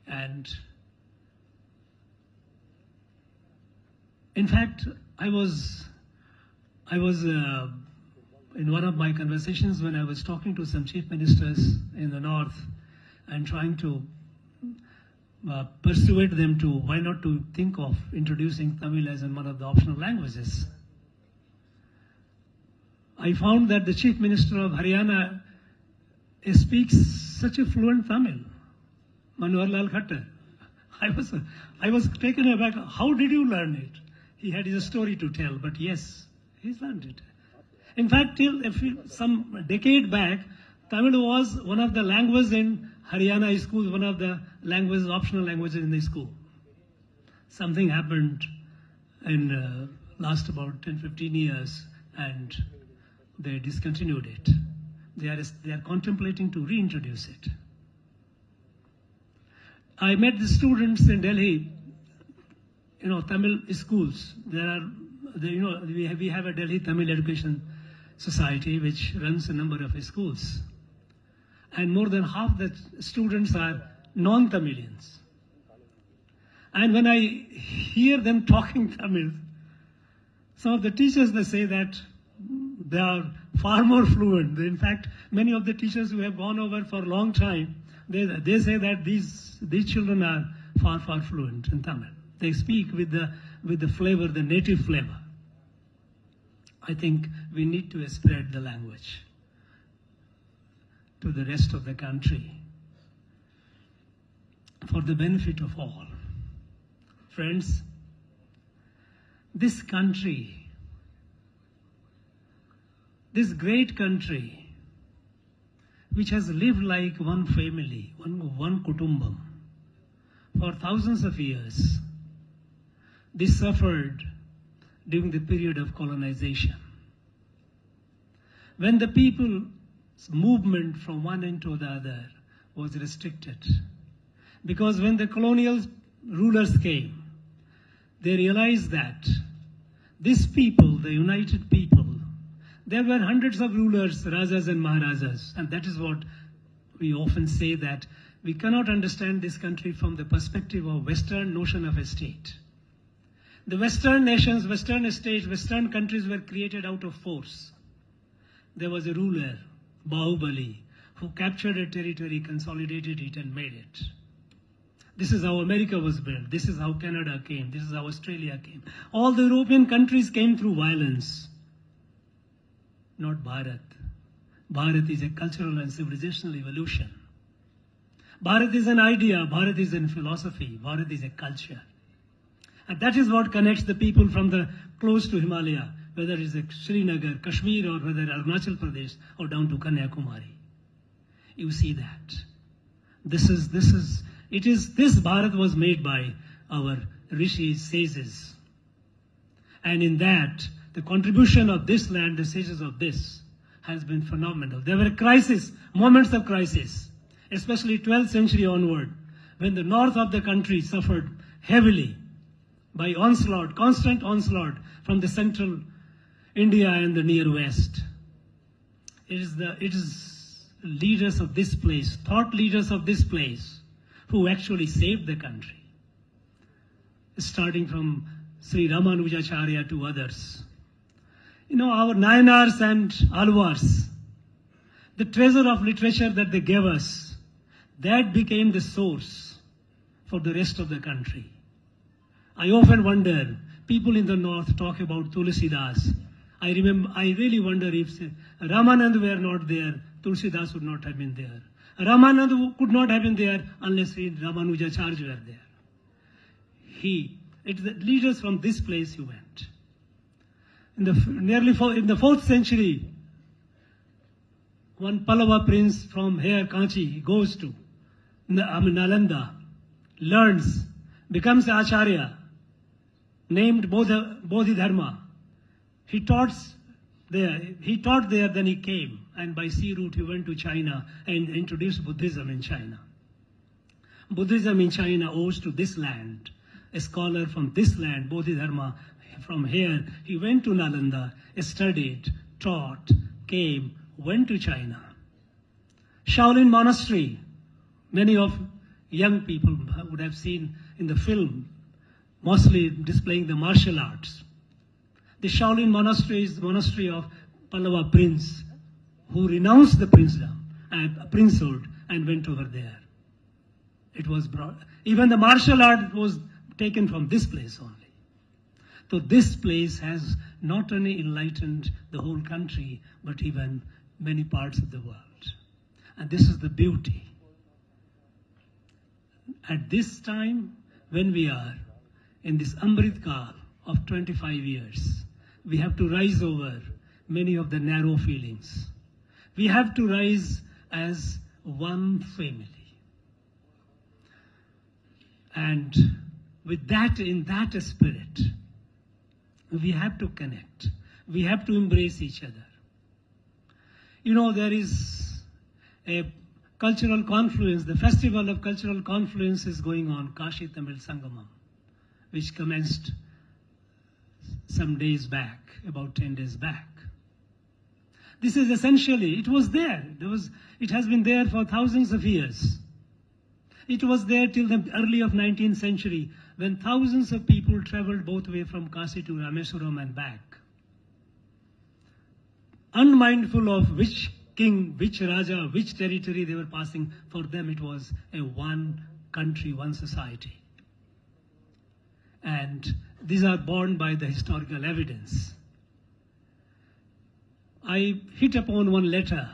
And in fact, I was in one of my conversations when I was talking to some chief ministers in the north and trying to persuade them to why not to think of introducing Tamil as one of the optional languages. I found that the chief minister of Haryana speaks such a fluent Tamil, Manohar Lal Khattar. I was taken aback. How did you learn it? He had his story to tell, but yes, he's learned it. In fact, till some decade back, Tamil was one of the languages in Haryana schools, one of the languages, optional languages in the school. Something happened in last about 10-15 years, and they discontinued it. They are contemplating to reintroduce it. I met the students in Delhi, Tamil schools. We have a Delhi Tamil Education Society which runs a number of schools. And more than half the students are non-Tamilians. And when I hear them talking Tamil, some of the teachers, they say that they are far more fluent. In fact, many of the teachers who have gone over for a long time, they say that these children are far fluent in Tamil. They speak with the flavor, the native flavor. I think we need to spread the language to the rest of the country for the benefit of all. Friends, this country, this great country, which has lived like one family, one kutumbam, for thousands of years, this suffered during the period of colonization. When the people's movement from one end to the other was restricted, because when the colonial rulers came, they realized that these people, the united people, there were hundreds of rulers, Rajas and Maharajas, and that is what we often say, that we cannot understand this country from the perspective of Western notion of a state. The Western nations, Western states, Western countries were created out of force. There was a ruler, Bahubali, who captured a territory, consolidated it, and made it. This is how America was built. This is how Canada came. This is how Australia came. All the European countries came through violence. Not Bharat. Bharat is a cultural and civilizational evolution. Bharat is an idea. Bharat is a philosophy. Bharat is a culture. And that is what connects the people from the close to Himalaya, whether it is Srinagar, Kashmir, or whether Arunachal Pradesh, or down to Kanyakumari. You see that. This Bharat was made by our rishis, sages. And in that, the contribution of this land, the sages of this, has been phenomenal. There were crises, moments of crisis, especially 12th century onward, when the north of the country suffered heavily by onslaught, constant onslaught from the central India and the near west. It is leaders of this place, thought leaders of this place, who actually saved the country, starting from Sri Ramanujacharya to others. Our Nayanars and Alvars, the treasure of literature that they gave us, that became the source for the rest of the country. I often wonder, people in the north talk about Tulsidas. I really wonder if Ramanand were not there, Tulsidas would not have been there. Ramanand could not have been there unless Ramanujacharya were there. the leaders from this place who went. In the 4th century, one Pallava prince from here, Kanchi, goes to Nalanda, learns, becomes Acharya, named Bodhidharma. He taught there, then he came, and by sea route he went to China and introduced Buddhism in China. Buddhism in China owes to this land. A scholar from this land, Bodhidharma, from here, he went to Nalanda, studied, taught, came, went to China. Shaolin Monastery, many of young people would have seen in the film, mostly displaying the martial arts. The Shaolin Monastery is the monastery of Pallava prince who renounced the princedom and princehood and went over there. It was brought, even the martial art was taken from this place only. So this place has not only enlightened the whole country, but even many parts of the world. And this is the beauty. At this time, when we are in this Amrit Kal of 25 years, we have to rise over many of the narrow feelings. We have to rise as one family. And with that, in that spirit, we have to connect. We have to embrace each other. You know, there is a cultural confluence. The festival of cultural confluence is going on, Kashi Tamil Sangamam, which commenced some days back, about 10 days back. This is essentially, it was there. It has been there for thousands of years. It was there till the early of 19th century, when thousands of people traveled both way from Kashi to Rameswaram and back. Unmindful of which king, which Raja, which territory they were passing, for them it was a one country, one society. And these are borne by the historical evidence. I hit upon one letter,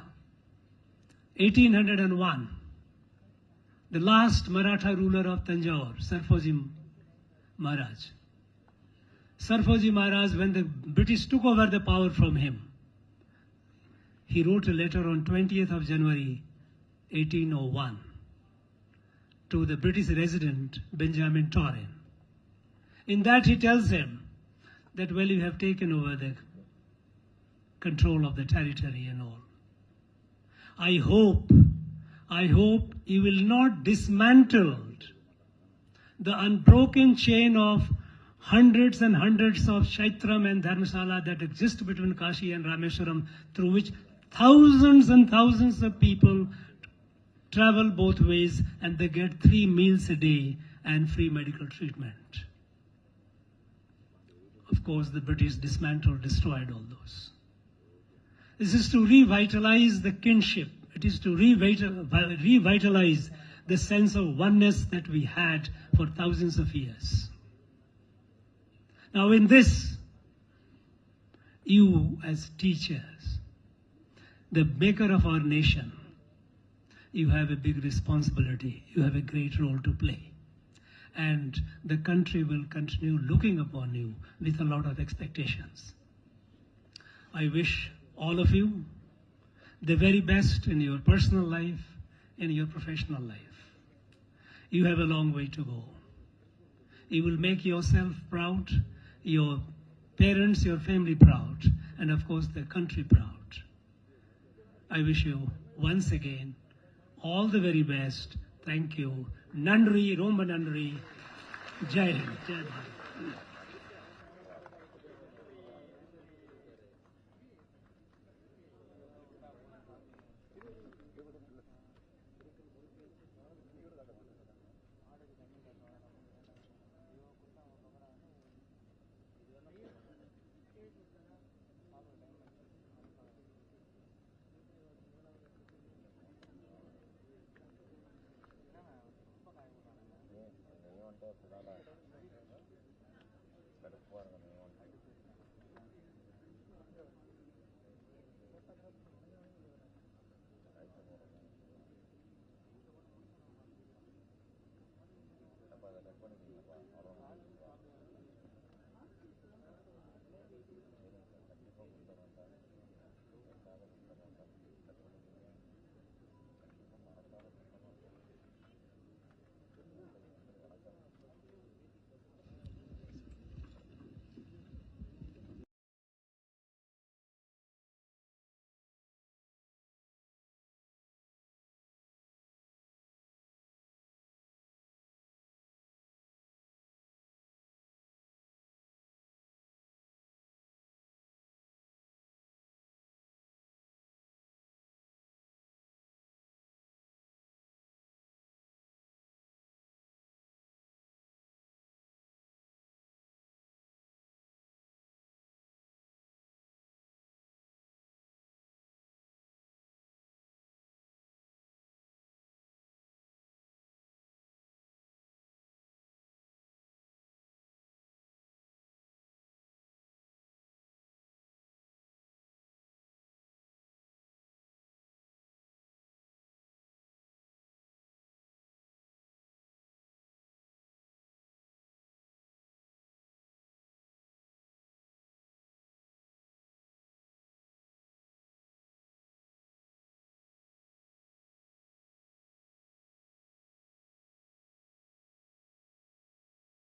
1801. The last Maratha ruler of Tanjore, Sarfoji Maharaj. Sarfoji Maharaj, when the British took over the power from him, he wrote a letter on 20th of January, 1801, to the British resident, Benjamin Torren. In that he tells him that, well, you have taken over the control of the territory and all. I hope you will not dismantle the unbroken chain of hundreds and hundreds of Shaitram and Dharmasala that exist between Kashi and Rameswaram, through which thousands and thousands of people travel both ways, and they get 3 meals a day and free medical treatment. Of course, the British dismantled, destroyed all those. This is to revitalize the kinship. It is to revitalize the sense of oneness that we had for thousands of years. Now in this, you as teachers, the maker of our nation, you have a big responsibility. You have a great role to play. And the country will continue looking upon you with a lot of expectations. I wish all of you the very best in your personal life, in your professional life. You have a long way to go. You will make yourself proud, your parents, your family proud, and of course the country proud. I wish you once again all the very best. Thank you. Nandri, Romba Nandri. Jai Hind. Jai Bharat. Gracias.